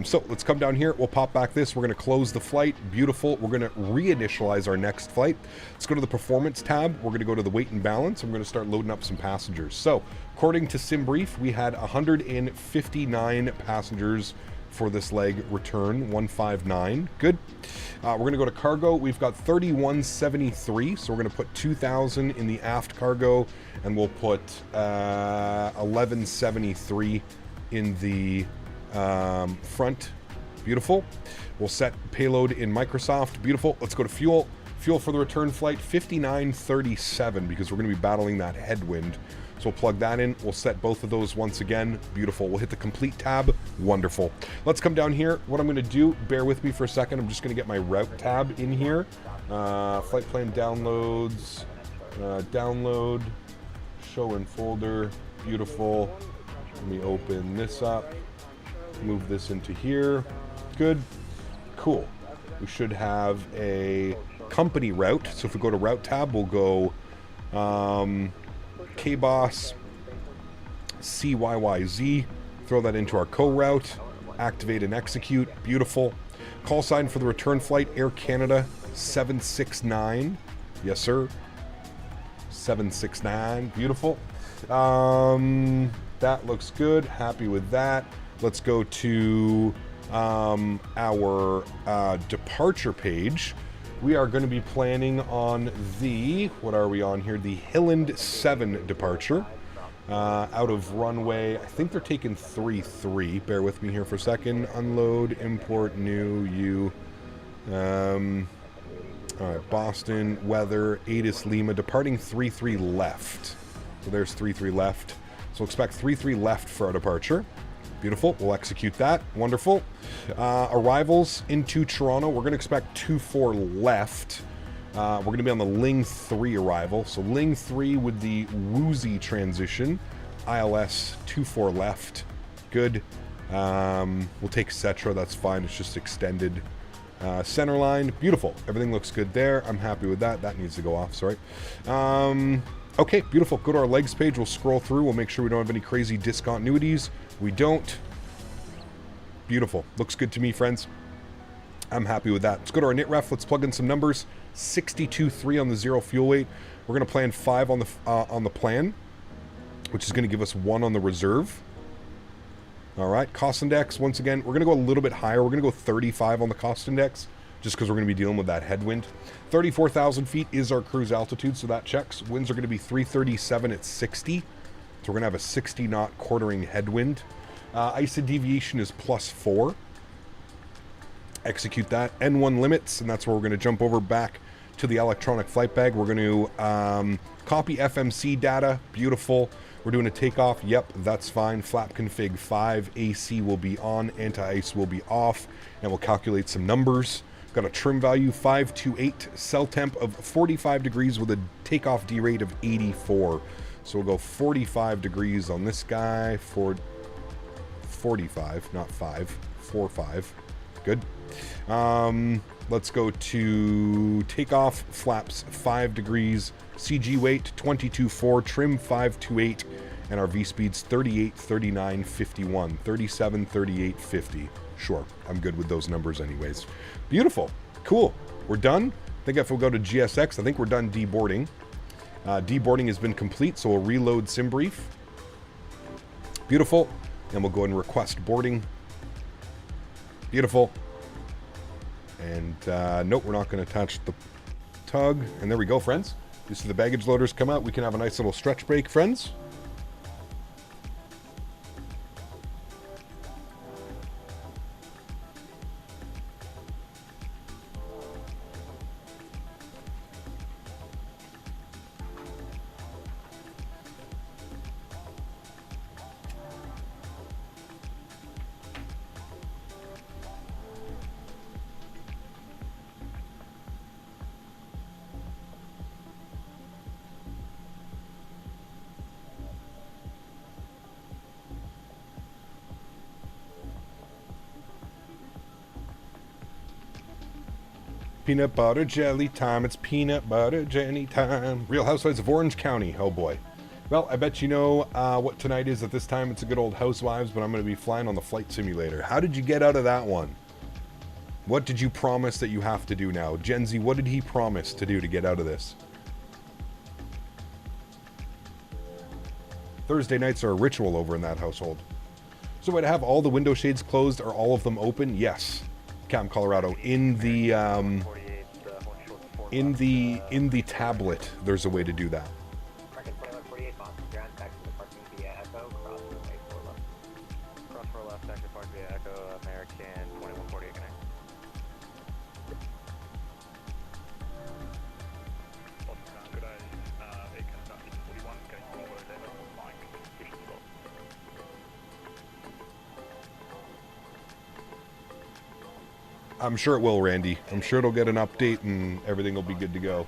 S2: So let's come down here. We'll pop back this. We're going to close the flight. Beautiful. We're going to reinitialize our next flight. Let's go to the performance tab. We're going to go to the weight and balance. I'm going to start loading up some passengers. So according to SimBrief, we had 159 passengers for this leg return, 159. Good. We're going to go to cargo. We've got 3173, so we're going to put 2,000 in the aft cargo, and we'll put 1173 in the front. Beautiful. We'll set payload in Microsoft. Beautiful. Let's go to fuel. Fuel for the return flight, 5937, because we're going to be battling that headwind. So we'll plug that in. We'll set both of those once again. Beautiful. We'll hit the complete tab. Wonderful. Let's come down here. What I'm going to do, bear with me for a second. I'm just going to get my route tab in here. Flight plan downloads. Download. Show in folder. Beautiful. Let me open this up. Move this into here. Good. Cool. We should have a company route. So if we go to route tab, we'll go KBOS CYYZ, throw that into our co-route, activate and execute. Beautiful. Call sign for the return flight, Air Canada 769. Yes, sir. 769. Beautiful. That looks good. Happy with that. Let's go to our departure page. We are going to be planning on the, what are we on here? The Hilland 7 departure out of runway, I think they're taking 33. Bear with me here for a second. Unload, import, new, U. All right, Boston, weather, ATIS Lima, departing 33 left. So there's 33 left. So expect 33 left for our departure. Beautiful. We'll execute that. Wonderful. Arrivals into Toronto. We're going to expect 24 left. We're going to be on the Ling 3 arrival. So Ling 3 with the woozy transition. ILS 24 left. Good. We'll take Cetra. That's fine. It's just extended. Center line. Beautiful. Everything looks good there. I'm happy with that. That needs to go off. Sorry. Okay, beautiful. Go to our legs page. We'll scroll through. We'll make sure we don't have any crazy discontinuities. We don't. Beautiful. Looks good to me, friends. I'm happy with that. Let's go to our NITREF. Let's plug in some numbers. 62.3 on the zero fuel weight. We're going to plan 5 on the plan, which is going to give us 1 on the reserve. All right. Cost index. Once again, we're going to go a little bit higher. We're going to go 35 on the cost index, just because we're going to be dealing with that headwind. 34,000 feet is our cruise altitude, so that checks. Winds are going to be 337 at 60. So we're going to have a 60 knot quartering headwind. ISA deviation is +4. Execute that. N1 limits, and that's where we're going to jump over back to the electronic flight bag. We're going to copy FMC data. Beautiful. We're doing a takeoff. Yep, that's fine. Flap config 5. AC will be on. Anti-ice will be off. And we'll calculate some numbers. Got a trim value 528. Cell temp of 45 degrees with a takeoff D rate of 84. So we'll go 45 degrees on this guy for 45, not 5, 45. Good. Let's go to takeoff, flaps 5 degrees, CG weight 22.4, trim 528, and our V speeds 38, 39, 51, 37, 38, 50. Sure, I'm good with those numbers anyways. Beautiful. Cool. We're done. I think if we'll go to GSX, I think we're done deboarding. Deboarding has been complete, so we'll reload SimBrief. Beautiful. And we'll go and request boarding. Beautiful. And nope, we're not going to attach the tug. And there we go, friends. You see the baggage loaders come out. We can have a nice little stretch break, friends. Peanut butter jelly time. It's peanut butter jelly time. Real Housewives of Orange County. Oh boy. Well, I bet you know what tonight is at this time. It's a good old Housewives, but I'm going to be flying on the flight simulator. How did you get out of that one? What did you promise that you have to do now? Gen Z, what did he promise to do to get out of this? Thursday nights are a ritual over in that household. So would I have all the window shades closed or all of them open? Yes. Cam Colorado. In the tablet, there's a way to do that. I'm sure it will, Randy. I'm sure it'll get an update and everything will be good to go.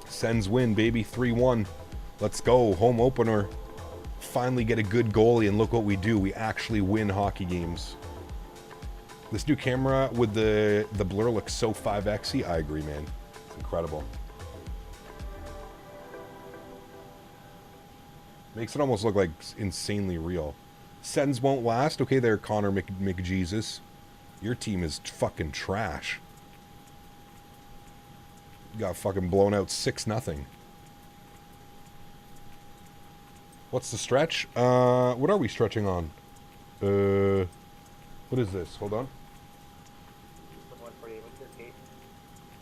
S2: Sens win, baby, 3-1. Let's go, home opener. Finally get a good goalie, and look what we do. We actually win hockey games. This new camera with the blur looks so 5X-y. I agree, man. It's incredible. Makes it almost look like insanely real. Sens won't last. Okay, there, Connor McJesus. Your team is fucking trash. You got fucking blown out 6-0. What's the stretch? What are we stretching on? What is this? Hold on.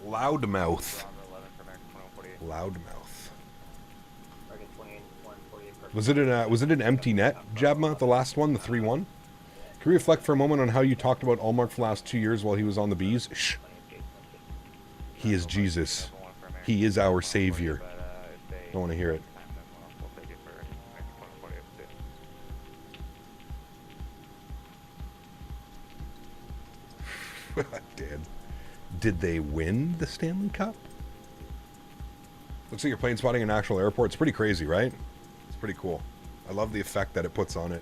S2: Loudmouth. Loudmouth. Was it an empty net, Jabma, the last one, the 3-1? Can we reflect for a moment on how you talked about Allmark for the last 2 years while he was on the bees? Shh. He is Jesus. He is our savior. Don't want to hear it. Did they win the Stanley Cup? Looks like you're plane spotting an actual airport. It's pretty crazy, right? It's pretty cool. I love the effect that it puts on it.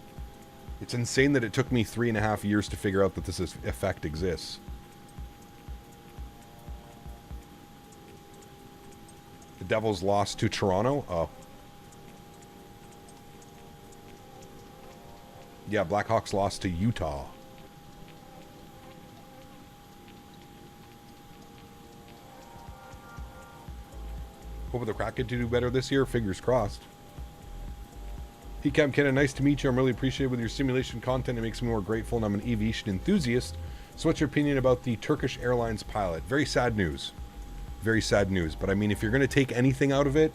S2: It's insane that it took me 3.5 years to figure out that this effect exists. The Devils lost to Toronto? Oh. Yeah, Blackhawks lost to Utah. Hope the Kraken to do better this year. Fingers crossed. Hey, Cam Kenna, nice to meet you. I'm really appreciative with your simulation content. It makes me more grateful, and I'm an aviation enthusiast. So what's your opinion about the Turkish Airlines pilot? Very sad news. Very sad news. But I mean, if you're going to take anything out of it,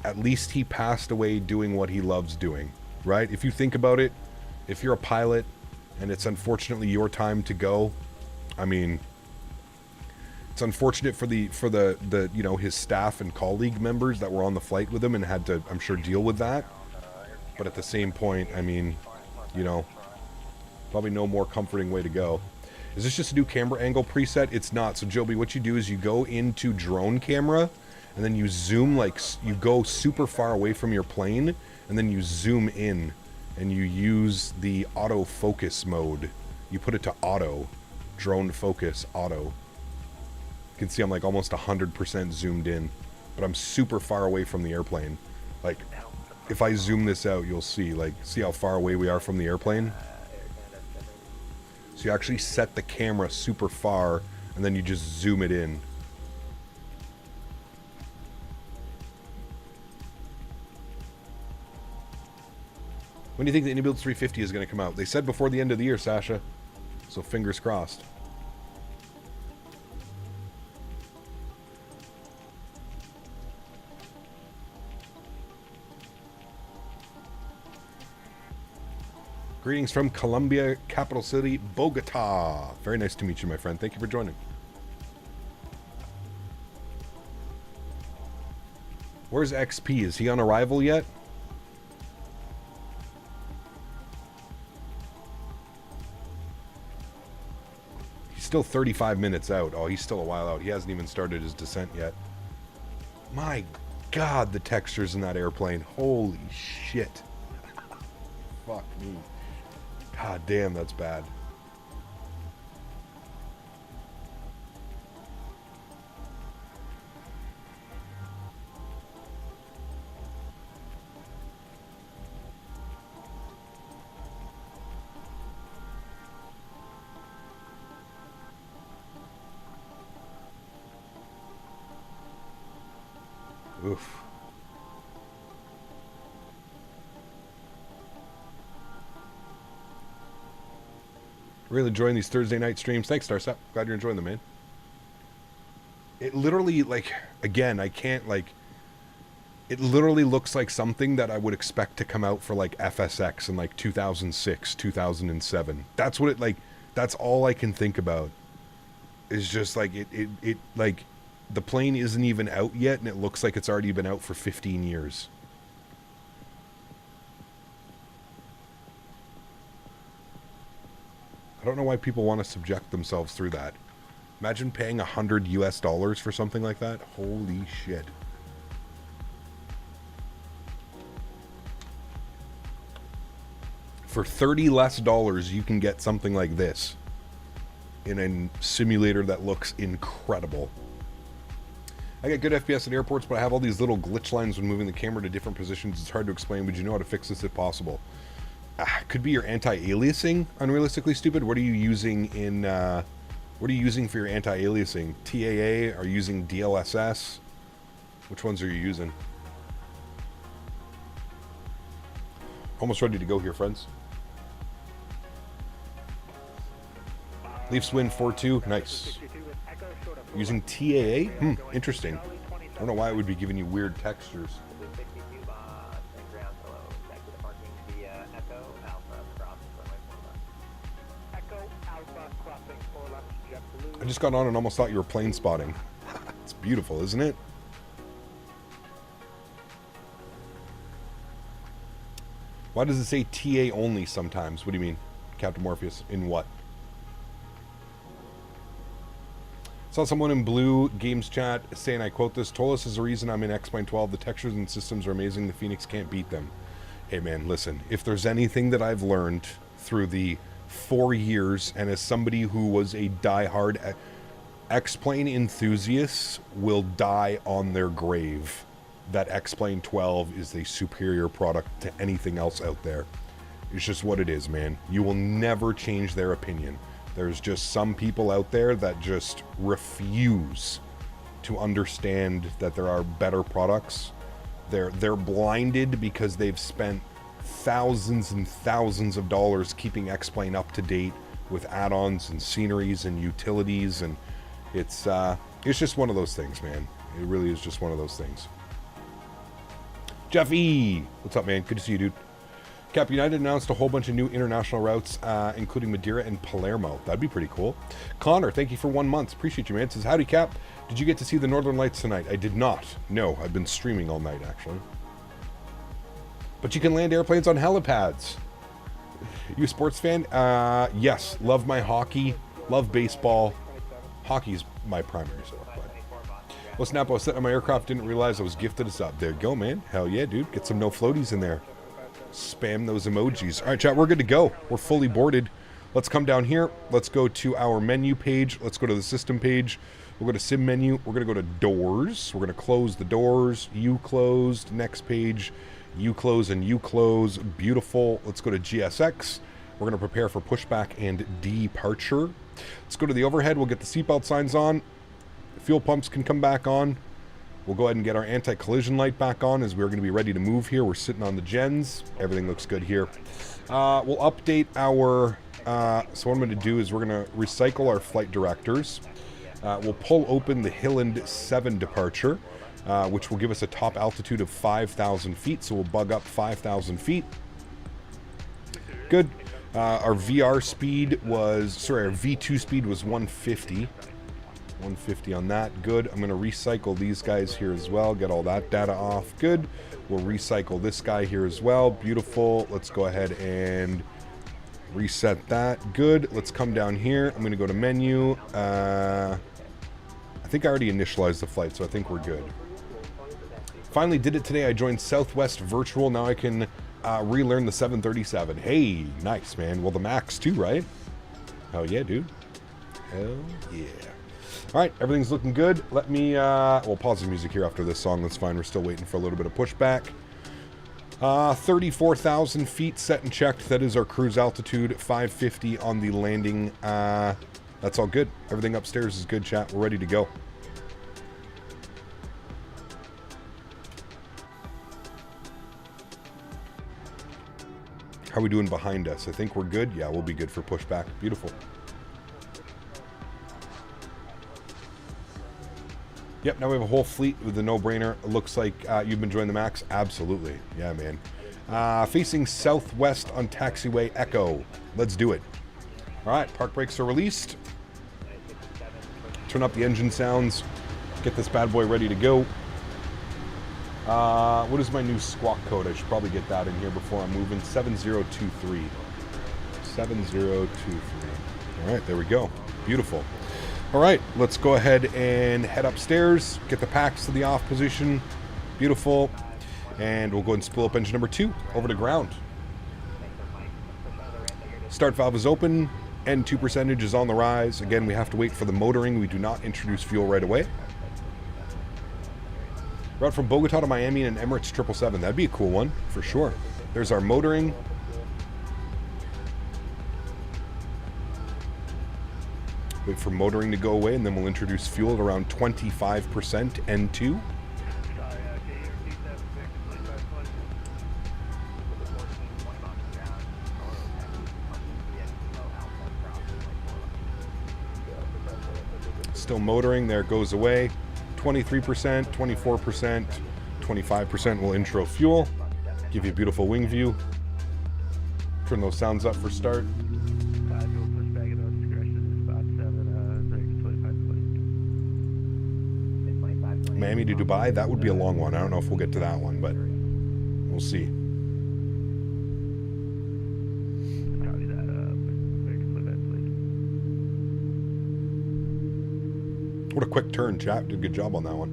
S2: at least he passed away doing what he loves doing, right? If you think about it, if you're a pilot and it's unfortunately your time to go, I mean, it's unfortunate for the you know, his staff and colleague members that were on the flight with him and had to, I'm sure, deal with that. But at the same point, I mean, you know, probably no more comforting way to go. Is this just a new camera angle preset? It's not. So Joby, what you do is you go into drone camera and then you zoom, like you go super far away from your plane and then you zoom in and you use the autofocus mode. You put it to auto, drone focus, auto. You can see I'm like almost 100% zoomed in, but I'm super far away from the airplane. Like, if I zoom this out, you'll see, like, see how far away we are from the airplane? So you actually set the camera super far, and then you just zoom it in. When do you think the IndyBuild 350 is going to come out? They said before the end of the year, Sasha. So fingers crossed. Greetings from Colombia, capital city, Bogota. Very nice to meet you, my friend. Thank you for joining. Where's XP? Is he on arrival yet? still 35 minutes out. Oh, he's still a while out. He hasn't even started his descent yet. My God, the textures in that airplane. Holy shit. Fuck me. God damn, that's bad. Oof. Really enjoying these Thursday night streams. Thanks, Starstep. Glad you're enjoying them, man. It literally, like, again, I can't, like, it literally looks like something that I would expect to come out for, like, FSX in, like, 2006, 2007. That's what it, like, that's all I can think about. Is just, like, it like, the plane isn't even out yet, and it looks like it's already been out for 15 years. I don't know why people want to subject themselves through that. Imagine paying $100 US for something like that. Holy shit. For $30 less, you can get something like this in a simulator that looks incredible. I get good FPS at airports, but I have all these little glitch lines when moving the camera to different positions. It's hard to explain. Would you know how to fix this if possible? Could be your anti-aliasing, unrealistically stupid. What are you using in, what are you using for your anti-aliasing? TAA? Are you using DLSS? Which ones are you using? Almost ready to go here, friends. Leafs win 4-2. Nice. Using TAA? Interesting. I don't know why it would be giving you weird textures. I just got on and almost thought you were plane spotting. It's beautiful, isn't it? Why does it say TA only sometimes? What do you mean, Captain Morpheus? In what? Saw someone in Blue Games chat saying, I quote this, Tolis is the reason I'm in X-Plane 12. The textures and systems are amazing. The Phoenix can't beat them. Hey man, listen, if there's anything that I've learned through the 4 years, and as somebody who was a diehard X-Plane enthusiast will die on their grave, that X-Plane 12 is a superior product to anything else out there. It's just what it is, man. You will never change their opinion. There's just some people out there that just refuse to understand that there are better products. They're blinded because they've spent thousands and thousands of dollars keeping X-Plane up to date with add-ons and sceneries and utilities, and it's just one of those things, man. It really is just one of those things. Jeffy, what's up, man? Good to see you, dude. Cap United announced a whole bunch of new international routes, including Madeira and Palermo. That'd be pretty cool. Connor, thank you for 1 month. Appreciate you, man. Says, howdy, Cap. Did you get to see the Northern Lights tonight? I did not. No, I've been streaming all night, actually. But you can land airplanes on helipads. You a sports fan? Yes. Love my hockey. Love baseball. Hockey's my primary sport. Well, Snap, I was sitting on my aircraft, didn't realize I was gifted a sub. There you go, man. Hell yeah, dude. Get some no floaties in there. Spam those emojis. All right, chat, we're good to go. We're fully boarded. Let's come down here. Let's go to our menu page. Let's go to the system page. We'll go to sim menu. We're going to go to doors. We're going to close the doors. You closed. Next page. You close and you close. Beautiful. Let's go to GSX. We're going to prepare for pushback and departure. Let's go to the overhead. We'll get the seatbelt signs on. Fuel pumps can come back on. We'll go ahead and get our anti-collision light back on as we're going to be ready to move here. We're sitting on the gens. Everything looks good here. We'll update our... so what I'm going to do is we're going to recycle our flight directors. We'll pull open the Hilland 7 departure, which will give us a top altitude of 5,000 feet. So we'll bug up 5,000 feet. Good. Our VR speed was... Sorry, our V2 speed was 150. 150 on that. Good. I'm going to recycle these guys here as well. Get all that data off. Good. We'll recycle this guy here as well. Beautiful. Let's go ahead and Reset that. Good. Let's come down here. I'm going to go to menu. I think I already initialized the flight, so I think we're good. Finally did it today. I joined Southwest Virtual. Now I can relearn the 737. Hey, nice, man. Well, the MAX too, right? Hell yeah, dude. Hell yeah. All right, everything's looking good. Let me, we'll pause the music here after this song. That's fine. We're still waiting for a little bit of pushback. 34,000 feet set and checked. That is our cruise altitude. 550 on the landing. That's all good. Everything upstairs is good, chat. We're ready to go. How are we doing behind us? I think we're good. Yeah, we'll be good for pushback. Beautiful. Yep, now we have a whole fleet with the no-brainer. It looks like you've been enjoying the MAX. Absolutely. Yeah, man. Facing southwest on taxiway Echo. Let's do it. All right, park brakes are released. Turn up the engine sounds. Get this bad boy ready to go. What is my new squawk code? I should probably get that in here before I'm moving. 7023. 7023. All right, there we go. Beautiful. All right, let's go ahead and head upstairs, get the packs to the off position. Beautiful. And we'll go ahead and spool up engine number 2 over to ground. Start valve is open. N2 percentage is on the rise. Again, we have to wait for the motoring. We do not introduce fuel right away. Route from Bogota to Miami and Emirates 777. That'd be a cool one, for sure. There's our motoring. Wait for motoring to go away, and then we'll introduce fuel at around 25% N2. Still motoring, there it goes away. 23%, 24%, 25% will intro fuel. Give you a beautiful wing view. Turn those sounds up for start. Miami to Dubai, that would be a long one. I don't know if we'll get to that one, but we'll see. What a quick turn, chat. Did a good job on that one.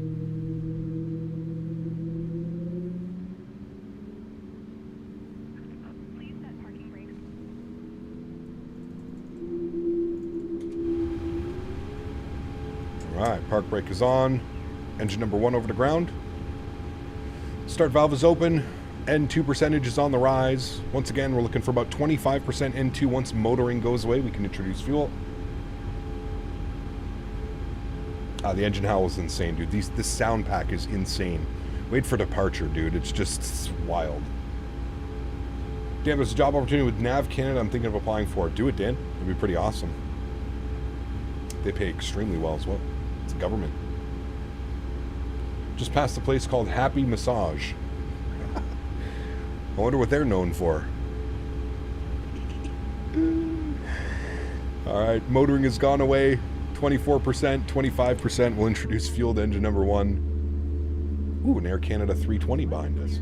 S2: All right, park brake is on. Engine number 1 over to ground. Start valve is open. N2 percentage is on the rise. Once again, we're looking for about 25% N2. Once motoring goes away, we can introduce fuel. The engine howl is insane, dude. This sound pack is insane. Wait for departure, dude. It's wild. Dan, there's a job opportunity with Nav Canada I'm thinking of applying for. Do it, Dan. It'd be pretty awesome. They pay extremely well as well. It's government. Just past a place called Happy Massage. I wonder what they're known for. Alright, motoring has gone away. 24%, 25% will introduce fuel to engine number 1. Ooh, an Air Canada 320 behind us.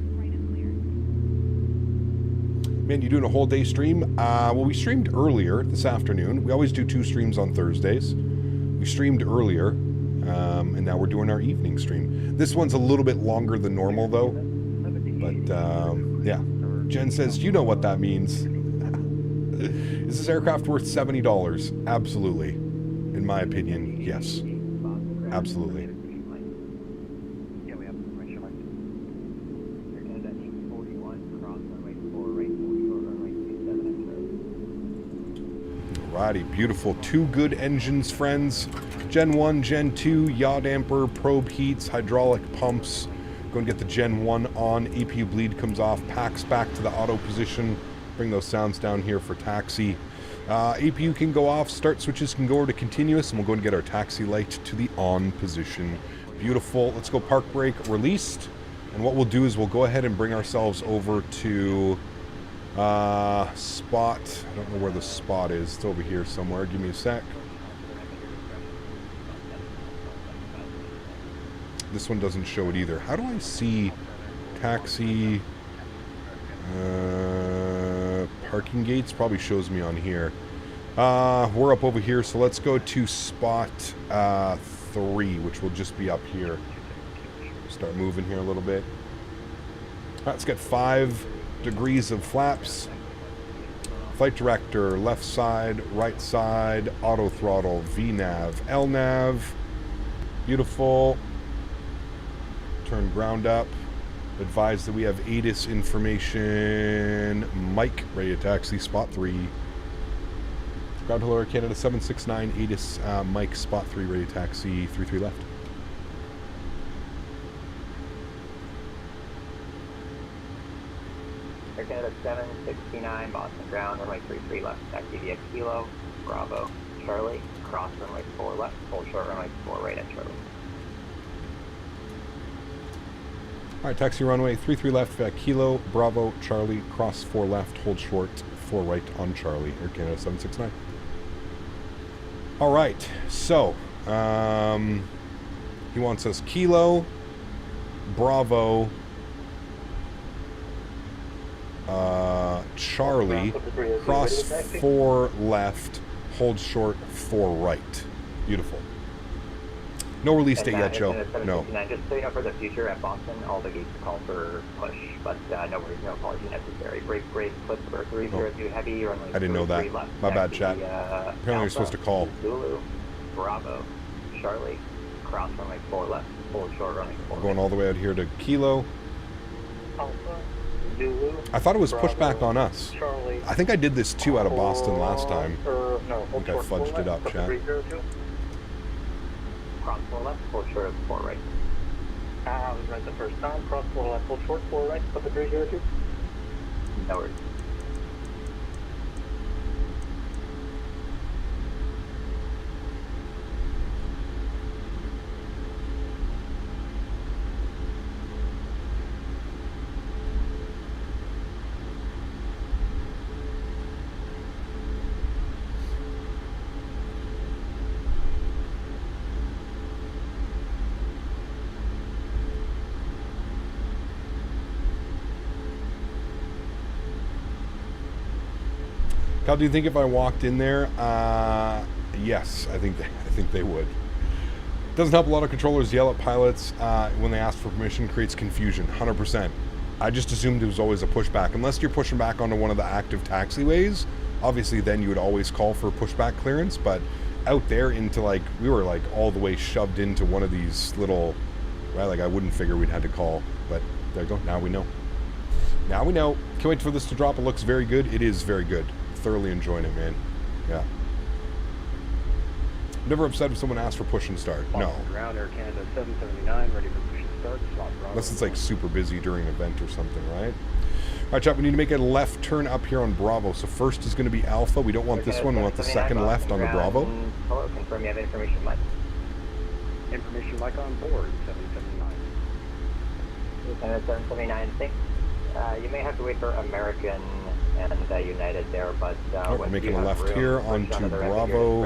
S2: Man, you doing a whole day stream? Well, we streamed earlier this afternoon. We always do 2 streams on Thursdays. We streamed earlier, and now we're doing our evening stream. This one's a little bit longer than normal, though. But, yeah. Jen says, you know what that means. Is this aircraft worth $70? Absolutely. In my opinion, yes. Absolutely. Alrighty, beautiful. 2 good engines, friends. Gen 1, Gen 2, yaw damper, probe heats, hydraulic pumps. Go and get the Gen 1 on. APU bleed comes off. Packs back to the auto position. Bring those sounds down here for taxi. APU can go off. Start switches can go over to continuous. And we'll go and get our taxi light to the on position. Beautiful. Let's go park brake released. And what we'll do is we'll go ahead and bring ourselves over to spot. I don't know where the spot is. It's over here somewhere. Give me a sec. This one doesn't show it either. How do I see taxi parking gates. Probably shows me on here. We're up over here, so let's go to spot 3, which will just be up here. Start moving here a little bit. All right, let's get 5 degrees of flaps. Flight director, left side, right side, auto throttle, VNav, LNav. Beautiful. Turn ground up. Advise that we have ATIS information. Mike, ready to taxi, spot 3. Ground hello, Air Canada 769, ATIS, Mike, spot 3, ready to taxi, 33 left.
S4: Air Canada 769, Boston ground, runway 33 left, taxi via Kilo, Bravo, Charlie, cross runway 4 left, hold short runway 4 right at Charlie.
S2: Alright, taxi runway 33 left, Kilo, Bravo, Charlie, cross 4 left, hold short, 4 right on Charlie, Air Canada 769. Alright, so, he wants us Kilo, Bravo, Charlie, cross 4 left, hold short, 4 right. Beautiful. No release date yet, Joe. No.
S4: Just so you know, for the future at Boston, all the gates call for push, but no worries, no apology necessary. Brake, flip for 302 heavy, runway.
S2: I didn't know that.
S4: Left,
S2: my bad, chat. Apparently you're supposed to call.
S4: Zulu, Bravo, Charlie, cross runway 4 left, hold short runway 4
S2: Going all the way out here to Kilo.
S9: Alpha, Zulu,
S2: I thought it was pushed back on us.
S9: Charlie,
S2: I think I did this too out of Boston last time.
S9: No,
S2: I think I fudged it up, chat.
S9: 302.
S4: Cross 4 left, hold short 4 right.
S9: I was right the first time. Cross 4 left, hold short 4 right, put the 302.
S4: No worries.
S2: Cal, do you think if I walked in there, yes, I think they would. Doesn't help a lot of controllers yell at pilots when they ask for permission, creates confusion, 100%. I just assumed it was always a pushback. Unless you're pushing back onto one of the active taxiways, obviously then you would always call for pushback clearance, but out there into like, we were like all the way shoved into one of these little, well, like I wouldn't figure we'd had to call, but there you go, now we know. Now we know. Can't wait for this to drop. It looks very good. It is very good. Thoroughly enjoying it, man. Yeah. Never upset if someone asks for push and start. No.
S21: Ground Air Canada 779, ready for push and start. Slot Bravo.
S2: Unless it's like super busy during an event or something, right? All right, chat, we need to make a left turn up here on Bravo. So first is going to be Alpha. We don't want this one. We want the second left on the Bravo.
S4: Hello, confirm you have information, Mike.
S21: Information Mike on board, 779.
S4: Lieutenant 779, thanks. You may have to wait for American and United there, but
S2: we're making a left here onto Bravo,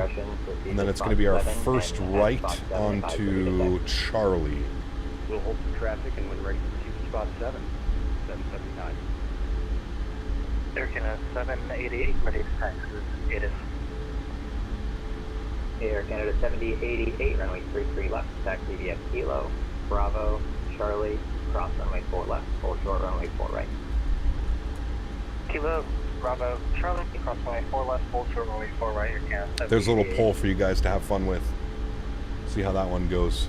S2: and then it's going to be our first right onto Charlie.
S21: We'll hold some traffic, and when ready, proceed to spot 7, 779.
S9: Air Canada 788, ready to taxi. It is.
S4: Air Canada 7088, runway 33 left, taxi via Kilo, Bravo, Charlie, cross runway 4 left, hold short runway 4 right.
S9: Kilo, Bravo, Charlie, cross runway 4 left, hold short runway 4 right, Air Canada.
S2: There's a little poll for you guys to have fun with. See how that one goes.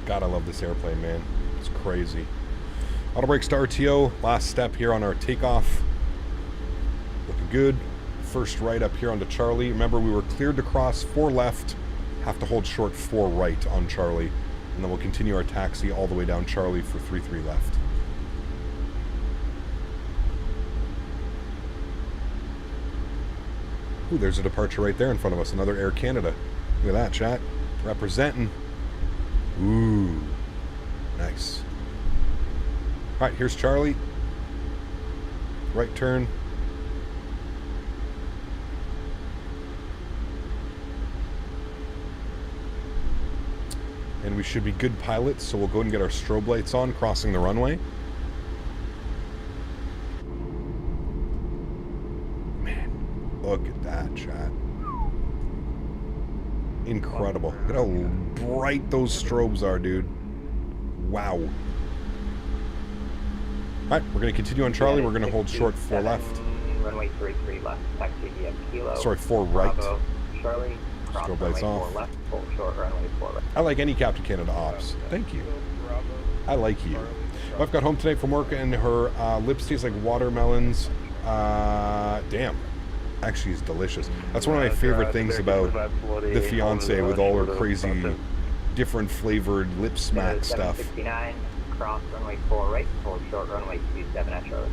S2: God, I love this airplane, man. It's crazy. Auto brakes to RTO. Last step here on our takeoff. Looking good. First right up here onto Charlie. Remember, we were cleared to cross 4 left. Have to hold short 4 right on Charlie. And then we'll continue our taxi all the way down Charlie for 3-3 left. Ooh, there's a departure right there in front of us. Another Air Canada. Look at that, chat. Representing. Ooh. Nice. All right, here's Charlie. Right turn. And we should be good pilots, so we'll go and get our strobe lights on, crossing the runway. Man, look at that, chat. Incredible. Look at how bright those strobes are, dude. Wow. Alright, we're going to continue on Charlie. We're going to hold short 4 left.
S4: Runway 33 left, taxi via Kilo.
S2: Sorry, 4 right.
S4: Bravo, Charlie, cross
S2: Strobe
S4: runway
S2: lights
S4: 4
S2: off.
S4: left, hold short runway 4 right.
S2: I like any Captain Canada ops. Thank you. I like you. I've got home tonight from work and her lips taste like watermelons. Damn. Actually, it's delicious. That's one of my favorite things about the fiance with all her crazy, different flavored lip smack stuff.
S4: 769, cross runway 4 right, hold short runway 27 at Charlie.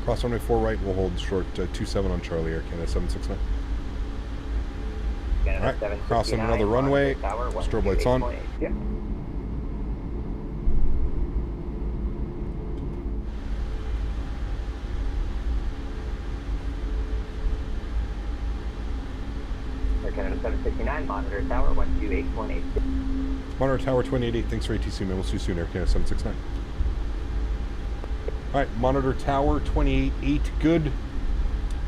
S2: Cross runway 4 right, we'll hold short 27 on Charlie, Air Canada 769. Alright, crossing another runway, strobe lights on.
S4: Yeah. Air Canada 769, monitor tower 128.8.
S2: Monitor tower 288, thanks for ATC, man. We'll see you soon, Air Canada 769. Alright, monitor tower 28.8, good.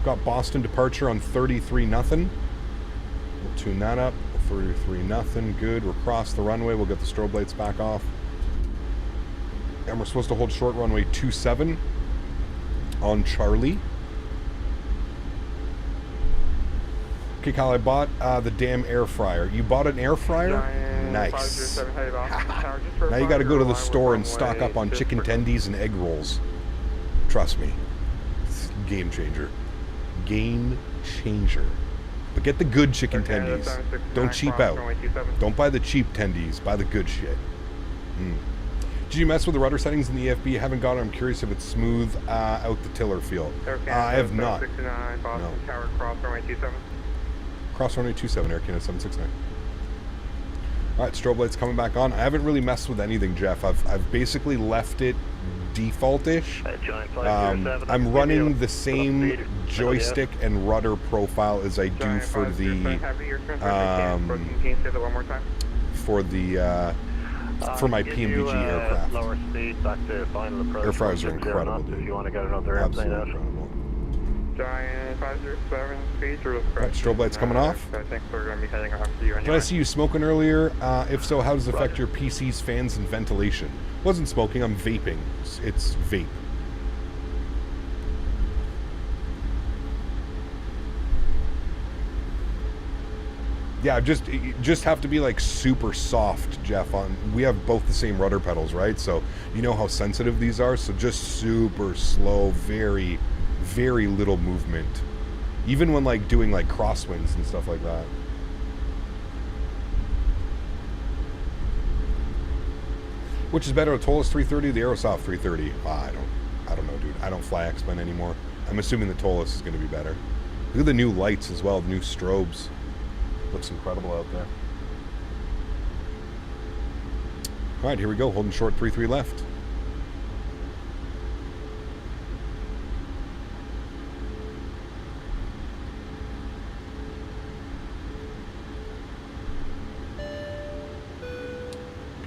S2: Got Boston departure on 33 nothing. We'll tune that up. 33 nothing, good. We're across the runway. We'll get the strobe lights back off. And we're supposed to hold short runway 27 on Charlie. Okay, Kyle, I bought the damn air fryer. You bought an air fryer? Nice. Now you got to go to the store and stock up on chicken tendies and egg rolls. Trust me. It's a game changer. Game changer. But get the good chicken tendies. Don't cheap out. Don't buy the cheap tendies. Buy the good shit. Did you mess with the rudder settings in the EFB? You haven't got it. I'm curious if it's smooth out the tiller field. I have not. No. Cross runway 27, Air Canada 769. Alright, strobe lights coming back on. I haven't really messed with anything, Jeff. I've basically left it default-ish. I'm running the same joystick and rudder profile as I do for the for my PMBG aircraft.
S1: Lower speed back to final approach.
S2: Air fryers are incredible, dude.
S1: If you want to get another airplane out.
S18: Giant 507 speed through the
S2: Right, strobe lights coming off.
S18: I think we're going to be heading off to you anyway.
S2: Did I see you smoking earlier? If so, how does it affect your PC's fans and ventilation? Wasn't smoking, I'm vaping. It's vape. Yeah, just have to be like super soft, Jeff. We have both the same rudder pedals, right? So you know how sensitive these are. So just super slow, very, very little movement. Even when like doing like crosswinds and stuff like that. Which is better, the Tollus 330 or the Aerosoft 330? I don't know, dude. I don't fly X-Men anymore. I'm assuming the Tollus is going to be better. Look at the new lights as well, the new strobes. Looks incredible out there. All right, here we go. Holding short 3-3 left.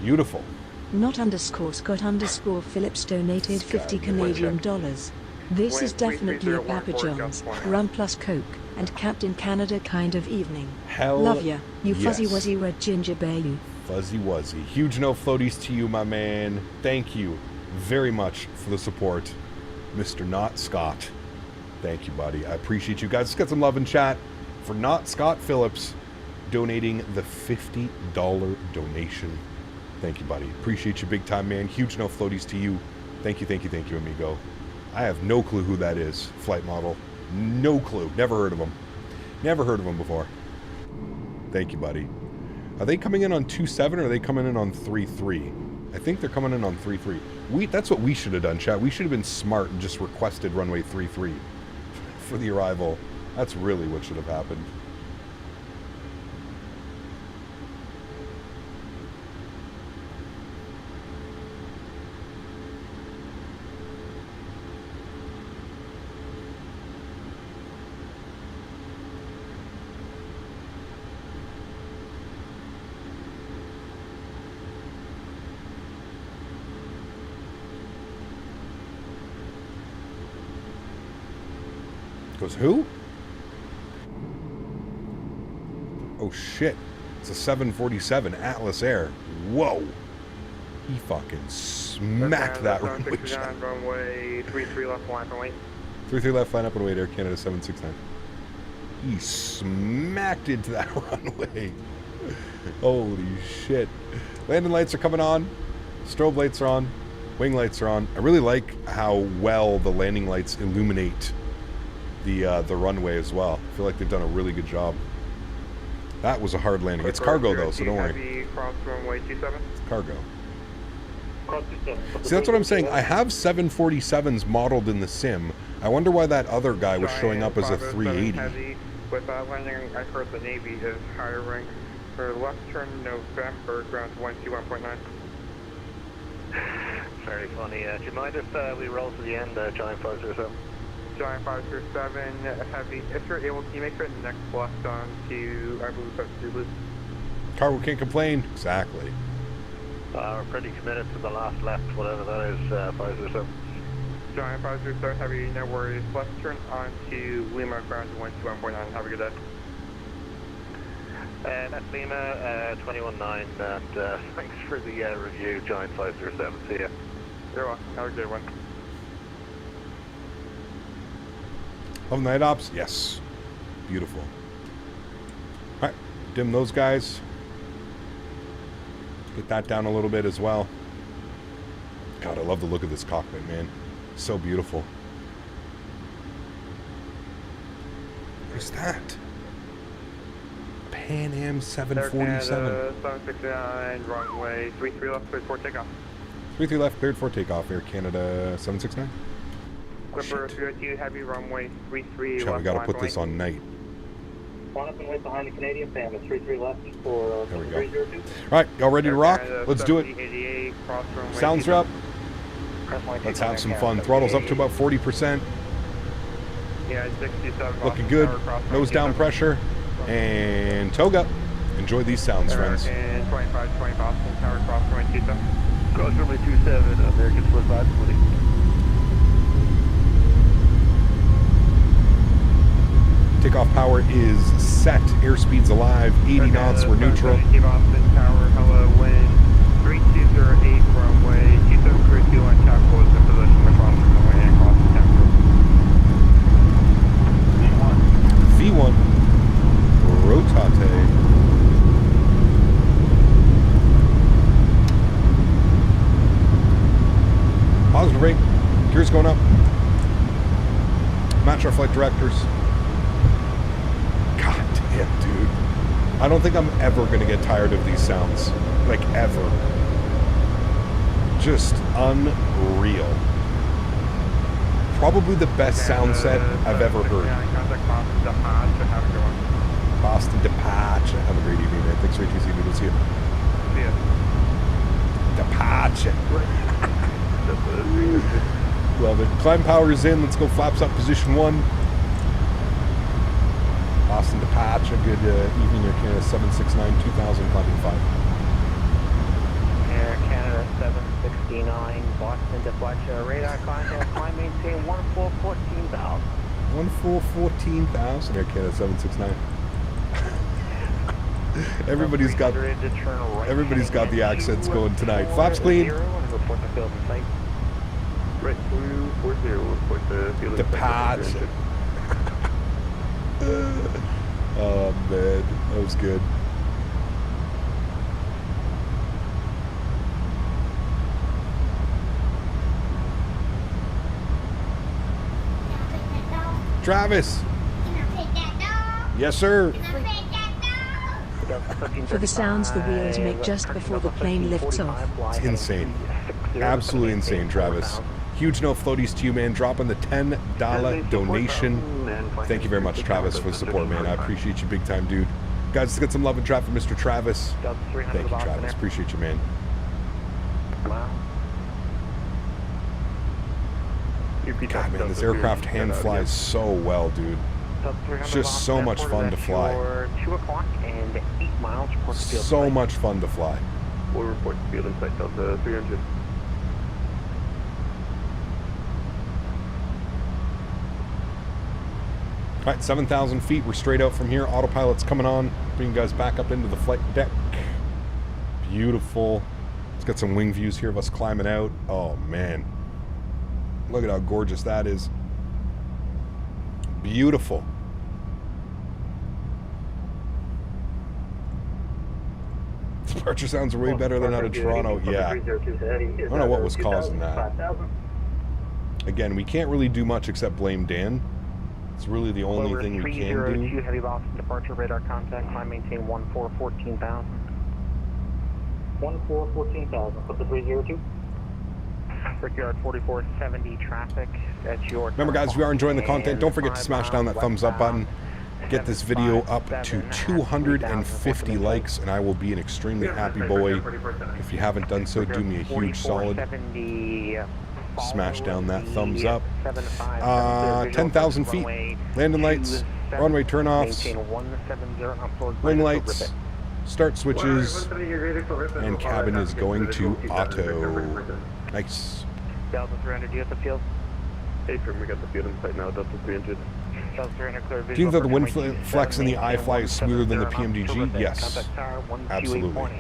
S2: Beautiful.
S5: Not underscore Scott underscore Phillips donated 50 Canadian dollars. This is definitely a Papa John's, rum plus Coke, and Captain Canada kind of evening.
S2: Hell
S5: love ya, you
S2: yes.
S5: fuzzy wuzzy red ginger bear you.
S2: Fuzzy wuzzy. Huge no floaties to you, my man. Thank you very much for the support, Mr. Not Scott. Thank you, buddy. I appreciate you guys. Let's get some love in chat for Not Scott Phillips donating the $50 donation. Thank you, buddy. Appreciate you big time, man. Huge no floaties to you. Thank you, thank you, thank you, amigo. I have no clue who that is. Flight model. No clue. Never heard of him. Never heard of him before. Thank you, buddy. Are they coming in on 2.7 or are they coming in on 3.3? I think they're coming in on 3.3. That's what we should have done, chat. We should have been smart and just requested runway 3.3 for the arrival. That's really what should have happened. goes, who? Oh shit. It's a 747 Atlas Air. Whoa. He fucking smacked that runway shot.
S18: Runway 33 left, line up and wait.
S2: 33 left, line up and wait, Air Canada 769. He smacked into that runway. Holy shit. Landing lights are coming on. Strobe lights are on. Wing lights are on. I really like how well the landing lights illuminate the runway as well. I feel like they've done a really good job. That was a hard landing. It's cargo though, so don't worry.
S18: Cross runway 27.
S2: It's cargo. See, that's what I'm saying. I have 747s modeled in the sim. I wonder why that other guy was showing up as a 380.
S18: Heavy with landing, I heard the Navy is hiring for left turn November, ground 121.9.
S1: Very funny. Do you mind if we roll to the end, Giant 507?
S18: Giant 507, heavy. If you're able, can you make your next left on to, I believe that's Zulu.
S2: Cargo can't complain. Exactly.
S1: We're pretty committed to the last left, whatever that is, 507.
S18: Giant 507, heavy, no worries. Left turn on to Lima, ground 121.9. Have a good day.
S1: That's Lima, 21.9, and thanks for the review, Giant 507. See ya.
S18: You're welcome. Have a good one.
S2: Love night ops? Yes. Beautiful. Alright, dim those guys. Get that down a little bit as well. God, I love the look of this cockpit, man. So beautiful. Where's that? Pan Am 747.
S18: 769, runway 33 left, cleared for takeoff.
S2: 33 left, cleared for takeoff. Air Canada 769.
S18: Clipper 302, heavy, runway 33 left.
S2: We gotta put this on night.
S9: Line up and wait behind the Canadian fan at 33 left for
S2: there we go.
S9: 302.
S2: Alright, y'all ready to rock? Let's do it. Sounds are up. Let's have some fun. Throttle's up to about 40%.
S18: Yeah, 67.
S2: Looking good. Nose down pressure. And toga. Enjoy these sounds, friends.
S18: And 2520 Boston, tower cross runway 27.
S1: Cross runway 27, American split 520.
S18: Takeoff power is set. Airspeed's alive. 80 knots. We're neutral. Boston Tower, hello, wind 3208, runway 2732 on tackle is in position across from the wind across the tempo.
S2: V1. Rotate. Positive rate. Gears going up. Match our flight directors. God damn, dude. I don't think I'm ever going to get tired of these sounds. Like, ever. Just unreal. Probably the best sound set I've ever heard. Boston Departure. Have a great evening, man. Thanks for ATC. We'll see you.
S18: See ya.
S2: Departure. Love it. Climb power is in. Let's go flaps up position 1. Boston Departure. Good evening, Air Canada 769 2000 climbing 5.
S7: Air Canada 769 Boston Departure. Radar contact. Climb maintain 1414,000.
S2: 1414,000. Air Canada 769. Everybody's got the accents going tonight. Flaps clean.
S1: Right, 240, report the field.
S2: Departure. Oh man, that was good. Travis. Yes, sir.
S5: For the sounds the wheels make just before the plane lifts off.
S2: It's insane. Absolutely insane, Travis. Huge no floaties to you, man. Dropping the $10 donation. Thank you very much, Travis, for the support, man. I appreciate you big time, dude. Guys, let's get some love and traffic, Mr. Travis. Thank you, Travis. Appreciate you, man. God, man, this aircraft hand flies so well, dude. It's just so much fun to fly.
S7: 2 o'clock and 8 miles.
S2: So much fun to fly.
S1: We'll report the field inside Delta 300.
S2: Right, 7,000 feet. We're straight out from here. Autopilot's coming on. Bring you guys back up into the flight deck. Beautiful. Let's get some wing views here of us climbing out. Oh, man. Look at how gorgeous that is. Beautiful. Departure sounds way better than out of Toronto. Yeah. I don't know what was causing that. Again, we can't really do much except blame Dan. It's really the only thing we can do.
S7: 302 heavy loss departure radar contact. Climb maintain 1414,000. 1414,000. Put the 302. Brickyard 4470 traffic at your.
S2: Remember, guys, we are enjoying the content. Don't forget to smash down that thumbs up button. Get this video up to 250 likes, and I will be an extremely happy boy. If you haven't done so, do me a huge solid. Smash down that thumbs up. 10,000 feet. Landing lights. Runway turnoffs. Wing lights. Start switches. And cabin is going to auto. Nice.
S7: Delta 300, do you have the field?
S10: Hey, we got the field in sight now. Delta 300.
S7: Delta 300, clear visual.
S2: Do you think that the wind flex in the iFly is smoother than the PMDG? Yes. Absolutely.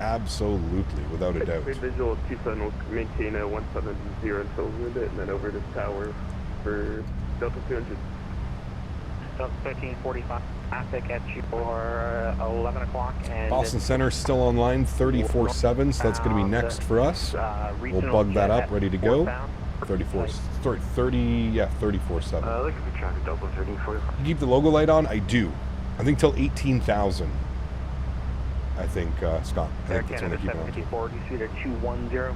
S2: Absolutely, without a doubt.
S10: Visual, Tucson will maintain a 170 until wind it, and then over this tower for Delta 200.
S7: Delta 1345, traffic at you for 11 o'clock.
S2: Boston Center still online, 34.7, so that's going to be next for us. We'll bug that up, ready to go. 34.7.
S10: Look at the traffic, Delta 1345.
S2: You keep the logo light on? I do. I think till 18,000. I think, Scott. I think that's when they keep it on.
S7: 754, you see there 210.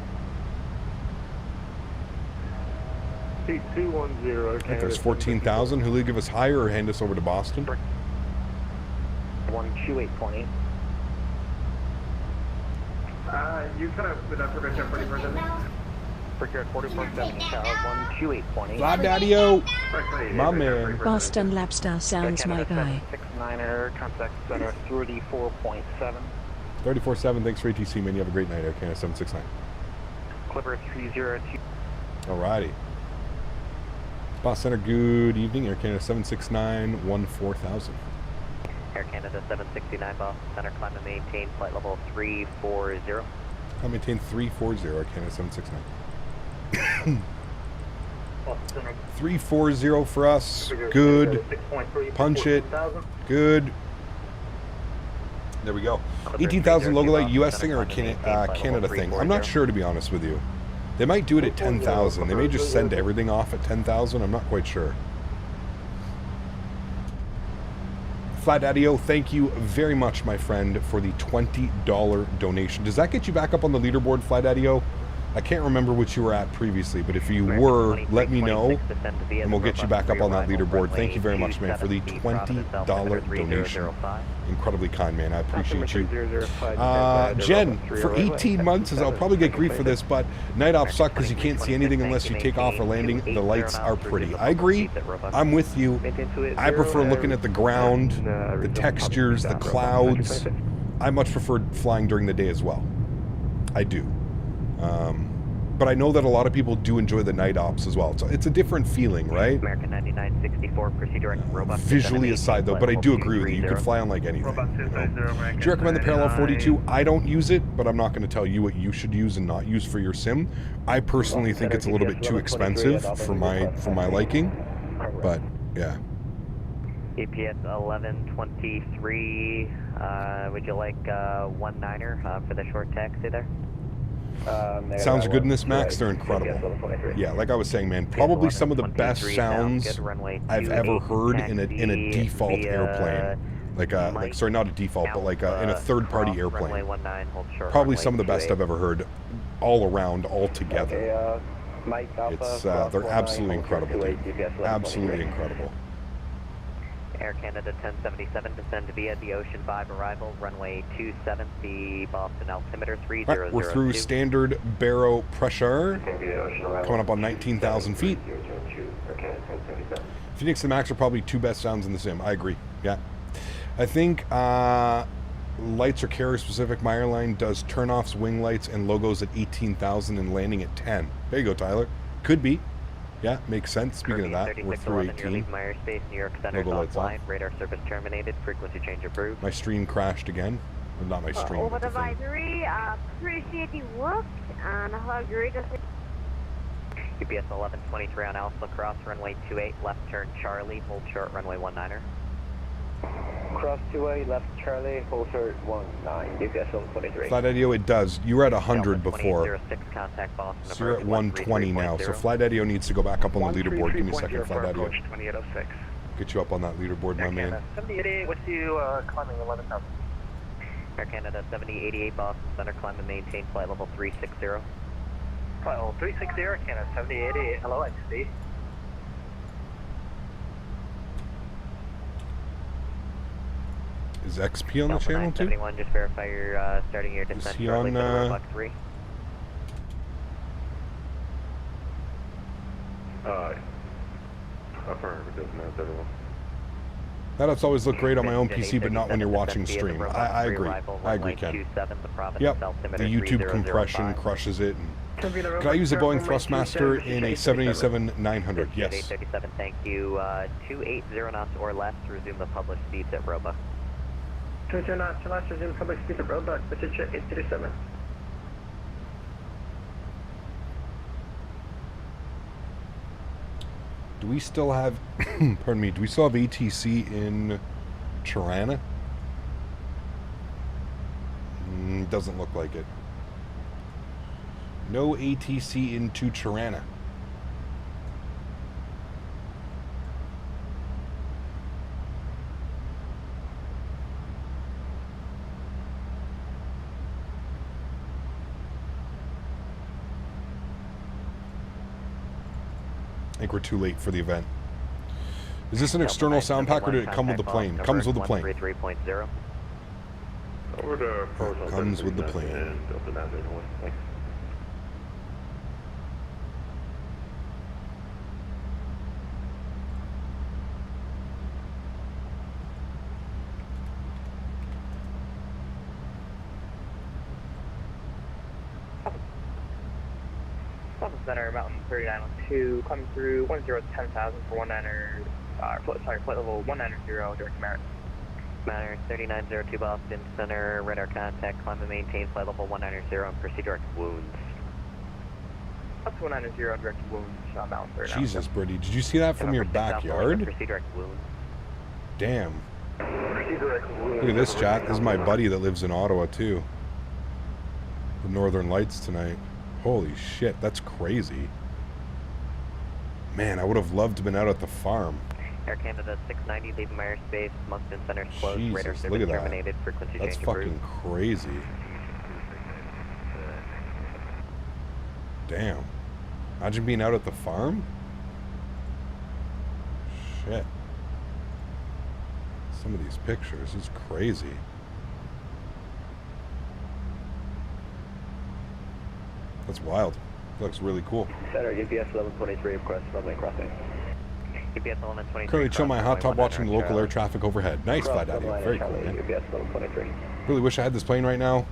S10: 210.
S2: I think there's 14,000. Who'll give us higher or hand us over to Boston?
S7: 128.8.
S15: You cut out with that progression 40%.
S7: Brickyard 4470, tower 128.8.
S2: Fly Daddy-o! My man.
S5: Boston Labstar sounds my guy.
S7: 69er, contact center 34.7.
S2: 34.7, thanks for ATC, man. You have a great night, Air Canada 769.
S7: Clipper 302.
S2: Alrighty. Boss Center, good evening. Air Canada 769, 14,000.
S4: Air Canada 769, Boston Center, climb and maintain flight level 340.
S2: Climb maintain 340, Air Canada 769. 340 for us. Good. Punch it. Good. There we go. 18,000 logo light, US thing or a Canada thing? I'm not sure, to be honest with you. They might do it at 10,000. They may just send everything off at 10,000. I'm not quite sure. Flat Daddy-o, thank you very much, my friend, for the $20 donation. Does that get you back up on the leaderboard, Flat Daddy-o? I can't remember what you were at previously, but if you were, let me know, and we'll get you back up on that leaderboard. Thank you very much, man, for the $20 donation. Incredibly kind, man. I appreciate you. Jen, for 18 months, I'll probably get grief for this, but night ops suck because you can't see anything unless you take off or landing. The lights are pretty. I agree. I'm with you. I prefer looking at the ground, the textures, the clouds. I much prefer flying during the day as well. I do. But I know that a lot of people do enjoy the night ops as well. So it's a different feeling, right?
S4: American 9964, proceed direct robot.
S2: Visually aside, though, but I do agree with you. You can fly on like anything. You know? Do you recommend the Parallel 42? I don't use it, but I'm not going to tell you what you should use and not use for your sim. I personally think it's a little bit too expensive for my liking. But yeah.
S4: EPS 1123. Would you like 19er for the short taxi there?
S2: Sounds good in this, Max. They're incredible. Yeah, like I was saying, man, probably some of the best sounds I've ever heard in a default airplane. Sorry, not a default, but like in a third-party airplane. Probably some of the best I've ever heard, all around, all together. It's they're absolutely incredible, dude. Absolutely incredible.
S4: Air Canada 1077, descend via the Ocean 5 arrival, runway 27, the Boston altimeter 3002.
S2: Right, we're through standard barrow pressure, coming up on 19,000 feet. Phoenix and Max are probably two best sounds in the sim. I agree. Yeah. I think lights are carrier specific. My airline does turnoffs, wing lights, and logos at 18,000 and landing at 10. There you go, Tyler. Could be. Yeah, makes sense. Speaking of that, we're through 18.
S4: You're leaving my airspace, New York Center's offline. Radar service terminated. Frequency change approved.
S2: My stream crashed again. Well, not my stream.
S6: Over advisory, appreciate the work and have a great day.
S4: UPS 1123 on Alpha, cross runway 28, left turn Charlie, hold short runway 19er.
S21: Cross 2A, left Charlie, hold short 19, UPS 1123.
S2: Flight Edio, it does. You were at 100 before.
S4: Contact Boston,
S2: So you're at 120 now. So Flight Edio needs to go back up on the leaderboard. Give me a second, Flight Edio.
S16: 2806.
S2: Get you up on that leaderboard, my man.
S9: 7088, what's you climbing 11,000?
S4: Air Canada 7088 Boston Center, climb and maintain flight level 360.
S9: Flight level 360, Canada 7088, hello, XD.
S2: Is XP on the channel too?
S4: 971, just verify your starting your descent.
S2: Is he on,
S4: Three.
S17: Affirmative, that's everyone.
S2: That'll always look great on my own PC, but not when you're watching stream. I agree. I agree, Ken. Yep, the YouTube compression crushes it. And can I use a Boeing Thrustmaster in a 787-900? Yes.
S4: 37, thank you. 280 knots or less, resume the published speeds at Roebuck.
S12: 280 knots or less, resume public speeds at Roebuck, British 837.
S2: Do we still have, pardon me, do we still have ATC in Tirana? Doesn't look like it. No ATC into Tirana. I think we're too late for the event. Is this an external sound pack or did it come with the plane? Comes with the plane.
S4: 3.0.
S17: Over to
S2: comes with the plane.
S17: Thanks.
S18: Center, Mountain 3902, coming through 10,000 for 19er, flight level 190, direct Merit.
S4: Matter 3902 Boston Center, radar contact, climb and maintain flight level 190 and proceed direct wounds.
S18: Up to 190, direct wounds, Mountain 39.
S2: Jesus, Brady, did you see that from your backyard?
S4: Proceed direct wounds.
S2: Damn. Look at this, chat. This is my buddy that lives in Ottawa, too. The Northern Lights tonight. Holy shit, that's crazy. Man, I would have loved to have been out at the farm.
S4: Air Canada 690, leaving my airspace. Moncton Center's closed.
S2: Jesus,
S4: Radar
S2: look
S4: service
S2: at that.
S4: terminated. Frequency
S2: That's
S4: change
S2: fucking
S4: approved.
S2: crazy. Damn. Imagine being out at the farm? Shit. Some of these pictures is crazy. That's wild. Looks really cool.
S21: Center, UPS 1123, request runway crossing.
S4: UPS 1123.
S2: Currently chill my hot tub watching the local air traffic overhead. Nice, Flight Daddy. Very cool, man.
S21: UPS 1123.
S2: Really wish I had this plane right now.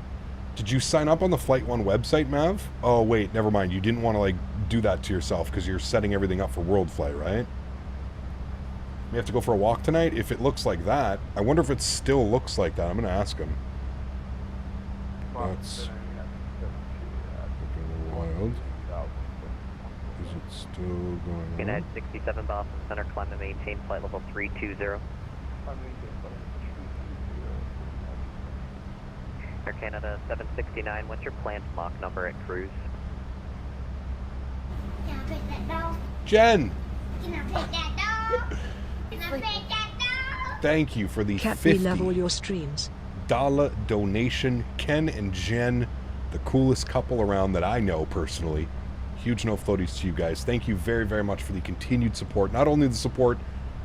S2: Did you sign up on the Flight One website, Mav? Oh, wait, never mind. You didn't want to, like, do that to yourself because you're setting everything up for World Flight, right? We have to go for a walk tonight? If it looks like that, I wonder if it still looks like that. I'm going to ask him. That's wild. Is it still going on?
S4: United 67 Boston Center, climb and maintain flight level 320. Air Canada 769, what's your planned Mach number at cruise?
S2: Jen!
S6: Can I pet that dog? Can I pet that dog?
S2: Thank you for the
S5: Cat, we love all
S2: $50
S5: your streams.
S2: donation. Ken and Jen, the coolest couple around that I know personally. Huge no floaties to you guys. Thank you very, very much for the continued support. Not only the support,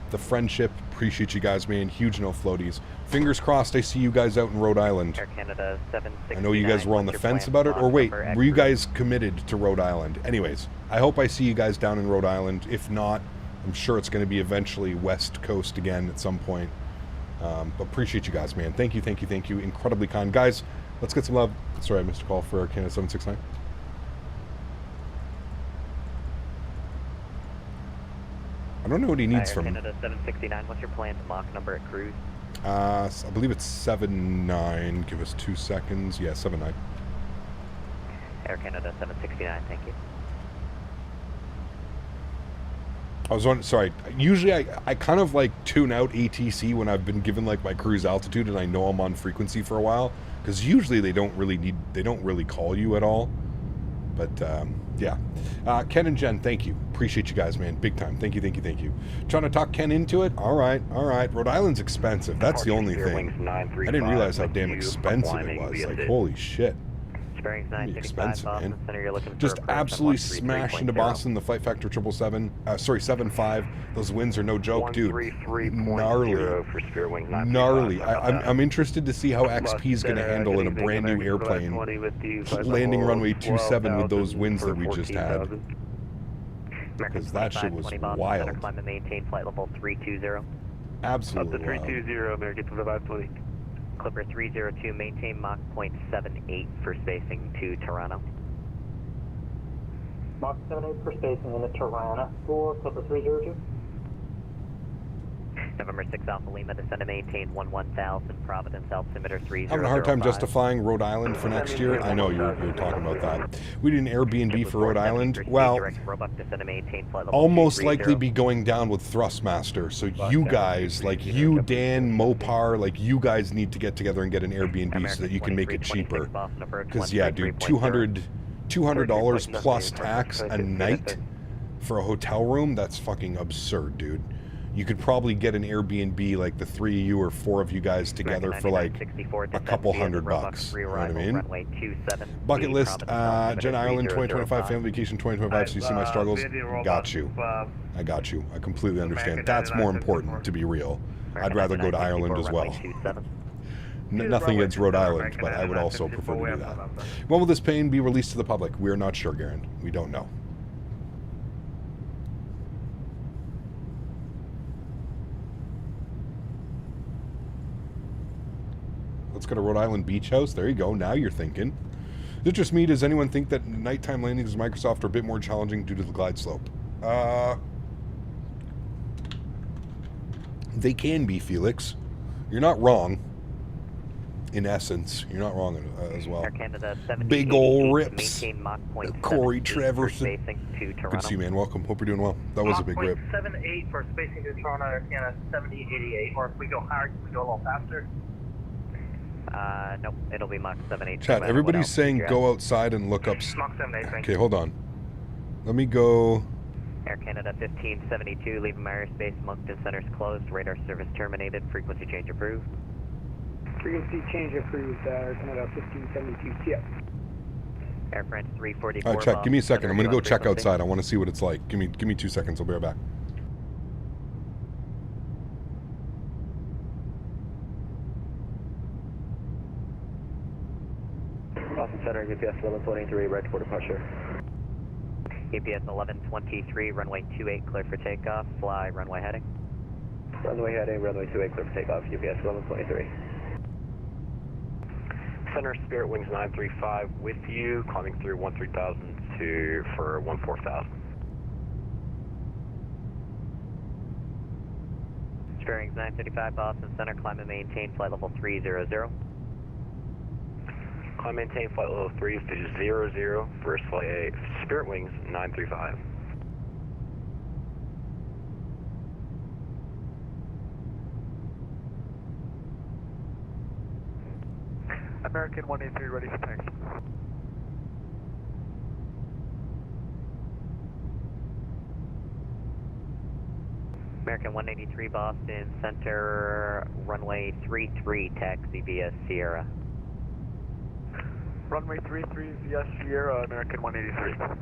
S2: the friendship. Appreciate you guys, man. Huge no floaties. Fingers crossed I see you guys out in Rhode Island.
S4: Air Canada 769.
S2: I know you guys were on the fence about it. Or wait, were you guys committed to Rhode Island? Anyways, I hope I see you guys down in Rhode Island. If not, I'm sure it's going to be eventually West Coast again at some point. But appreciate you guys, man. Thank you, thank you, thank you. Incredibly kind. Guys, let's get some love. Sorry, I missed a call for Air Canada 769. I don't know what he needs from...
S4: Canada 769, what's your planned Mach number at cruise?
S2: I believe it's 79. Give us 2 seconds. Yeah, 79.
S4: Air Canada 769, thank you.
S2: I was on, sorry, usually I kind of like tune out ATC when I've been given like my cruise altitude and I know I'm on frequency for a while, because usually they don't really call you at all. But yeah, Ken and Jen, thank you, appreciate you guys, man, big time. Thank you. Trying to talk Ken into it. All right. Rhode Island's expensive, that's the only thing. I didn't realize how damn expensive it was. Like, holy shit. Expensive, man. Just absolutely smash into Boston. The flight factor 7.5. Those winds are no joke, dude. Gnarly. I'm interested to see how XP is going to handle in a brand new airplane landing runway 27 with those winds that we just had. Because that shit was wild.
S4: Climb and maintain flight level 320.
S2: Absolutely.
S16: Up to 320, American 2520.
S4: Clipper 302, maintain Mach 0.78 for spacing to Toronto.
S9: Mach 78 for spacing in the Toronto for Clipper 302.
S4: November 6 Alpha Lima, descend to maintain 11,000, Providence, altimeter 3005.
S2: Having a hard time justifying Rhode Island for next year. I know you're talking about that. We did an Airbnb for Rhode Island. Well, I'll most likely be going down with Thrustmaster. So you guys, like you, Dan, Mopar, like you guys need to get together and get an Airbnb so that you can make it cheaper. Because yeah, dude, $200 plus tax a night for a hotel room. That's fucking absurd, dude. You could probably get an Airbnb, like the 3 of you or 4 of you guys together for like a couple $100. You know what I mean? Bucket list, Jen Island 2025, family vacation 2025, so you see my struggles? Got you. I got you. I completely understand. That's more important, to be real. I'd rather go to Ireland as well. Nothing against Rhode Island, but I would also prefer to do that. When will this plane be released to the public? We're not sure, Garen. We don't know. Let's go to Rhode Island Beach House. There you go. Now you're thinking. Is it just me? Does anyone think that nighttime landings with Microsoft are a bit more challenging due to the glide slope? They can be, Felix. You're not wrong. In essence, you're not wrong as well. Big ol' rips. Corey Trevorson. Good to see you, man. Welcome. Hope you're doing well. That was a big rip.
S9: 78 for spacing to Toronto, Air Canada 7088. Or if we go higher, can we go a little faster?
S4: Nope, it'll be Mach 78.
S2: Chat, everybody's saying go outside and look up.
S9: Mach 78,
S2: okay, hold on. Let me go.
S4: Air Canada 1572, leaving my airspace. Moncton Center's closed. Radar service terminated. Frequency change approved.
S8: Frequency change approved. Air Canada 1572. Yep.
S4: Air France 344.
S2: All right, check. Give me a second. I'm gonna go check outside. I want to see what it's like. Give me 2 seconds. I'll be right back.
S21: Boston Center, UPS 1123, right for departure.
S4: UPS 1123, runway 28, clear for takeoff. Fly, runway heading.
S21: Runway heading, runway 28, clear for takeoff. UPS 1123.
S16: Center, Spirit Wings 935 with you, climbing through 13,000 for 14,000.
S4: Spirit Wings 935, Boston Center, climb and maintain flight level 300.
S16: Climb maintain flight level 300 for flight A, Spirit Wings 935.
S11: American 183 ready for taxi.
S4: American 183 Boston Center, runway 33, taxi via Sierra.
S11: Runway 33 via Sierra, American 183.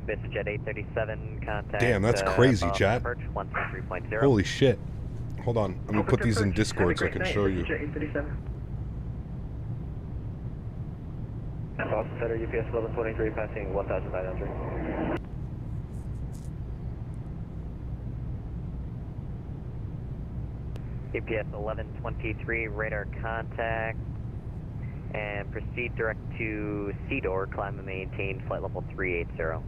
S4: VistaJet 837, contact.
S2: Damn, that's crazy,
S4: Boston
S2: chat.
S4: approach 13.0.
S2: Holy shit. Hold on. Let me put these in Discord so I can show you.
S21: Boston Center, UPS 1123, passing 1,900.
S4: UPS 1123, radar contact, and proceed direct to Cedar, climb and maintain flight level 380.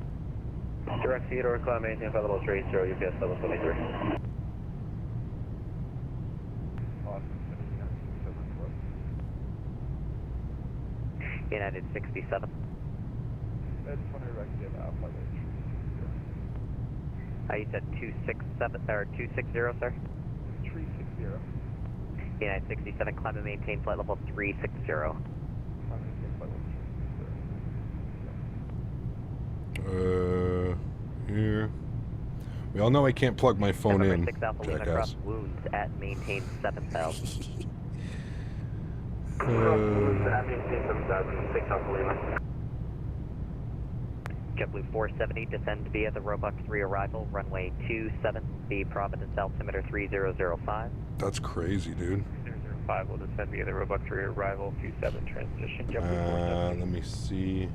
S21: Direct Theodore, climb maintain flight level 380, UPS 1123.
S4: United 67. You said 267 or 260, sir?
S21: 360.
S4: United 67, climb and maintain flight level 360.
S2: Here. We all know I can't plug my phone
S4: November
S2: in.
S4: 6 Alpha Lima
S2: Jackass.
S4: cross wounds at maintain 7000.
S16: At maintain 7,000, 6 Alpha Lima.
S4: JetBlue 470, descend via the Roebuck 3 arrival, runway 27, the Providence altimeter 3005.
S2: That's crazy, dude.
S18: 005 will descend via the Roebuck 3 arrival, 27 transition, JetBlue 470.
S2: Let me see.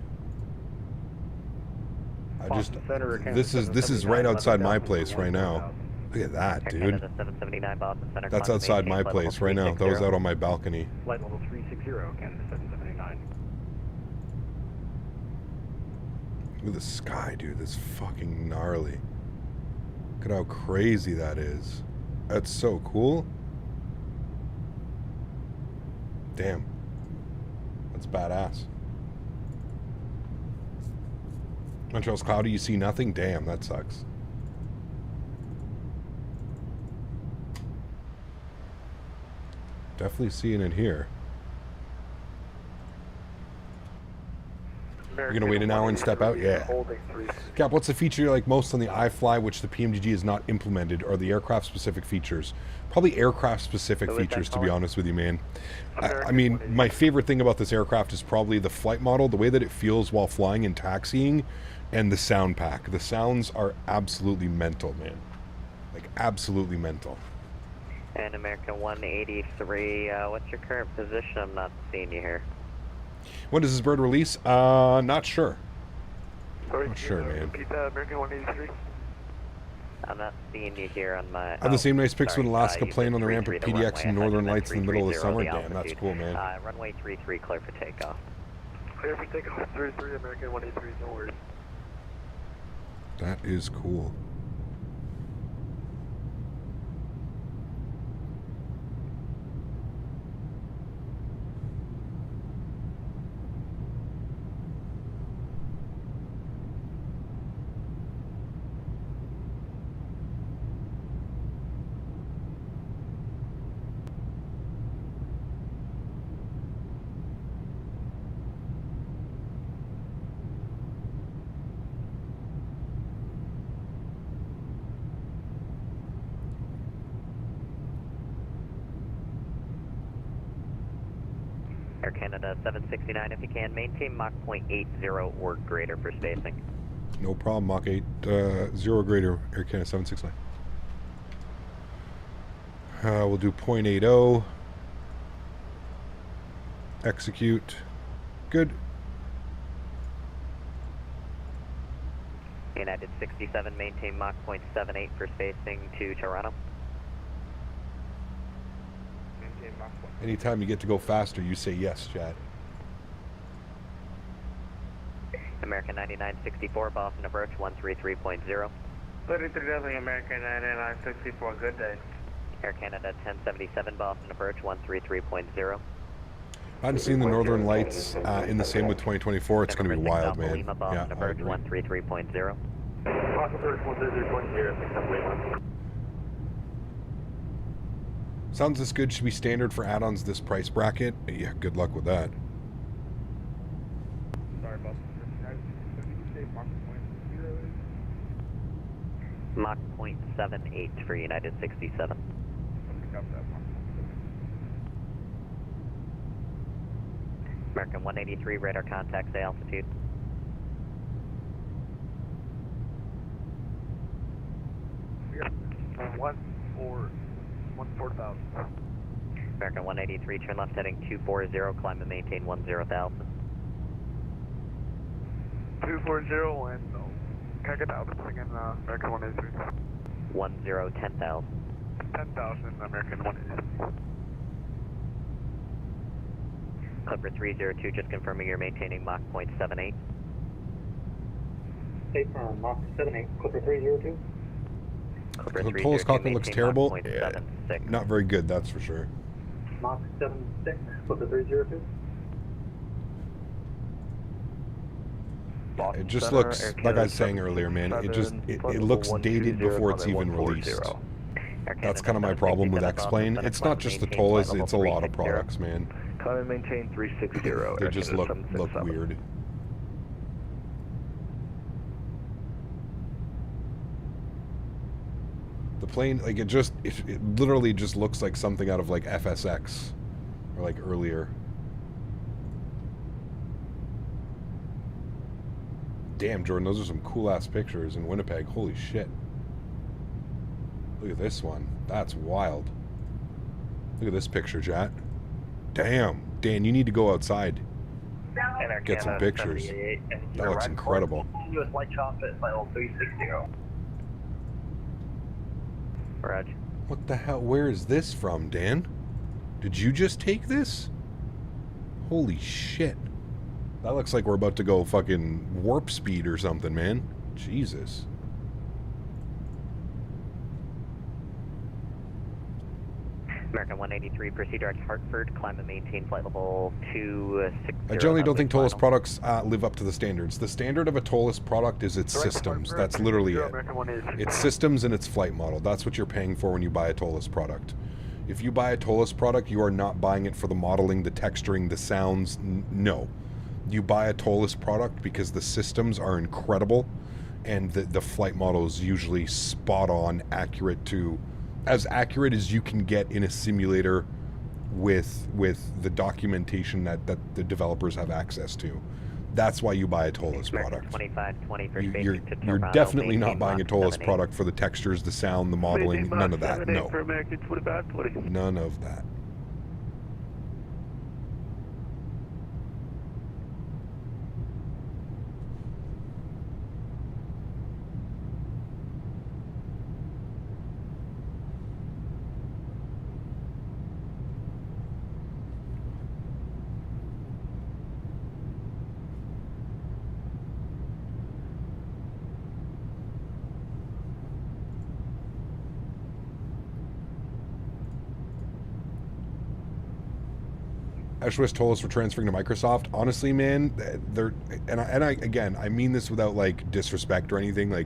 S18: Boston Center,
S2: This is right outside my place right now. Look at that, dude.
S4: Canada 779, Boston Center,
S2: That's
S4: climb and
S2: outside
S4: maintain
S2: my
S4: flight
S2: place
S4: level
S2: right now. That was
S4: 360.
S2: out on my balcony.
S16: Flight level 360, Canada 779.
S2: Look at the sky, dude. That's fucking gnarly. Look at how crazy that is. That's so cool. Damn. That's badass. Montreal's cloudy, you see nothing? Damn, that sucks. Definitely seeing it here. You're gonna wait an hour and step out? Yeah. Cap, what's the feature you like most on the iFly which the PMDG has not implemented, or the aircraft specific features? Probably aircraft specific features, to be honest with you, man. I mean, my favorite thing about this aircraft is probably the flight model, the way that it feels while flying and taxiing, and the sound pack. The sounds are absolutely mental, man. Like, absolutely mental.
S4: And American 183, what's your current position? I'm not seeing you here.
S2: When does this bird release? Not sure.
S11: Sorry,
S2: Not sure, man.
S11: repeat that, American 183.
S4: I'm not seeing you here on my...
S2: I have the same nice pics with
S4: sorry,
S2: an Alaska
S4: you
S2: plane
S4: said
S2: on the ramp
S4: 33
S2: at
S4: the
S2: PDX and
S4: runway.
S2: Northern
S4: I
S2: Lights in the middle of the
S4: 330
S2: summer.
S4: the
S2: Damn, that's
S4: altitude.
S2: cool, man.
S4: Runway 33, clear for takeoff.
S11: Clear for takeoff, 33, American 183, no worries.
S2: That is cool.
S4: Air Canada 769, if you can, maintain Mach 0.80 or greater for spacing.
S2: No problem, Mach 8, 0 greater, Air Canada 769. We'll do 0.80. Execute. Good.
S4: United 67, maintain Mach 0.78 for spacing to Toronto.
S2: Anytime you get to go faster, you say yes, Chad.
S4: American 9964, Boston approach 133.0.
S11: 33 Deadly, American 9964, good day.
S4: Air Canada 1077, Boston approach 133.0.
S2: I haven't seen the Northern Lights in the same with 2024. It's going to be wild, man.
S4: Lima, Boston
S2: Yeah, I
S4: approach
S2: agree.
S4: 133.0.
S16: Boston approach 133.0, 6 Alpha Lima.
S2: Sounds this good. Should be standard for add-ons this price bracket. Yeah, good luck with that.
S11: Sorry, Boston. Did you say Mach 0.0 is?
S4: Mach 0.78 for United 67. American 183, radar contact, say altitude.
S9: 14,000.
S4: American 183, turn left heading 240, climb and maintain 10,000.
S11: 240 and can I get the altitude again, American 183?
S4: 10,000.
S11: 10,000, American 183.
S4: Clipper 302, just confirming you're maintaining Mach 0.78.
S9: State firm, Mach 78, Clipper 302.
S2: The Polish cockpit looks terrible. Yeah, not very good, that's for sure.
S9: Mach 76, Clipper 302.
S2: It just looks, like I was saying earlier, man, it looks dated before it's even released. That's kind of my problem with X-Plane. It's not just the Tolas, it's a lot of products, man.
S13: Climb and maintain 360.
S2: They just look weird. The plane, like, it literally just looks like something out of, like, FSX. Or, like, earlier. Damn, Jordan, those are some cool-ass pictures in Winnipeg. Holy shit. Look at this one. That's wild. Look at this picture, chat. Damn. Dan, you need to go outside. Get some pictures. That looks incredible.
S9: US light chopper at level 360.
S4: Roger.
S2: What the hell? Where is this from, Dan? Did you just take this? Holy shit. That looks like we're about to go fucking warp speed or something, man. Jesus.
S4: American 183, proceed direct to Hartford, climb and maintain flight level 260.
S2: I generally don't think Tolas products live up to the standards. The standard of a Tolas product is its systems. That's literally it. It's systems and its flight model. That's what you're paying for when you buy a Tolas product. If you buy a Tolas product, you are not buying it for the modeling, the texturing, the sounds. No. You buy a Tolas product because the systems are incredible and the flight model is usually spot on, accurate to... as accurate as you can get in a simulator with the documentation that the developers have access to. That's why you buy a Tolas product.
S4: 2520 for
S2: You're definitely not buying a Tolas product for the textures, the sound, the modeling, none of that. No. None of that. I just wish Tolas were transferring to Microsoft. Honestly, man, I mean this without like disrespect or anything. Like,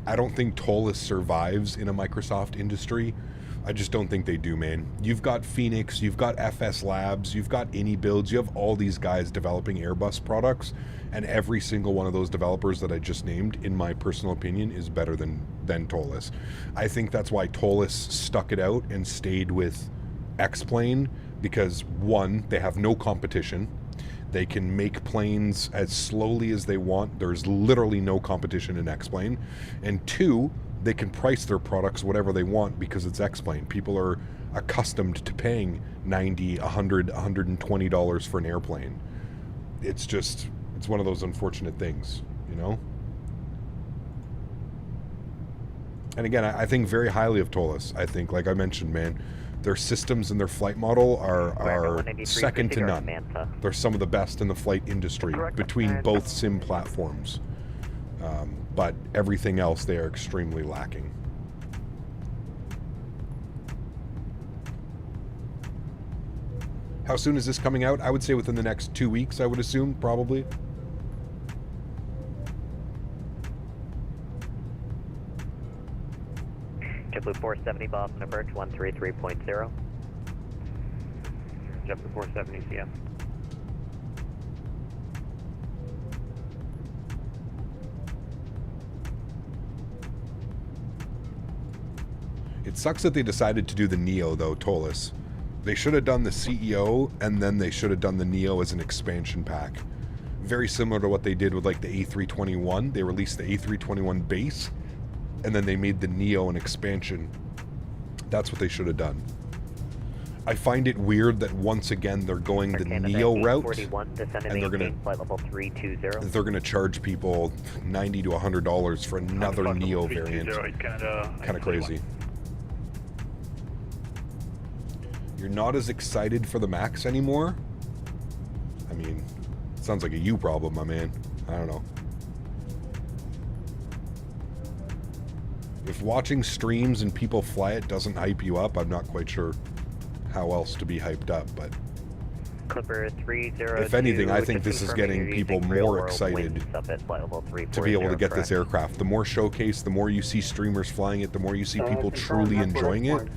S2: I don't think Tolas survives in a Microsoft industry. I just don't think they do, man. You've got Phoenix, you've got FS Labs, you've got AnyBuilds, you have all these guys developing Airbus products, and every single one of those developers that I just named, in my personal opinion, is better than Tolas. I think that's why Tolas stuck it out and stayed with X-Plane, because one, they have no competition. They can make planes as slowly as they want. There's literally no competition in X-Plane. And two, they can price their products whatever they want because it's X-Plane. People are accustomed to paying $90, $100, $120 for an airplane. It's one of those unfortunate things, you know? And again, I think very highly of Tolas. I think, like I mentioned, man, their systems and their flight model are second to none. They're some of the best in the flight industry between both sim platforms. But everything else, they are extremely lacking. How soon is this coming out? I would say within the next 2 weeks, I would assume, probably.
S4: JetBlue 470 Boston approach 133.0.
S11: JetBlue 470 CM.
S2: It sucks that they decided to do the Neo, though, Tolas. They should have done the CEO, and then they should have done the Neo as an expansion pack. Very similar to what they did with, like, the A321. They released the A321 base, and then they made the Neo an expansion That's what they should have done. I find it weird that once again they're going the Neo route, and they're gonna charge people $90 to $100 for another Neo variant. Kind of crazy. You're not as excited for the Max anymore? I mean, sounds like a you problem, my man. I don't know. If watching streams and people fly it doesn't hype you up, I'm not quite sure how else to be hyped up, but
S4: Clipper 302,
S2: if anything, I think this is getting people more excited to be able to get this aircraft. The more showcase, the more you see streamers flying it, the more you see people truly enjoying it,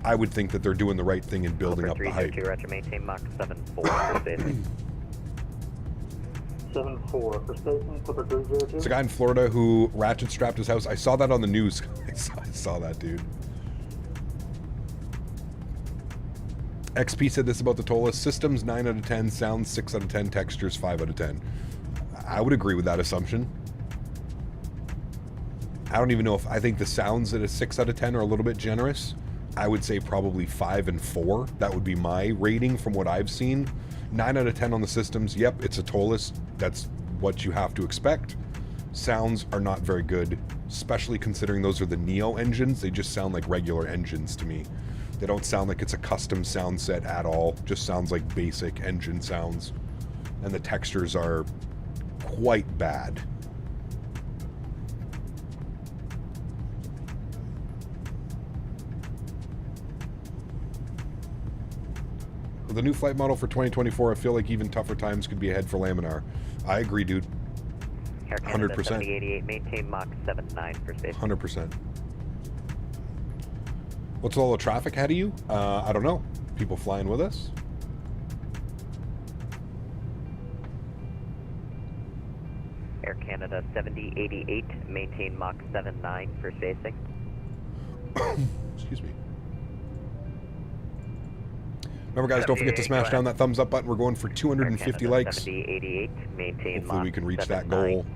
S2: I would think that they're doing the right thing in building up the hype.
S4: Maintain Mach 7-4 for station.
S15: 7-4 for station, Clipper 302.
S2: There's a guy in Florida who ratchet strapped his house. I saw that on the news. I saw that, dude. XP said this about the Tola: systems 9 out of 10, sounds 6 out of 10, textures 5 out of 10. I would agree with that assumption. I don't even know if I think the sounds at a 6 out of 10 are a little bit generous. I would say probably 5 and 4. That would be my rating from what I've seen. 9 out of 10 on the systems. Yep, it's a Tola. That's what you have to expect. Sounds are not very good, especially considering those are the Neo engines. They just sound like regular engines to me. They don't sound like it's a custom sound set at all. Just sounds like basic engine sounds. And the textures are quite bad. With the new flight model for 2024, I feel like even tougher times could be ahead for Laminar. I agree, dude. 100%.
S4: 7088, maintain Mach 7-9 for safety.
S2: 100%. What's all the traffic ahead of you? I don't know. People flying with us?
S4: Air Canada 7088, maintain Mach 7-9 for spacing.
S2: Excuse me. Remember, guys, don't forget to smash down that thumbs up button. We're going for 250 likes.
S4: 7088, maintain
S2: Hopefully we can reach that goal.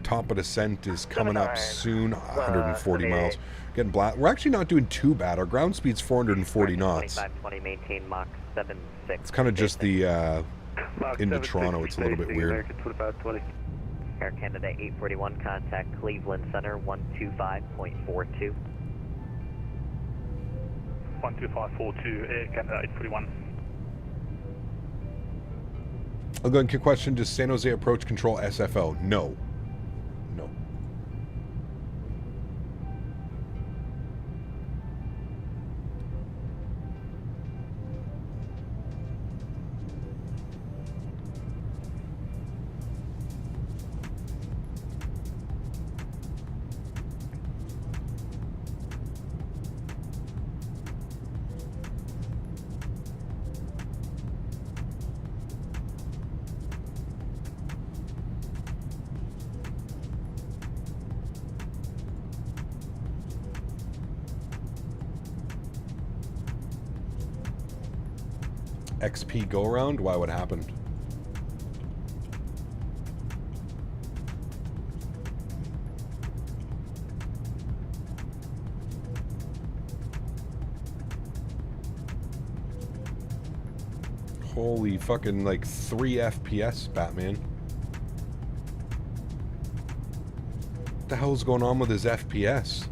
S2: Top of descent is coming up soon. 140 miles. Getting black. We're actually not doing too bad. Our ground speed's 440 knots.
S4: 2520, maintain Mach 7-6.
S2: It's kind of just the into Toronto. It's a little bit weird.
S4: Air Canada 841, contact Cleveland Center 125.42.
S19: 12542, Air Canada 841.
S2: I'll go and kick question. Does San Jose approach control SFO? No. No. XP go around? Why? What happened? Holy fucking like 3 FPS, Batman. What the hell's going on with his FPS?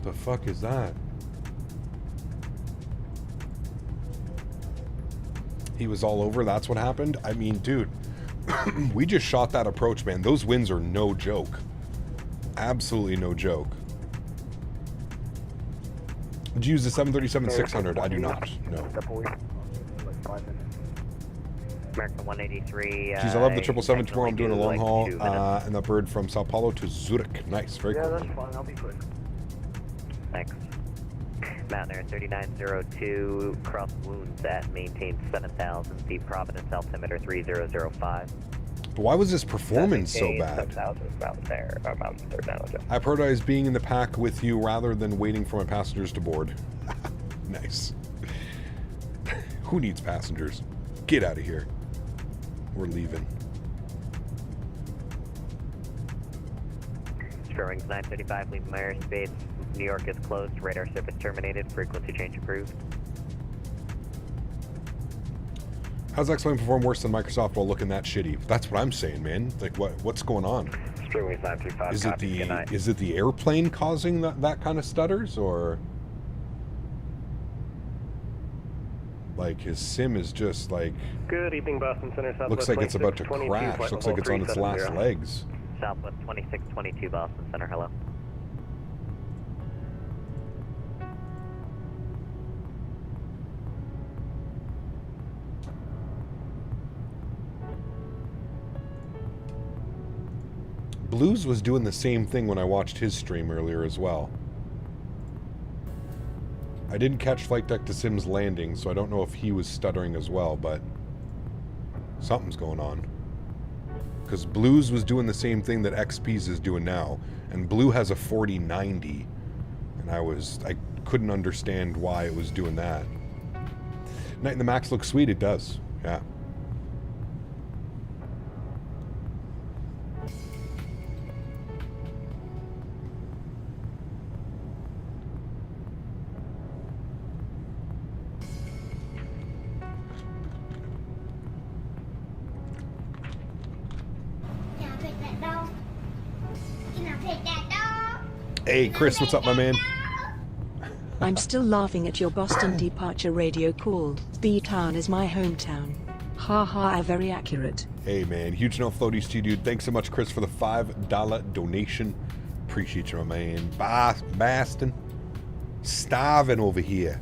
S2: The fuck is that? He was all over, that's what happened? I mean, dude, we just shot that approach, man. Those winds are no joke. Absolutely no joke. Did you use the 737-600? I do not, no.
S4: American 183.
S2: Geez, I love the 777 tomorrow. I'm doing a long haul, and that bird from Sao Paulo to Zurich. Nice, very cool.
S21: Yeah, that's fine. I'll be quick.
S4: Thanks. Mountain Air 3902, cross wounds at maintain 7,000 feet, Providence, altimeter 3005.
S2: But why was this performance so bad? I prioritize being in the pack with you rather than waiting for my passengers to board. Nice. Who needs passengers? Get out of here. We're leaving.
S4: Wings 935, leaving my airspace. New York is closed, radar service terminated, frequency change approved.
S2: How's X-Wing perform worse than Microsoft while looking that shitty? That's what I'm saying, man. Like, what's going on?
S16: Wings 935,
S2: Is it the airplane causing that kind of stutters, or like his sim is just like?
S12: Good evening, Boston Center. Southwest
S2: Looks like it's about to
S12: 2622,
S2: crash. Looks like it's on its last legs.
S4: Southwest 2622, Boston Center, hello.
S2: Blues was doing the same thing when I watched his stream earlier as well. I didn't catch Flight Deck to Sim's landing, so I don't know if he was stuttering as well, but something's going on. Because Blues was doing the same thing that XP's is doing now, and Blue has a 4090, and I couldn't understand why it was doing that. Night in the Max looks sweet, it does, yeah. Hey, Chris, what's up, my man?
S5: I'm still laughing at your Boston departure radio call. B-Town is my hometown. Ha ha, very accurate.
S2: Hey, man. Huge no floaties to you, dude. Thanks so much, Chris, for the $5 donation. Appreciate you, my man. Boston. Starving over here.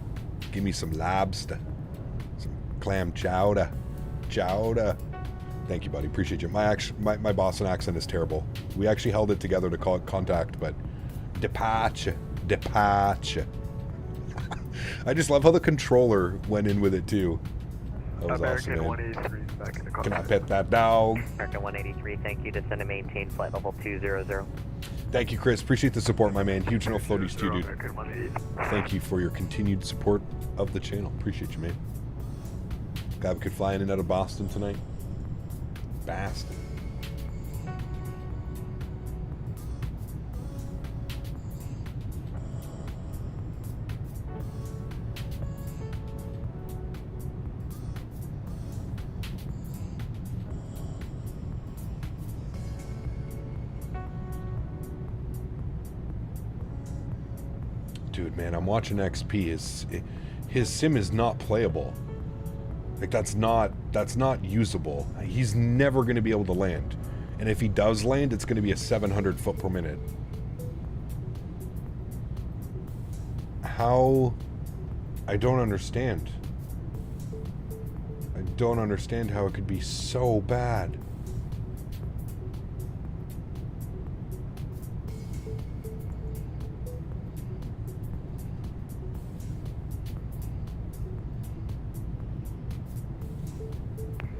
S2: Give me some lobster. Some clam chowder. Chowder. Thank you, buddy. Appreciate you. My Boston accent is terrible. We actually held it together to call it contact, but departure. I just love how the controller went in with it too. That was
S11: American
S2: awesome, man.
S11: 183 back in the car.
S2: Can I pet that dog?
S4: American 183, thank you. Descend and maintain flight level 200.
S2: Thank you, Chris. Appreciate the support, my man. Huge no floaties too, dude. Thank you for your continued support of the channel. Appreciate you, man. Glad we could fly in and out of Boston tonight. Boston. Dude, man, I'm watching XP. His sim is not playable. Like, that's not usable. He's never going to be able to land. And if he does land, it's going to be a 700 foot per minute. How? I don't understand. I don't understand how it could be so bad.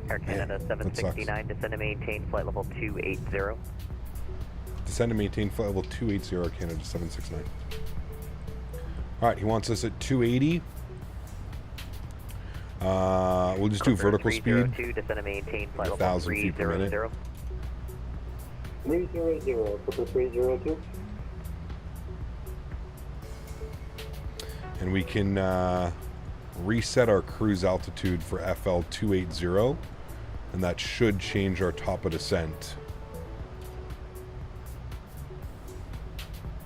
S4: Air Canada 769, descend and maintain flight level 280.
S2: Descend and maintain flight level 280, Air Canada 769. Alright, he wants us at 280. We'll just do vertical speed.
S4: Descend and maintain flight level
S2: 1,000 feet per minute.
S21: 300, 302.
S2: And we can reset our cruise altitude for FL 280, and that should change our top of descent.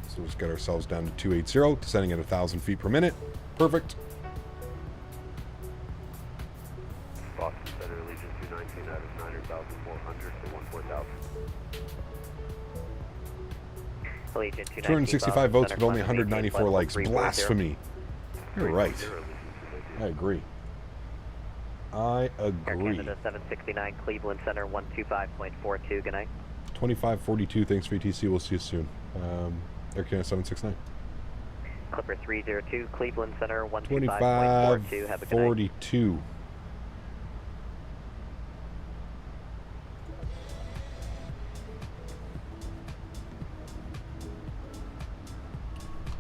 S2: So we'll just get ourselves down to 280, descending at 1,000 feet per minute. Perfect.
S16: Boston Center, Legion 219 out of 9,400 to 14,000.
S4: Legion
S2: 265 votes, but only 194 likes. Blasphemy. You're right. I agree. I
S4: Air
S2: agree.
S4: Canada 769, Cleveland Center 125.42. Good night.
S2: 2542. Thanks for ETC. We'll see you soon. Air Canada 769.
S4: Clipper 302, Cleveland Center 125.42. Have a good night.
S2: 42.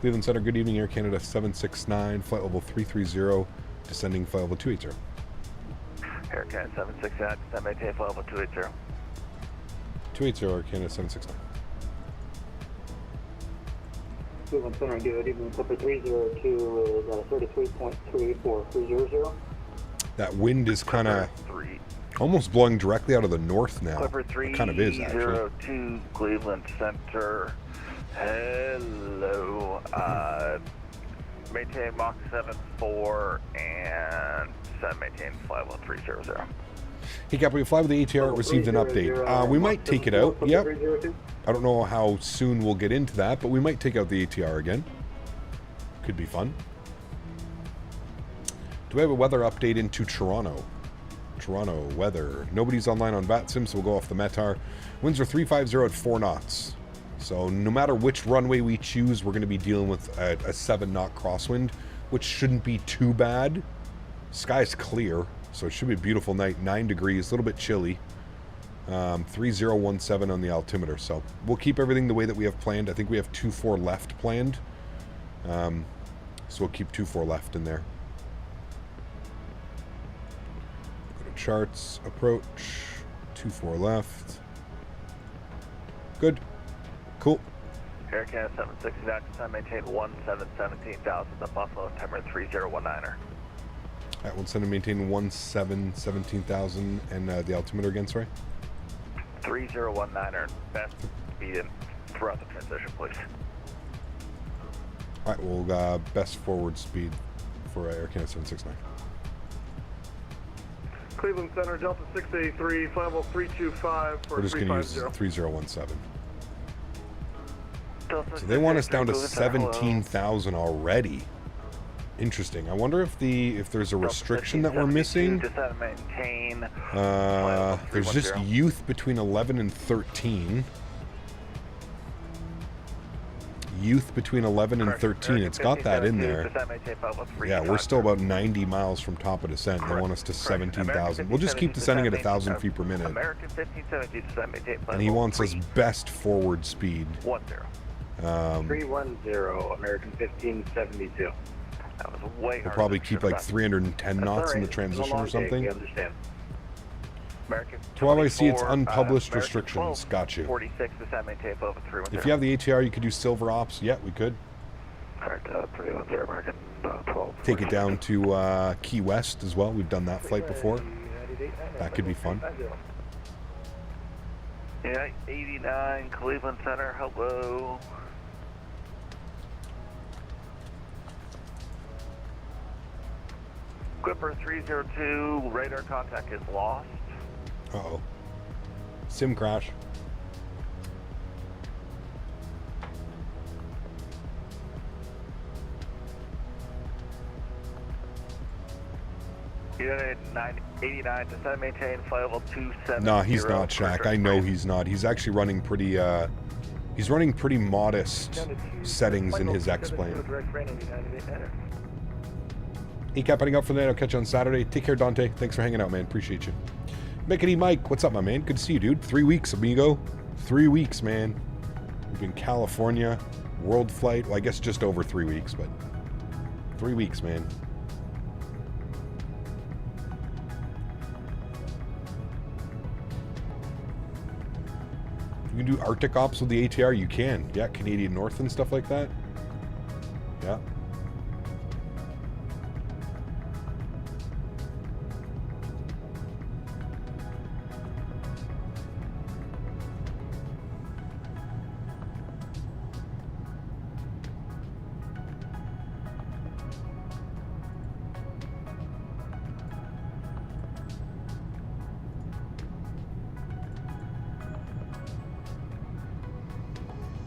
S2: Cleveland Center, good evening. Air Canada 769, flight level 330, descending flight level 280.
S9: Air Canada 769, descend maintain flight level 280.
S2: 280, Air Canada 769.
S8: Cleveland Center, good evening. Clipper 302 is 33.284 300.
S2: That wind is kind of almost blowing directly out of the north now.
S20: Clipper
S2: It kind of is, actually.
S20: 302 Cleveland Center. Hello. Maintain Mach 74 and maintain flight level 300.
S2: Hey, Cap, we fly with the ATR. Received an update. We might take it out. Yep. I don't know how soon we'll get into that, but we might take out the ATR again. Could be fun. Do we have a weather update into Toronto? Toronto weather. Nobody's online on VATSIM, so we'll go off the METAR. Winds are 350 at 4 knots. So no matter which runway we choose, we're going to be dealing with a 7-knot crosswind, which shouldn't be too bad. Sky's clear, so it should be a beautiful night. 9 degrees, a little bit chilly. 3017 on the altimeter. So we'll keep everything the way that we have planned. I think we have 24 left planned. So we'll keep 24 left in there. Go to charts, approach, 24 left. Good. Cool.
S20: Air Canada 769, descend maintain 1717,000, the Buffalo, timer 3019er.
S2: Alright, we'll send and maintain 17,000 and the altimeter again, sorry?
S20: 3019er, best speed in throughout the transition, please.
S2: Alright, we'll best forward speed for Air Canada 769.
S15: Cleveland Center, Delta 683, flight level 325 for
S2: We're just going to use
S15: 350.
S2: 3017. So they want us down to 17,000 already. Interesting. I wonder if there's a restriction that we're missing. There's just youth between 11 and 13. Youth between 11 and 13. It's got that in there. Yeah, we're still about 90 miles from top of descent. They want us to 17,000. We'll just keep descending at 1,000 feet per minute. And he wants us best forward speed.
S21: 310, American 1572.
S20: That was way
S2: We'll probably keep like 310 knots in the transition or something.
S21: We understand.
S2: To all I see, it's unpublished restrictions. Got you.
S20: 46 descend maintain over 310.
S2: If you have the ATR, you could do silver ops. Yeah, we could.
S20: Correct, 310 American 12.
S2: Take it down to Key West as well. We've done that flight before. That could be fun.
S20: Yeah, 89 Cleveland Center. Hello. Clipper 302, radar contact is lost.
S2: Uh-oh. Sim crash.
S20: Unit 989, descend maintain, flight level 270.
S2: No, he's not, Shaq. I know he's not. He's actually running pretty, he's running pretty modest settings in his X-plane. E-Cap heading up for the night. I'll catch you on Saturday. Take care, Dante. Thanks for hanging out, man. Appreciate you. Mickety Mike, what's up, my man? Good to see you, dude. 3 weeks, amigo. 3 weeks, man. We've been California, world flight. Well, I guess just over 3 weeks, but 3 weeks, man. You can do Arctic ops with the ATR? You can. Yeah, Canadian North and stuff like that. Yeah.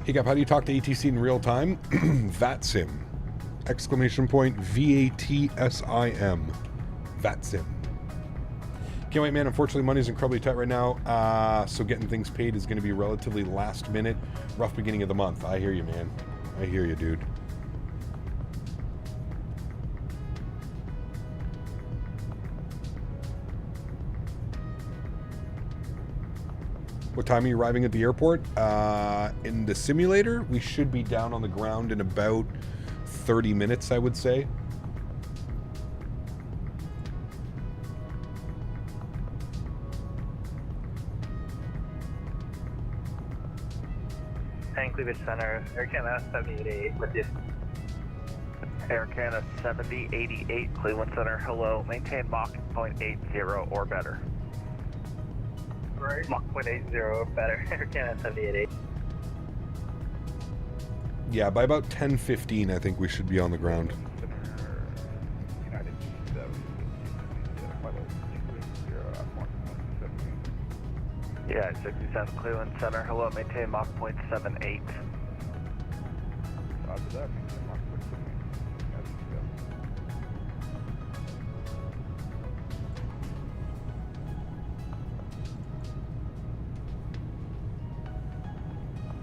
S2: Hey, Gap, how do you talk to ATC in real time? VATSIM. Exclamation point VATSIM. VATSIM. Can't wait, man. Unfortunately, money's incredibly tight right now, so getting things paid is going to be relatively last minute. Rough beginning of the month. I hear you, man. I hear you, dude. What time are you arriving at the airport? In the simulator, we should be down on the ground in about 30 minutes, I would say.
S9: And Cleavage Center, Air Canada 788 with you.
S20: Air Canada 7088, Cleveland Center, hello. Maintain Mach .80 or better.
S9: Right. Mach .80 or better, Air Canada 788.
S2: Yeah, by about 10:15, I think we should be on the ground.
S20: Yeah, 67 Cleveland Center, hello. Maintain Mach .78.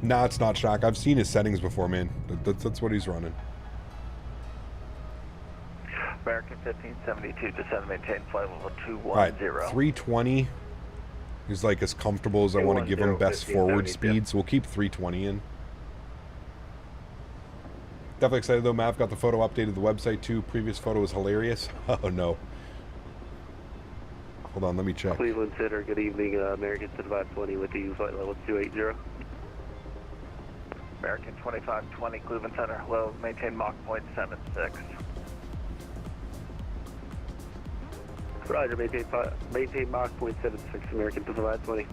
S2: Nah, it's not Shaq. I've seen his settings before, man. That's what he's running.
S20: American 1572, descend, maintain flight level 210.
S2: Alright, 320 is like as comfortable as I want to give him best forward speed, so we'll keep 320 in. Definitely excited though. Mav got the photo updated the website too. Previous photo was hilarious. Oh no. Hold on, let me check.
S21: Cleveland Center, good evening. American 2520 with you, flight level 280.
S20: American 2520, Cleveland Center, hello. Maintain Mach .76.
S21: Roger, maintain Mach .76, American 2520.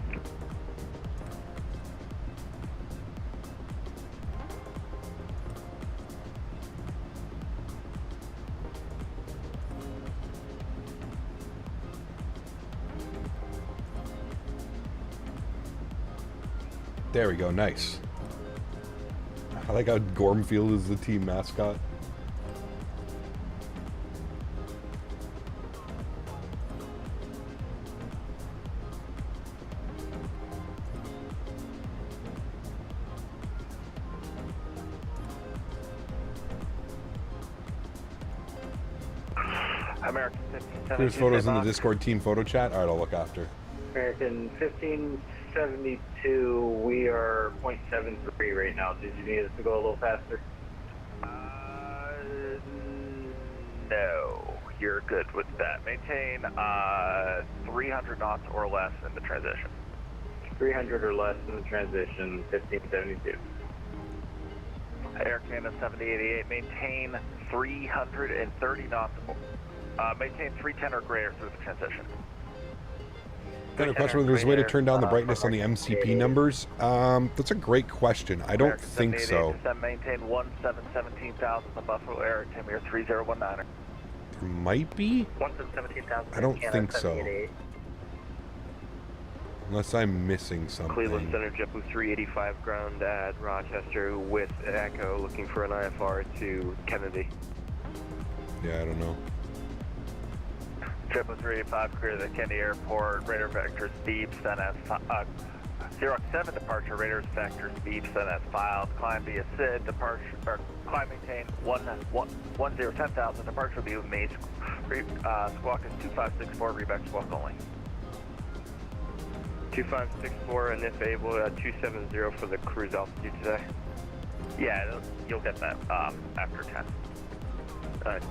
S2: There we go, nice. I like how Gormfield is the team mascot.
S20: American 1572.
S2: Here's photos in the Discord team photo chat. Alright, I'll look after.
S9: American 1572, we are 0.73 right now. Did you need us to go a little faster?
S20: No, you're good with that. Maintain 300 knots or less in the transition.
S9: 300 or less in the transition, 1572.
S20: Air Canada 7088, maintain 330 knots. Maintain 310 or greater through the transition.
S2: Got a question whether there's a way to turn down the brightness on the MCP numbers. That's a great question. I don't think so.
S20: Maintain 17,000 the Buffalo Air, Timir 3019.
S2: There might be?
S9: 17,000.
S2: I don't think so. Unless I'm missing something.
S21: Cleveland Center, JetBlue 385 ground at Rochester with Echo, looking for an IFR to Kennedy.
S2: Yeah, I don't know.
S20: JetBlue 385 clear the Kennedy Airport, radar vectors beeps, then as 0x7 departure, radar vectors beeps, then as filed, climb via SID, departure, or climb maintain 10,000, departure will be with me, squawk is 2564, reback squawk only.
S21: 2564, and if able, 270 for the cruise altitude today.
S20: Yeah, you'll get that after 10.
S21: Alright.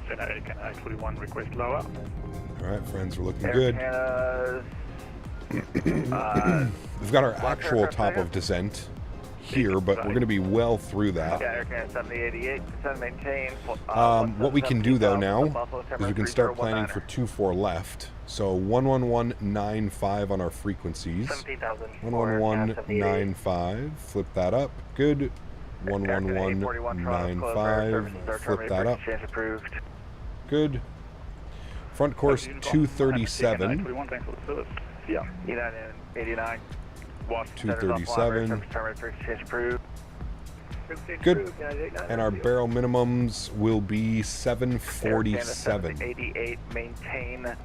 S19: Can actually one request lower.
S2: Alright, friends, we're looking good. We've got our actual top of descent here, but we're going to be well through that.
S20: Air Canada 7088, descend, maintain.
S2: What we can do though now is we can start planning for 24 left. So 11195 on our frequencies. 11195, flip that up. Good. 11195, flip that up. Good. Front course 237.
S20: Yeah. 89.
S2: 237. Good. And our barrel minimums will be 747.
S20: 88, maintain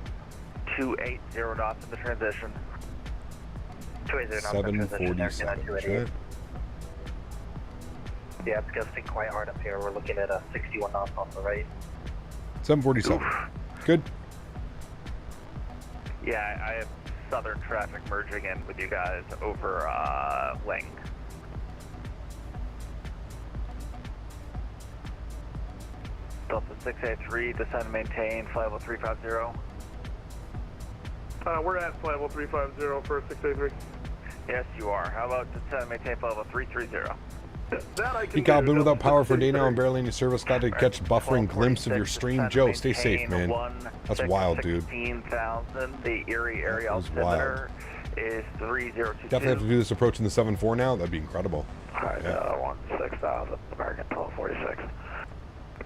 S20: 280 knots in the transition.
S2: 747.
S9: Yeah, it's gusting quite hard up here. We're looking at 61 knots on the right.
S2: 747. Good.
S20: Yeah, I have southern traffic merging in with you guys over Wing. Delta 683, descend, maintain, flight level 350.
S11: We're at flight level 350 for 683.
S20: Yes, you are. How about descend and maintain flight level 330?
S2: Peak I've been without power for a day now and barely any service. Glad to catch buffering glimpse of your stream. Joe, stay safe, man. That's wild, dude.
S20: 16,000. The Erie area altimeter is 3022.
S2: Definitely have to do this approaching the 7-4 now. That'd be incredible.
S20: Alright, 16,000. American 1246.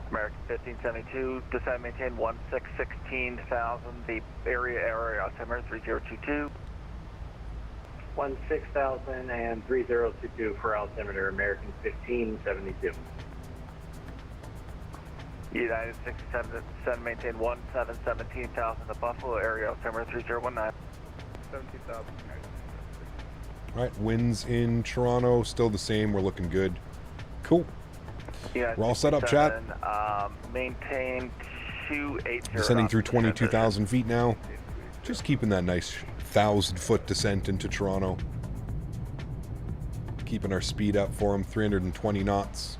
S20: American 1572. Descend and maintain 16,000. The area altimeter 3022.
S3: 16,000 and 3022 for altimeter, American 1572.
S20: United 67, descend, maintain 17,000. The Buffalo area altimeter 3019.
S18: 17,000.
S2: All right, winds in Toronto still the same. We're looking good. Cool.
S20: United
S2: We're all set up, chat.
S20: Maintain 280.
S2: Descending through 22,000 feet now. Just keeping that nice 1,000-foot descent into Toronto. Keeping our speed up for them, 320 knots.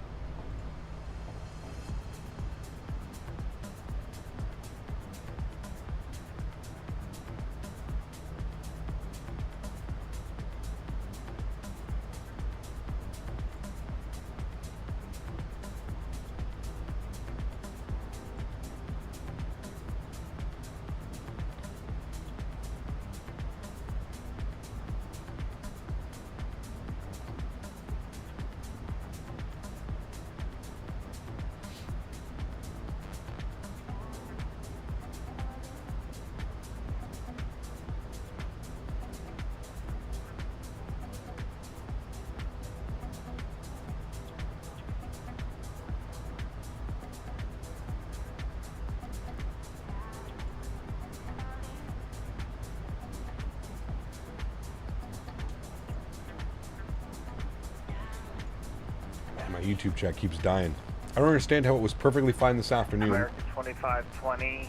S2: My YouTube chat keeps dying. I don't understand how it was perfectly fine this afternoon.
S20: American 2520.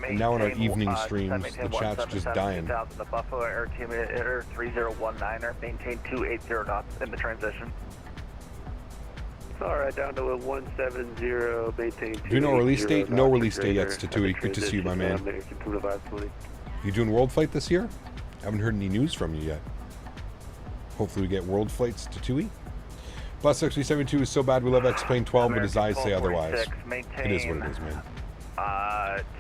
S2: And now in our evening streams, the chat's just dying.
S20: The Buffalo altimeter 3019. Maintain 280 knots in the transition.
S17: Alright, down to a 170. Maintain.
S2: Do you know release date? No release date yet, Statewi. Good to see you, my man. You doing world flight this year? Haven't heard any news from you yet. Hopefully we get world flights, Statewi. Bus 6072 is so bad we love X-Plane 12, but his eyes say otherwise. It is what it is, man.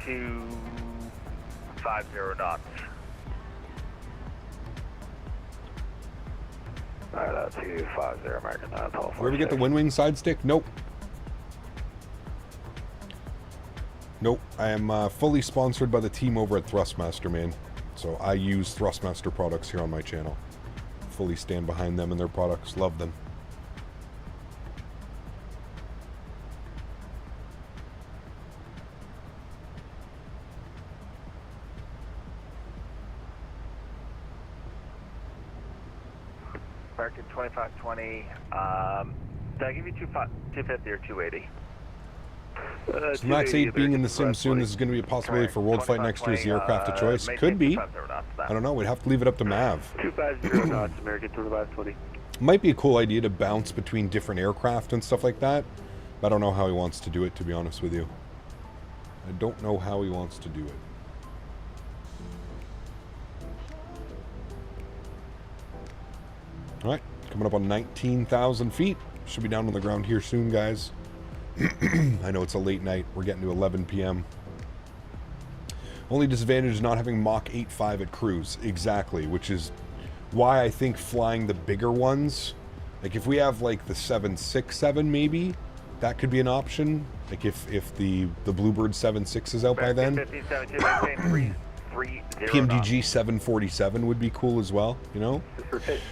S20: 250 knots. Alright, 250 American 1246.
S2: Where we get the wind wing side stick? Nope. Nope. I am fully sponsored by the team over at Thrustmaster, man. So I use Thrustmaster products here on my channel. Fully stand behind them and their products. Love them.
S20: American 2520. Did I give you 250 or 280?
S2: So Max 8 being in the sim soon, this is going to be a possibility for world flight next year as the aircraft of choice. Could be. I don't know. We'd have to leave it up to Mav.
S17: 250 knots, American 2520.
S2: Might be a cool idea to bounce between different aircraft and stuff like that. But I don't know how he wants to do it, to be honest with you. I don't know how he wants to do it. Alright, coming up on 19,000 feet. Should be down on the ground here soon, guys. I know it's a late night. We're getting to 11 p.m. Only disadvantage is not having Mach 8.5 at cruise. Exactly, which is why I think flying the bigger ones, like if we have like the 767 maybe, that could be an option. Like if the Bluebird 76 is out by then. PMDG 747 would be cool as well, you know?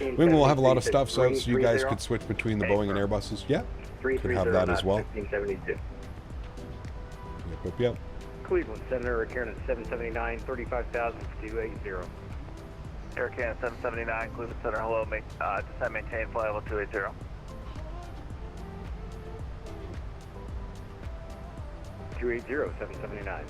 S2: I mean, we'll have a lot of stuff so you guys could switch between the Boeing and Airbuses. Yeah, could have that as well. Yep.
S3: Cleveland Center, Erin at 779, 35,280.
S20: Air Canada 779, Cleveland Center, hello, descend, maintain, flight level 280.
S3: $280, 779.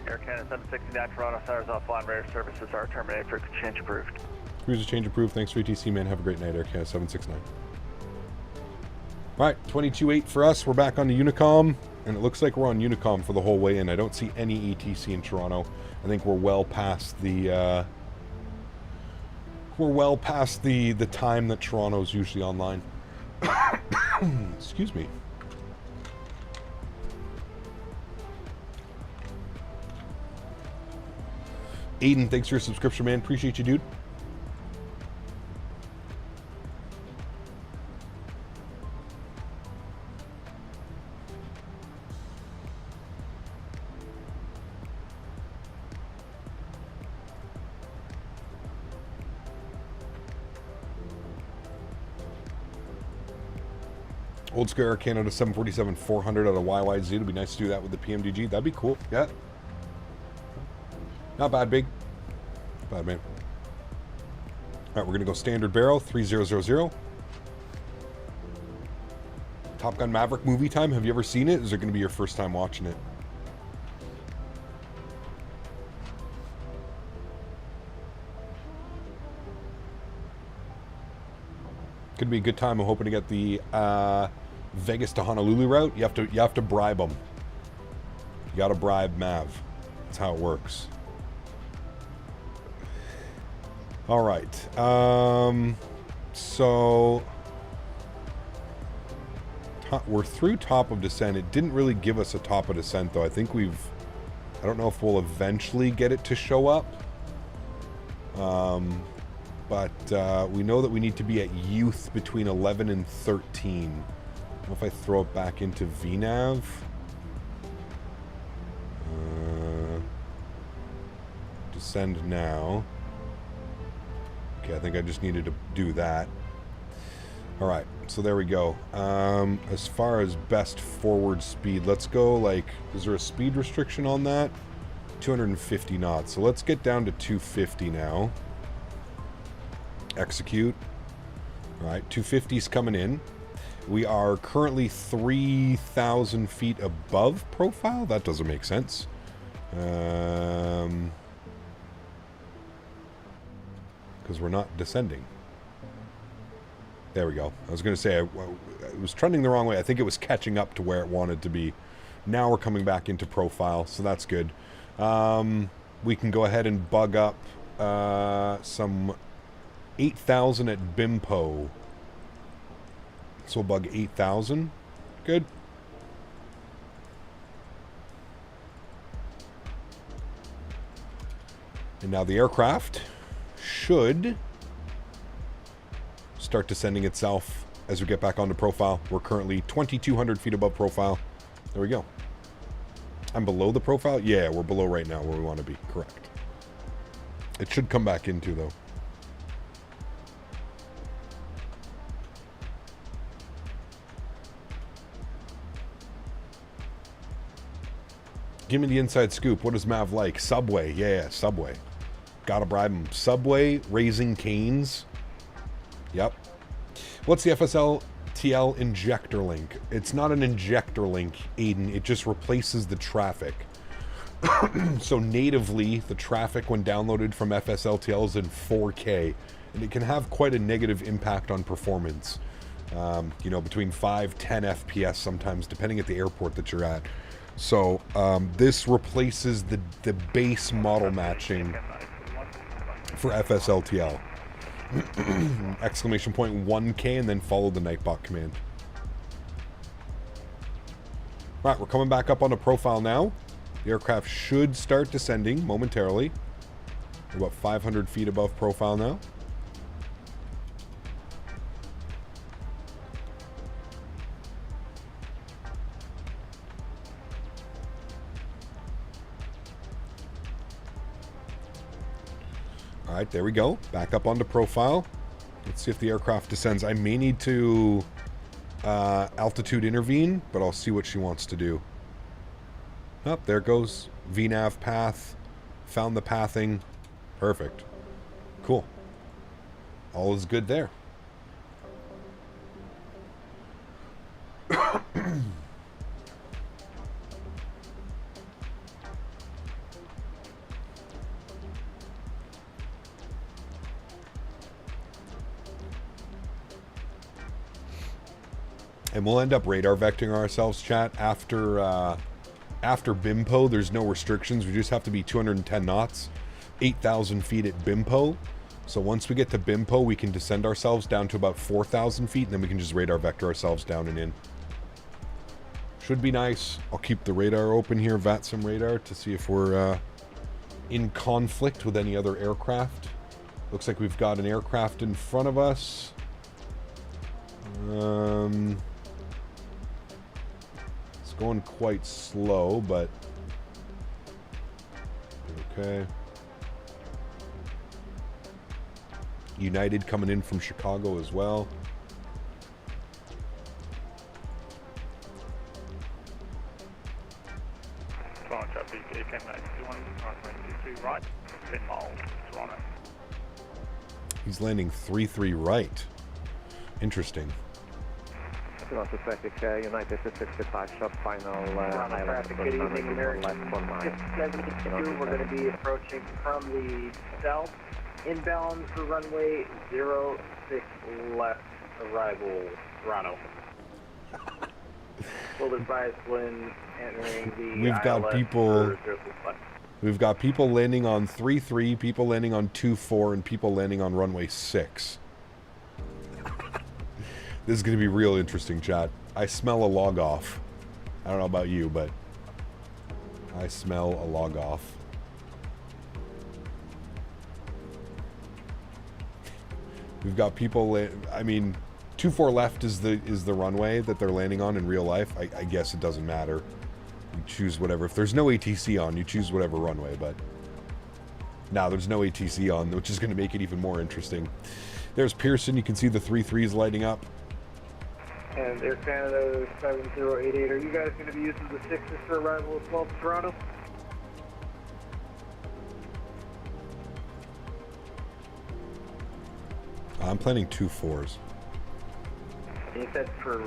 S20: Air Canada 769, Toronto Center's offline radar services are terminated for change approved.
S2: Cruiser change approved. Thanks for ATC, man. Have a great night, Air Canada 769. Alright, 22.8 for us. We're back on the Unicom, and it looks like we're on Unicom for the whole way in. I don't see any ATC in Toronto. I think we're well past the We're well past the time that Toronto's usually online. Excuse me. Aiden, thanks for your subscription, man. Appreciate you, dude. Old Square Canada 747-400 out of YYZ. It'd be nice to do that with the PMDG. That'd be cool. Yeah. Not bad, big. Not bad, man. All right, we're going to go standard barrel, 3000. Top Gun Maverick movie time. Have you ever seen it? Is it going to be your first time watching it? Could be a good time. I'm hoping to get the Vegas to Honolulu route. You have to bribe them. You got to bribe Mav. That's how it works. All right. So we're through top of descent. It didn't really give us a top of descent though. I think I don't know if we'll eventually get it to show up. But we know that we need to be at youth between 11 and 13. I don't know if I throw it back into VNav. Descend now. Okay, I think I just needed to do that. All right, so there we go. As far as best forward speed, let's go like, is there a speed restriction on that? 250 knots. So let's get down to 250 now. Execute. All right, 250's coming in. We are currently 3,000 feet above profile. That doesn't make sense. Because we're not descending. There we go. I was going to say it was trending the wrong way. I think it was catching up to where it wanted to be. Now we're coming back into profile, so that's good. We can go ahead and bug up some 8,000 at Bimpo. So we'll bug 8,000. Good. And now the aircraft should start descending itself as we get back onto profile. We're currently 2,200 feet above profile. There we go. I'm below the profile? Yeah, we're below right now where we want to be. Correct. It should come back into though. Give me the inside scoop. What does Mav like? Subway. Yeah, Subway. Gotta bribe him. Subway, Raising Cane's. Yep. What's the FSL TL injector link? It's not an injector link, Aiden. It just replaces the traffic. So natively, the traffic when downloaded from FSLTL is in 4K. And it can have quite a negative impact on performance. You know, between 5, 10 FPS sometimes, depending at the airport that you're at. So this replaces the base model matching for FSLTL. Exclamation point 1K and then follow the Nightbot command. Right, we're coming back up on the profile now. The aircraft should start descending momentarily. We're about 500 feet above profile now. All right, there we go. Back up onto profile. Let's see if the aircraft descends. I may need to altitude intervene, but I'll see what she wants to do. Oh, there it goes. VNav path. Found the pathing. Perfect. Cool. All is good there. And we'll end up radar vectoring ourselves, chat, after Bimpo. There's no restrictions. We just have to be 210 knots, 8,000 feet at Bimpo. So once we get to BIMPO, we can descend ourselves down to about 4,000 feet, and then we can just radar vector ourselves down and in. Should be nice. I'll keep the radar open here, VATSIM radar, to see if we're in conflict with any other aircraft. Looks like we've got an aircraft in front of us. It's going quite slow, but okay. United coming in from Chicago as well.
S19: Traffic, ACAM 921, runway 23 right, 10 miles, Toronto.
S2: He's landing 3-3 right. Interesting.
S7: Toronto traffic, United 65 shot, final
S3: Toronto traffic, good evening, American 672. We're going to be approaching from the south, inbound for runway 06 left, arrival, Toronto. We'll advise when entering the
S2: We've got people. We've got people landing on 3-3, people landing on 2-4, and people landing on runway 6. This is going to be real interesting, chat. I smell a log off. I don't know about you, but I smell a log off. We've got people. I mean, 2-4 left is the runway that they're landing on in real life. I guess it doesn't matter. You choose whatever. If there's no ATC on, you choose whatever runway. But now there's no ATC on, which is going to make it even more interesting. There's Pearson. You can see the 3-3s lighting up.
S3: And Air Canada 7088. Are you guys going to be using the 6s for arrival as well to Toronto?
S2: I'm planning 2-4s.
S3: You said for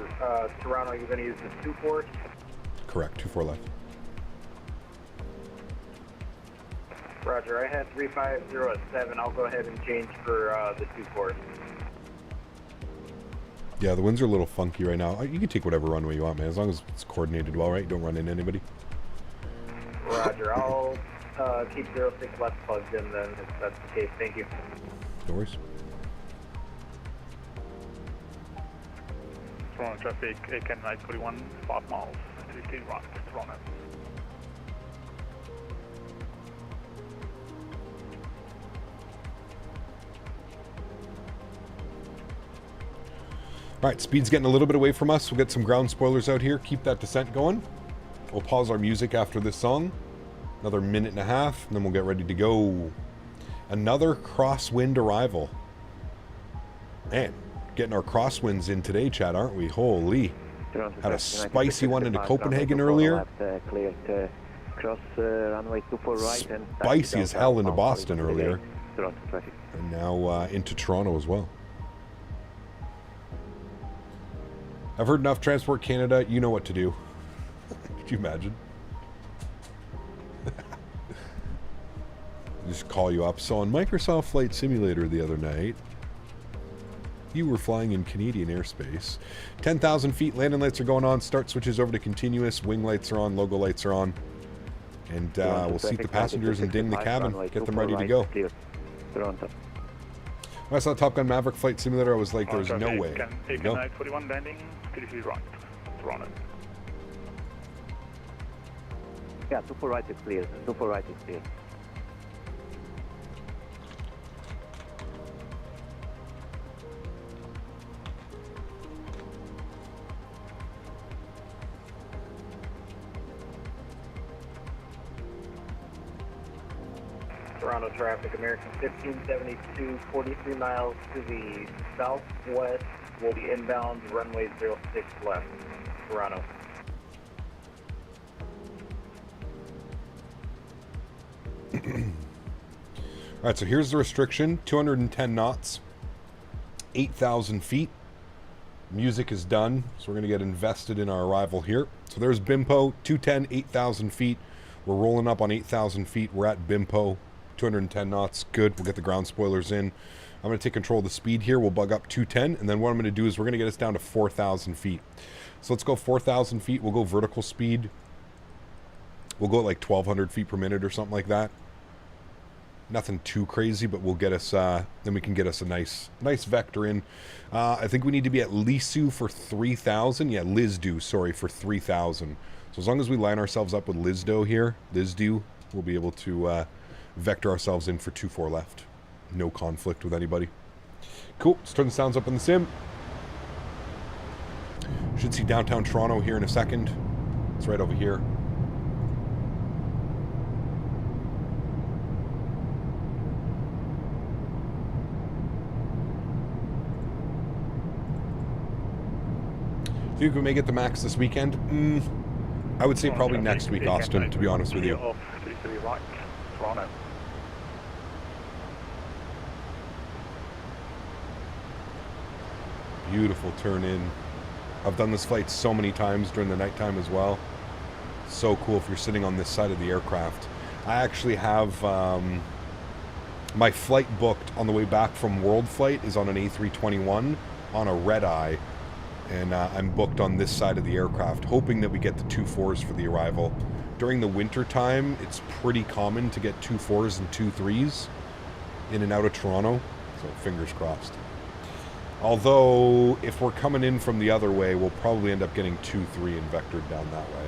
S3: Toronto, you're going to use the 2-4s?
S2: Correct. 2-4 left.
S3: Roger. I had 350 at 7. I'll go ahead and change for the 2-4s.
S2: Yeah, the winds are a little funky right now. You can take whatever runway you want, man, as long as it's coordinated well, right? Don't run into anybody.
S3: Roger. I'll keep 06 left plugged in then, if that's the case. Thank you.
S2: No worries.
S19: Toronto traffic, ACAM 941, 5 miles, 15 right, Toronto.
S2: Alright, speed's getting a little bit away from us. We'll get some ground spoilers out here. Keep that descent going. We'll pause our music after this song. Another minute and a half, and then we'll get ready to go. Another crosswind arrival. Man, getting our crosswinds in today, chat, aren't we? Holy. Had a spicy one into Copenhagen earlier.
S7: Cross runway 24 right and
S2: spicy as hell into Boston earlier. And now into Toronto as well. I've heard enough Transport Canada, you know what to do. Could you imagine? Just call you up. So on Microsoft Flight Simulator the other night, you were flying in Canadian airspace. 10,000 feet, landing lights are going on, start switches over to continuous, wing lights are on, logo lights are on. And we'll seat the passengers and ding the cabin, get them ready to go. When I saw Top Gun Maverick Flight Simulator, I was like, there's no way.
S19: ACAM 941 landing, 33 right, Toronto.
S7: Yeah, 24 right is clear, 24 right is clear.
S3: Toronto traffic, American 1572, 43 miles to the southwest. Will be inbound, runway 06 left, Toronto.
S2: Alright, so here's the restriction. 210 knots. 8,000 feet. Music is done, so we're going to get invested in our arrival here. So there's BIMPO, 210, 8,000 feet. We're rolling up on 8,000 feet. We're at BIMPO. 210 knots, good. We'll get the ground spoilers in. I'm going to take control of the speed here. We'll bug up 210, and then what I'm going to do is we're going to get us down to 4,000 feet. So let's go 4,000 feet. We'll go vertical speed. We'll go at like 1,200 feet per minute or something like that. Nothing too crazy, but we'll get us, then we can get us a nice vector in. I think we need to be at AlexSiu for 3,000. Yeah, Lizdu, sorry, for 3,000. So as long as we line ourselves up with Lizdu, we'll be able to vector ourselves in for 2-4 left. No conflict with anybody. Cool, let's turn the sounds up in the sim. Should see downtown Toronto here in a second. It's right over here. Think we may get the max this weekend? I would say probably next week, Austin, to be honest with you.
S16: Off 33 right, Toronto.
S2: Beautiful turn in. I've done this flight so many times during the nighttime as well. So cool if you're sitting on this side of the aircraft. I actually have my flight booked on the way back from World Flight is on an A321 on a red eye. And I'm booked on this side of the aircraft, hoping that we get the 2-4s for the arrival. During the winter time, it's pretty common to get 2-4s and 2-3s in and out of Toronto, so fingers crossed. Although, if we're coming in from the other way, we'll probably end up getting 2-3 and vectored down that way.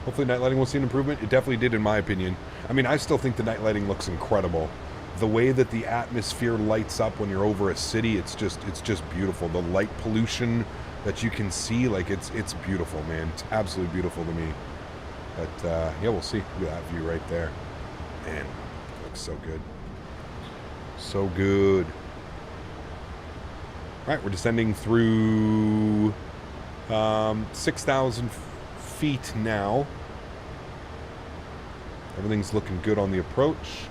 S2: Hopefully night lighting will see an improvement. It definitely did in my opinion. I mean, I still think the night lighting looks incredible. The way that the atmosphere lights up when you're over a city, it's just beautiful. The light pollution that you can see, like it's beautiful, man. It's absolutely beautiful to me. But yeah, we'll see. Look at that view right there. Man, it looks so good. So good. All right, we're descending through 6,000 feet now. Everything's looking good on the approach.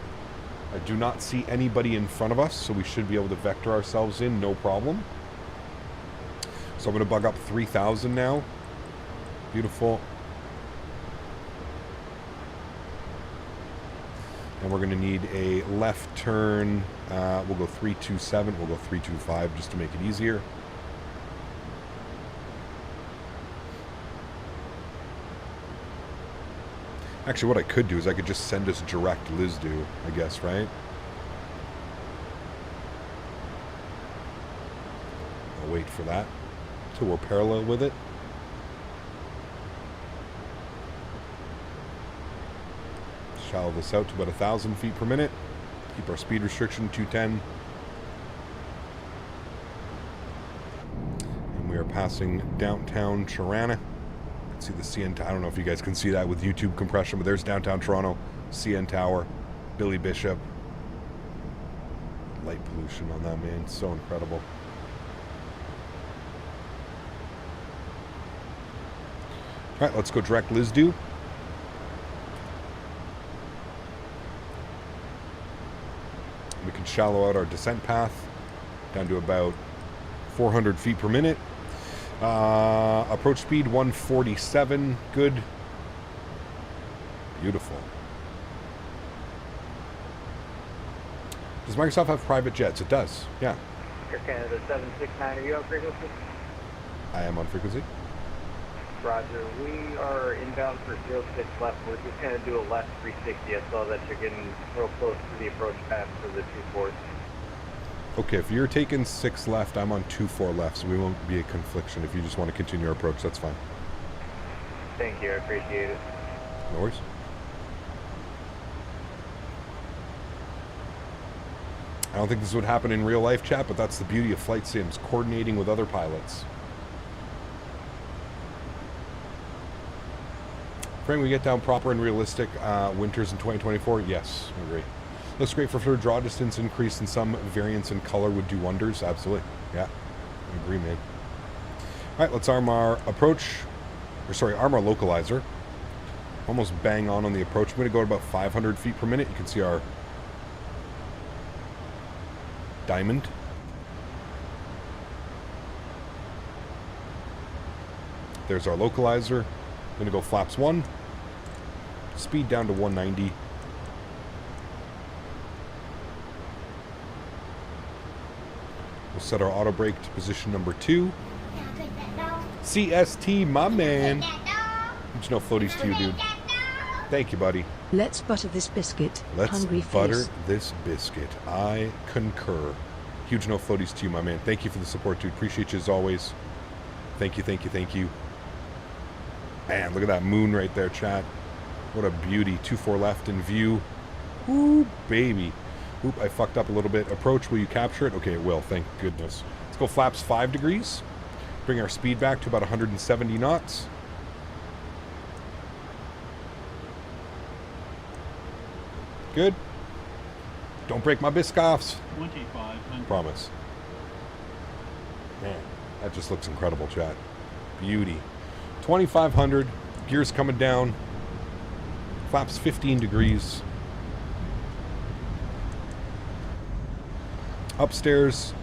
S2: I do not see anybody in front of us, so we should be able to vector ourselves in, no problem. So I'm going to bug up 3,000 now. Beautiful. And we're going to need a left turn. We'll go 327. We'll go 325 just to make it easier. Actually, what I could do is I could just send us direct Lizdu, I guess, right? I'll wait for that till we're parallel with it. Shallow this out to about 1,000 feet per minute. Keep our speed restriction 210. And we are passing downtown Toronto. See the CN Tower. I don't know if you guys can see that with YouTube compression, but there's downtown Toronto, CN Tower, Billy Bishop. Light pollution on that, man. So incredible. All right, let's go direct Lizdu. We can shallow out our descent path down to about 400 feet per minute. Approach speed 147. Good. Beautiful. Does Microsoft have private jets? It does. Yeah.
S3: Air Canada 769, are you on frequency?
S2: I am on frequency.
S3: Roger. We are inbound for 06 left. We're just going to do a left 360. I saw that you're getting real close to the approach path for the 2-4s.
S2: Okay, if you're taking 6 left, I'm on 2-4 left, so we won't be a confliction. If you just want to continue your approach, that's fine.
S3: Thank you, I appreciate it.
S2: No worries. I don't think this would happen in real life, chat, but that's the beauty of flight sims, coordinating with other pilots. Frame, we get down proper and realistic winters in 2024? Yes, I agree. Looks great for further draw distance increase, and some variance in color would do wonders. Absolutely. Yeah, I agree, man. All right, let's arm our approach, or sorry, arm our localizer. Almost bang on the approach. I'm going to go at about 500 feet per minute. You can see our diamond. There's our localizer. I'm going to go flaps 1. Speed down to 190. We'll set our auto brake to position number 2. CST, my man. There's no floaties to you, dude. Thank you, buddy.
S5: Let's butter this biscuit.
S2: Let's
S5: Hungry
S2: butter
S5: face.
S2: this biscuit. I concur. Huge no floaties to you, my man. Thank you for the support, dude. Appreciate you as always. Thank you, thank you, thank you. Man, look at that moon right there, chat. What a beauty. 2-4 left in view. Ooh, baby. Oop, I fucked up a little bit. Approach, will you capture it? Okay, it will, thank goodness. Let's go flaps 5 degrees. Bring our speed back to about 170 knots. Good. Don't break my biscoffs.
S14: 2500.
S2: Promise. Man, that just looks incredible, chat. Beauty. 2500. Gears coming down. Flaps 15 degrees. Upstairs.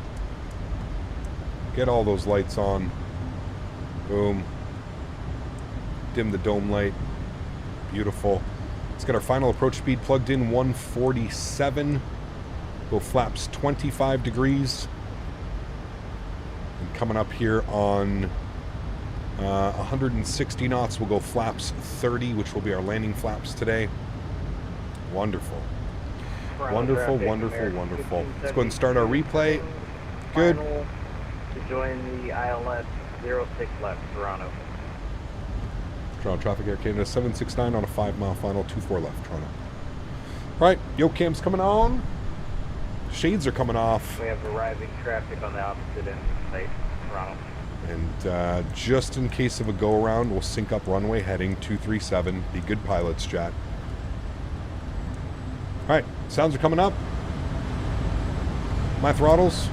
S2: Get all those lights on. Boom. Dim the dome light. Beautiful. Let's get our final approach speed plugged in, 147. Go flaps 25 degrees. And coming up here on 160 knots, we'll go flaps 30, which will be our landing flaps today. Wonderful. Wonderful, wonderful, wonderful. Let's go ahead and start our replay. Good.
S9: To join the ILS 06 left, Toronto.
S2: Toronto Traffic Air Canada 769 on a 5-mile final, 24 left, Toronto. Right, yoke cam's coming on. Shades are coming off.
S9: We have arriving traffic on the opposite end of the state, Toronto.
S2: And just in case of a go-around, we'll sync up runway heading 237. Be good pilots, chat. All right, sounds are coming up. My throttles.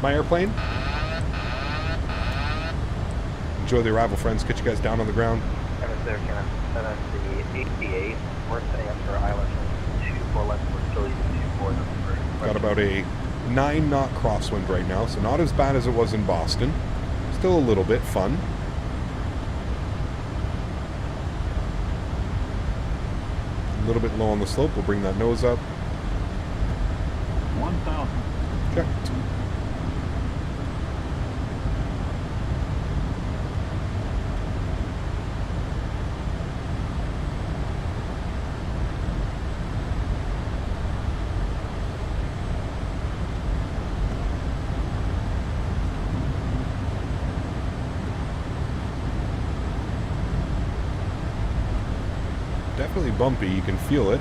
S2: My airplane. Enjoy the arrival, friends. Get you guys down on the ground.
S9: There, can I send us the 88? We're setting up for ILS 24 left. We're still using 24.
S2: Got about a 9-knot crosswind right now, so not as bad as it was in Boston. Still a little bit fun. A little bit low on the slope. We'll bring that nose up.
S14: 1000.
S2: Checked. Definitely bumpy, you can feel it.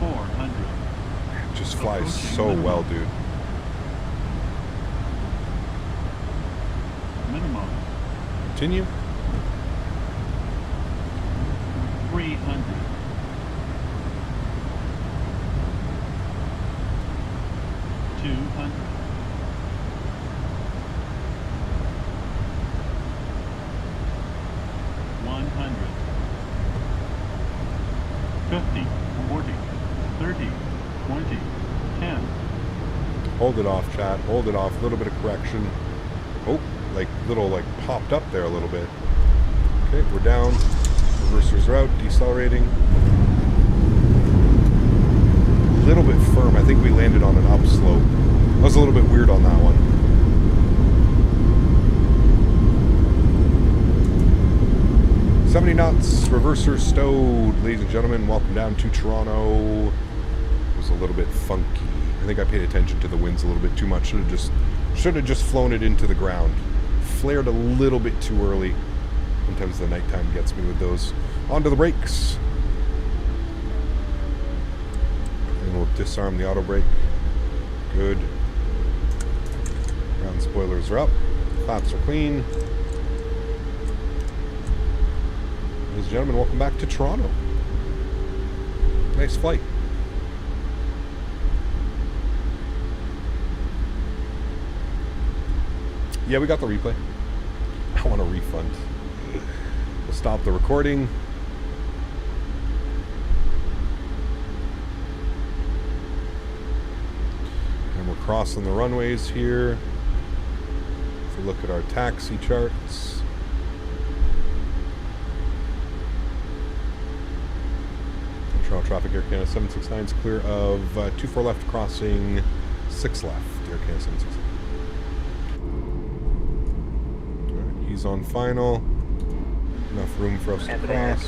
S2: It just flies so well, dude.
S14: Minimum.
S2: Continue.
S14: 300. 200. 100. 50, 40, 30, 20, 10.
S2: Hold it off, chat. Hold it off. A little bit of correction. Oh, like popped up there a little bit. Okay, we're down. Reversers are out. Decelerating. A little bit firm. I think we landed on an upslope. I was a little bit weird on that one. $70 knots. Reverser stowed. Ladies and gentlemen, welcome down to Toronto. It was a little bit funky. I think I paid attention to the winds a little bit too much. Should have just flown it into the ground. Flared a little bit too early. Sometimes the nighttime gets me with those. Onto the brakes. And we'll disarm the auto brake. Good. Ground spoilers are up. Flaps are clean. Ladies and gentlemen, welcome back to Toronto. Nice flight. Yeah, we got the replay. I want a refund. We'll stop the recording. And we're crossing the runways here. If we look at our taxi charts. Toronto traffic, Air Canada 769 is clear of 24 left crossing 6 left, Air Canada 769. Alright, he's on final. Enough room for us to cross.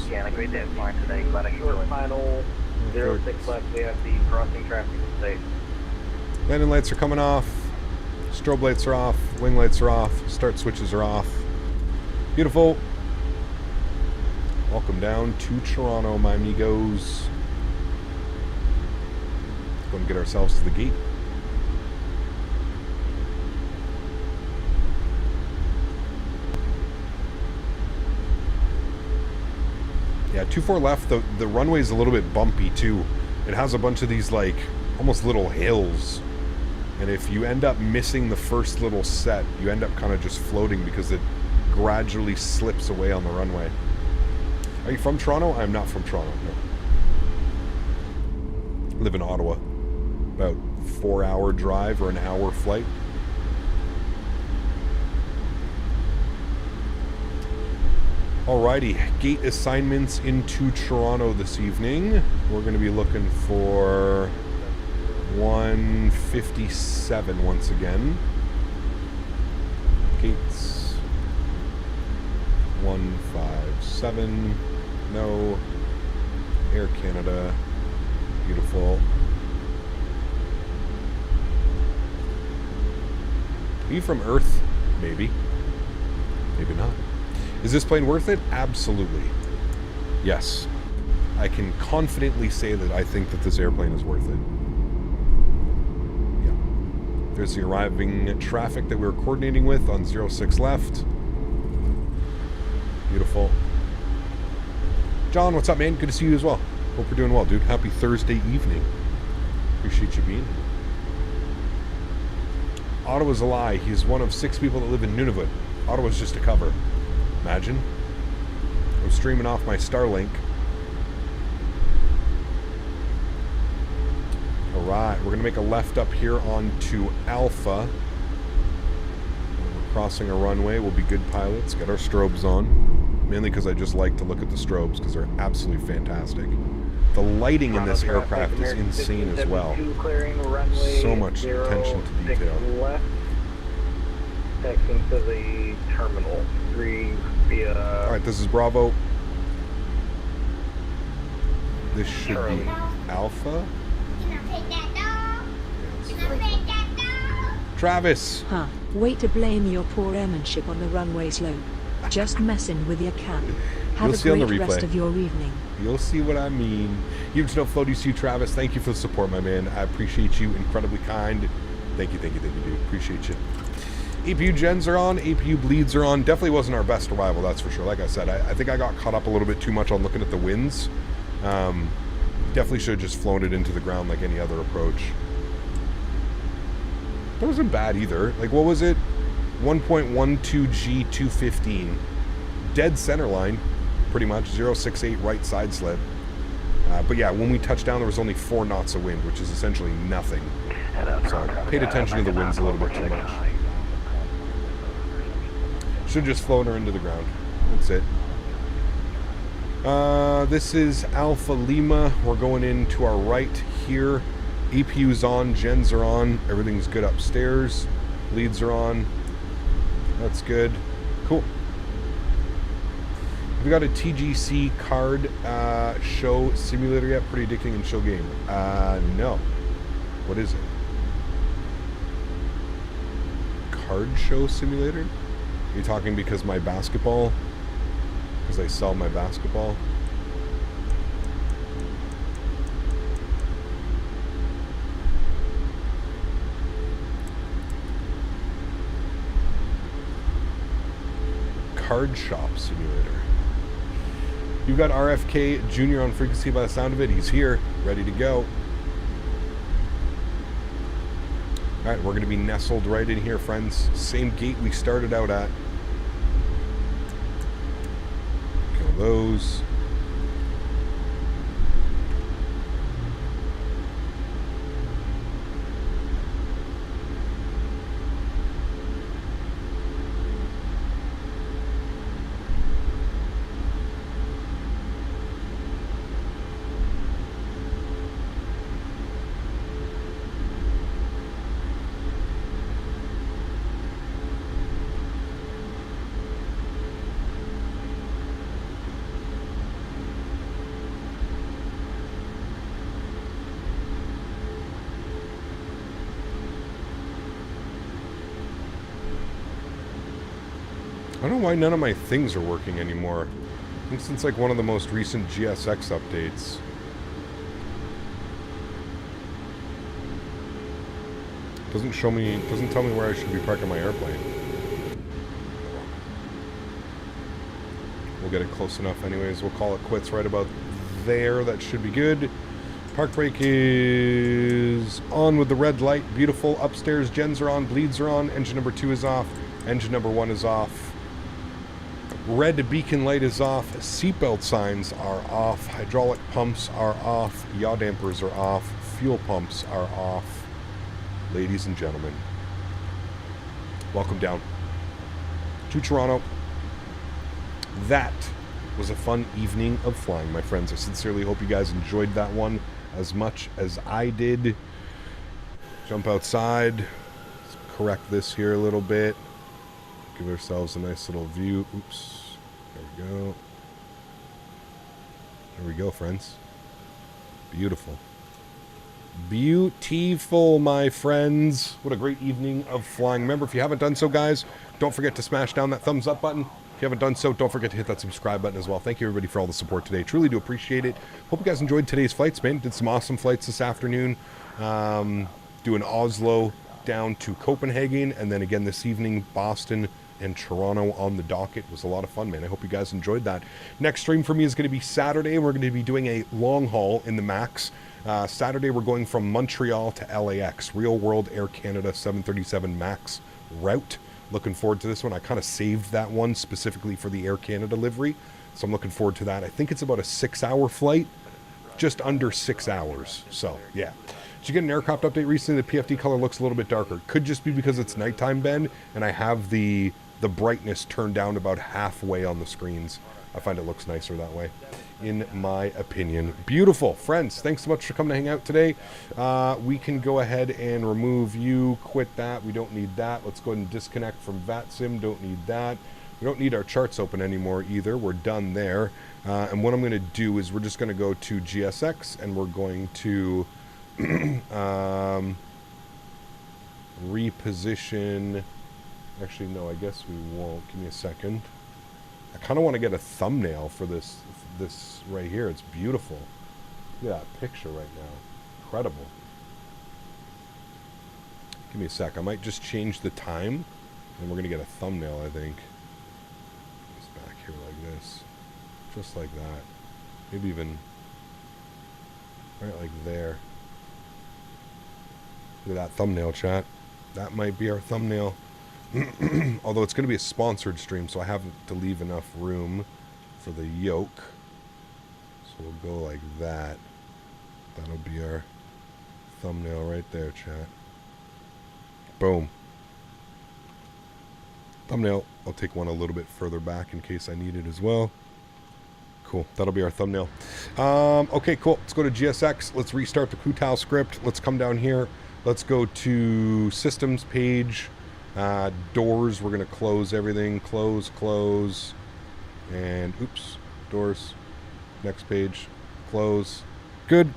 S9: Final 06 left, we have the crossing traffic state.
S2: Landing lights are coming off. Strobe lights are off. Wing lights are off. Start switches are off. Beautiful. Welcome down to Toronto, my amigos. Let's go and get ourselves to the gate. Yeah, 24 left. The runway's a little bit bumpy too. It has a bunch of these like almost little hills. And if you end up missing the first little set, you end up kind of just floating because it gradually slips away on the runway. Are you from Toronto? I'm not from Toronto, no. I live in Ottawa. About 4-hour drive or an hour flight. Alrighty, gate assignments into Toronto this evening. We're going to be looking for 157 once again. Gates 157. No. Air Canada. Beautiful. Are you from Earth? Maybe. Maybe not. Is this plane worth it? Absolutely. Yes. I can confidently say that I think that this airplane is worth it. Yeah. There's the arriving traffic that we were coordinating with on 06 left. Beautiful. John, what's up, man? Good to see you as well. Hope you're doing well, dude. Happy Thursday evening. Appreciate you being here. Ottawa's a lie. He's one of 6 people that live in Nunavut. Ottawa's just a cover. Imagine. I'm streaming off my Starlink. Alright, we're going to make a left up here onto Alpha. We're crossing a runway. We'll be good pilots. Get our strobes on. Mainly because I just like to look at the strobes because they're absolutely fantastic. The lighting in this aircraft is insane as well. So much attention to detail.
S9: Left, taxiing to the terminal 3 via...
S2: Alright, this is Bravo. This should be Alpha. Travis!
S5: Huh, way to blame your poor airmanship on the runway slope. Just messing with your cap. Have a great rest of your evening.
S2: You'll see what I mean. Huge no floaty to you, Travis. Thank you for the support, my man. I appreciate you. Incredibly kind. Thank you, dude. Appreciate you. APU gens are on. APU bleeds are on. Definitely wasn't our best arrival, that's for sure. Like I said, I think I got caught up a little bit too much on looking at the winds. Definitely should have just flown it into the ground like any other approach. That wasn't bad either. Like, what was it? 1.12G 215. Dead center line, pretty much. 068 right side slip. But yeah, when we touched down, there was only 4 knots of wind, which is essentially nothing. So I paid attention to the winds a little bit too much. Should have just flown her into the ground. That's it. This is Alpha Lima. We're going in to our right here. APU's on, gens are on, everything's good upstairs. Leads are on. That's good. Cool. We got a TGC card show simulator yet? Pretty addicting in show game. No. What is it? Card show simulator? Are you talking because my basketball? Because I sell my basketball? Card shop simulator. You've got RFK Jr. on frequency by the sound of it. He's here, ready to go. Alright, we're going to be nestled right in here, friends. Same gate we started out at. Kill those. I don't know why none of my things are working anymore. I think since like one of the most recent GSX updates. Doesn't tell me where I should be parking my airplane. We'll get it close enough anyways. We'll call it quits right about there. That should be good. Park brake is on with the red light. Beautiful. Upstairs gens are on, bleeds are on. Engine number 2 is off. Engine number 1 is off. Red beacon light is off. Seatbelt signs are off. Hydraulic pumps are off. Yaw dampers are off. Fuel pumps are off. Ladies and gentlemen, welcome down to Toronto. That was a fun evening of flying, my friends. I sincerely hope you guys enjoyed that one as much as I did. Jump outside. Let's correct this here a little bit. Give ourselves a nice little view. Oops. There we go. There we go, friends. Beautiful. Beautiful, my friends. What a great evening of flying. Remember, if you haven't done so, guys, don't forget to smash down that thumbs up button. If you haven't done so, don't forget to hit that subscribe button as well. Thank you, everybody, for all the support today. Truly do appreciate it. Hope you guys enjoyed today's flights, man. Did some awesome flights this afternoon. Doing Oslo down to Copenhagen, and then again this evening, Boston and Toronto on the docket. It was a lot of fun, man. I hope you guys enjoyed that. Next stream for me is going to be Saturday. We're going to be doing a long haul in the MAX. Saturday, we're going from Montreal to LAX, Real World Air Canada 737 MAX route. Looking forward to this one. I kind of saved that one specifically for the Air Canada livery, so I'm looking forward to that. I think it's about a 6-hour flight, just under 6 hours. So, yeah. Did you get an aircraft update recently? The PFD color looks a little bit darker. Could just be because it's nighttime, Ben, and I have the brightness turned down about halfway on the screens. I find it looks nicer that way, in my opinion. Beautiful. Friends, thanks so much for coming to hang out today. We can go ahead and remove you, quit that. We don't need that. Let's go ahead and disconnect from VATSIM. Don't need that. We don't need our charts open anymore either. We're done there. And what I'm going to do is we're just going to go to GSX, and we're going to reposition. Actually, no, I guess we won't. Give me a second. I kind of want to get a thumbnail for this right here. It's beautiful. Look at that picture right now. Incredible. Give me a sec. I might just change the time, and we're going to get a thumbnail, I think. Just back here like this. Just like that. Maybe even right like there. Look at that thumbnail, chat. That might be our thumbnail. Although it's going to be a sponsored stream, so I have to leave enough room for the yoke. So we'll go like that. That'll be our thumbnail right there, chat. Boom. Thumbnail. I'll take one a little bit further back in case I need it as well. Cool. That'll be our thumbnail. Okay, cool. Let's go to GSX. Let's restart the Kutal script. Let's come down here. Let's go to systems page. Doors, we're going to close everything. Close. And, oops, doors. Next page. Close. Good.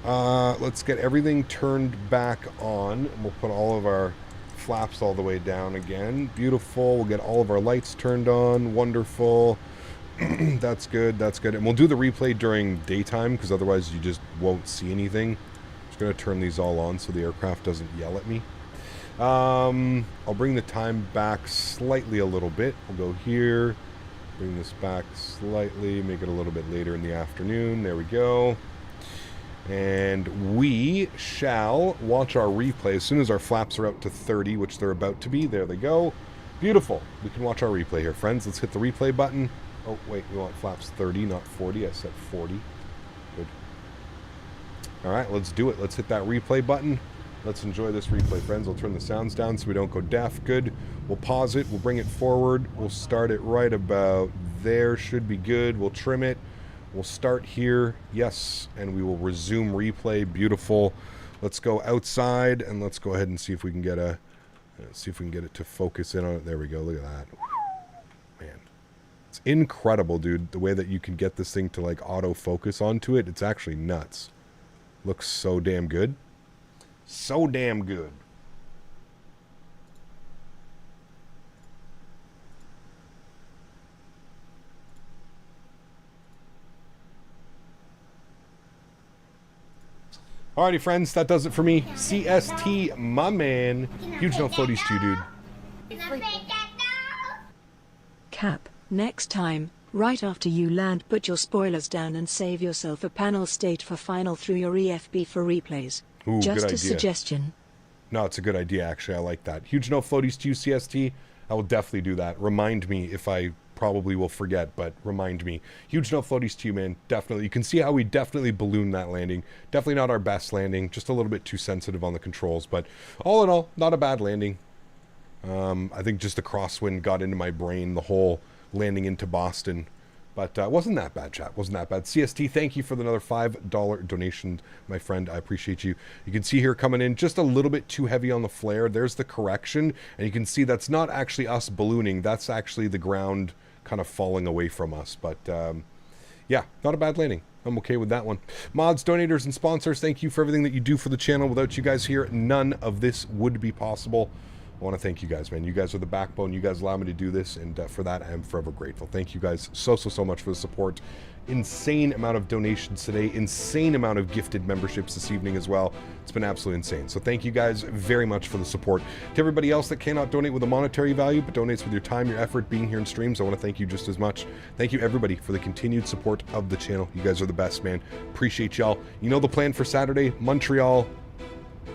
S2: Let's get everything turned back on. We'll put all of our flaps all the way down again. Beautiful. We'll get all of our lights turned on. Wonderful. That's good. That's good. And we'll do the replay during daytime because otherwise you just won't see anything. Just going to turn these all on so the aircraft doesn't yell at me. I'll bring the time back slightly a little bit. We'll go here, bring this back slightly, make it a little bit later in the afternoon. There we go. And we shall watch our replay as soon as our flaps are up to 30, which they're about to be. There they go. Beautiful. We can watch our replay here, friends. Let's hit the replay button. Oh, wait, we want flaps 30, not 40. I said 40. Good. All right, let's do it. Let's hit that replay button. Let's enjoy this replay, friends. I'll turn the sounds down so we don't go deaf. Good. We'll pause it. We'll bring it forward. We'll start it right about there. Should be good. We'll trim it. We'll start here. Yes. And we will resume replay. Beautiful. Let's go outside and let's go ahead and see if we can get it to focus in on it. There we go. Look at that. Man. It's incredible, dude. The way that you can get this thing to like auto focus onto it. It's actually nuts. Looks so damn good. So damn good. Alrighty, friends, that does it for me. CST, my man. Huge no floaties to you, dude.
S5: Cap, next time, right after you land, put your spoilers down and save yourself a panel state for final through your EFB for replays.
S2: Ooh,
S5: Just
S2: good
S5: a
S2: idea.
S5: suggestion.
S2: No, it's a good idea, actually. I like that. Huge no floaties to you, CST. I will definitely do that. Remind me if I probably will forget, but remind me. Huge no floaties to you, man. Definitely. You can see how we definitely ballooned that landing. Definitely not our best landing. Just a little bit too sensitive on the controls. But all in all, not a bad landing. I think just the crosswind got into my brain, the whole landing into Boston. But wasn't that bad, chat. Wasn't that bad. CST, thank you for another $5 donation, my friend. I appreciate you. You can see here coming in just a little bit too heavy on the flare. There's the correction. And you can see that's not actually us ballooning. That's actually the ground kind of falling away from us. But yeah, not a bad landing. I'm okay with that one. Mods, donators, and sponsors, thank you for everything that you do for the channel. Without you guys here, none of this would be possible. I want to thank you guys, man. You guys are the backbone. You guys allow me to do this, and for that, I am forever grateful. Thank you guys so much for the support. Insane amount of donations today. Insane amount of gifted memberships this evening as well. It's been absolutely insane. So thank you guys very much for the support. To everybody else that cannot donate with a monetary value, but donates with your time, your effort, being here in streams, I want to thank you just as much. Thank you, everybody, for the continued support of the channel. You guys are the best, man. Appreciate y'all. You know the plan for Saturday: Montreal,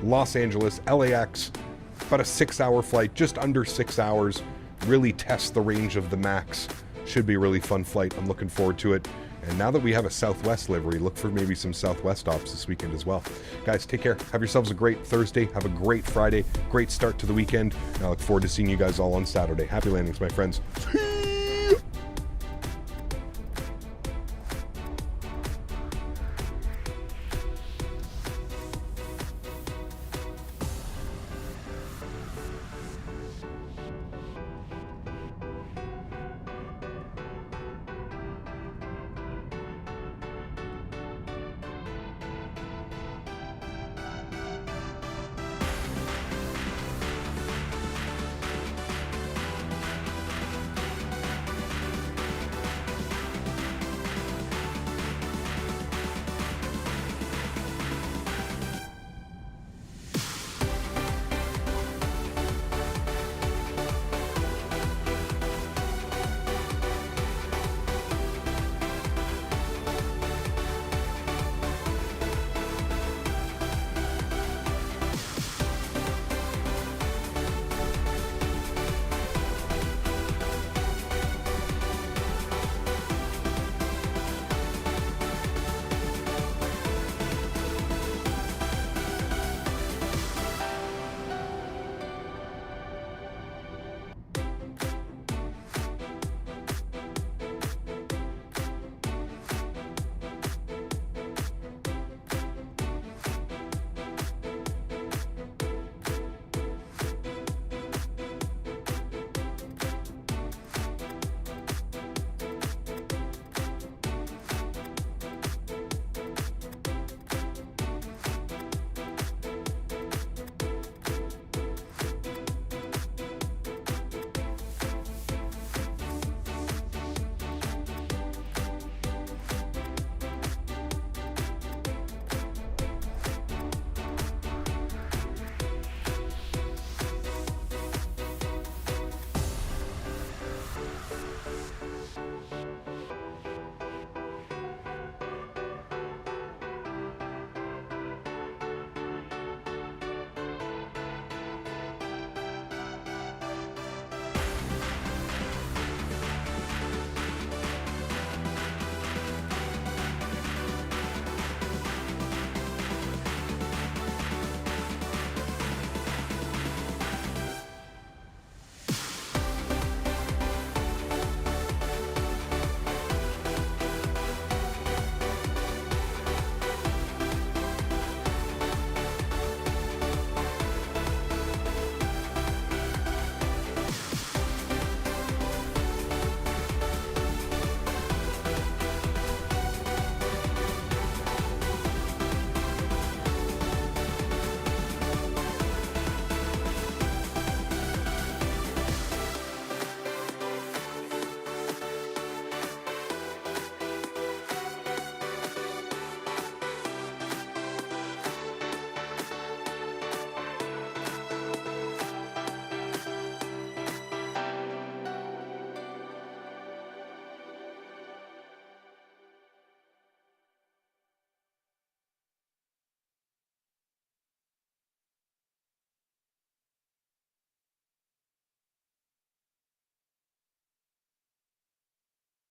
S2: Los Angeles, LAX. About a 6-hour flight, just under 6 hours. Really test the range of the max. Should be a really fun flight. I'm looking forward to it. And now that we have a Southwest livery, look for maybe some Southwest ops this weekend as well. Guys, take care. Have yourselves a great Thursday. Have a great Friday. Great start to the weekend. And I look forward to seeing you guys all on Saturday. Happy landings, my friends.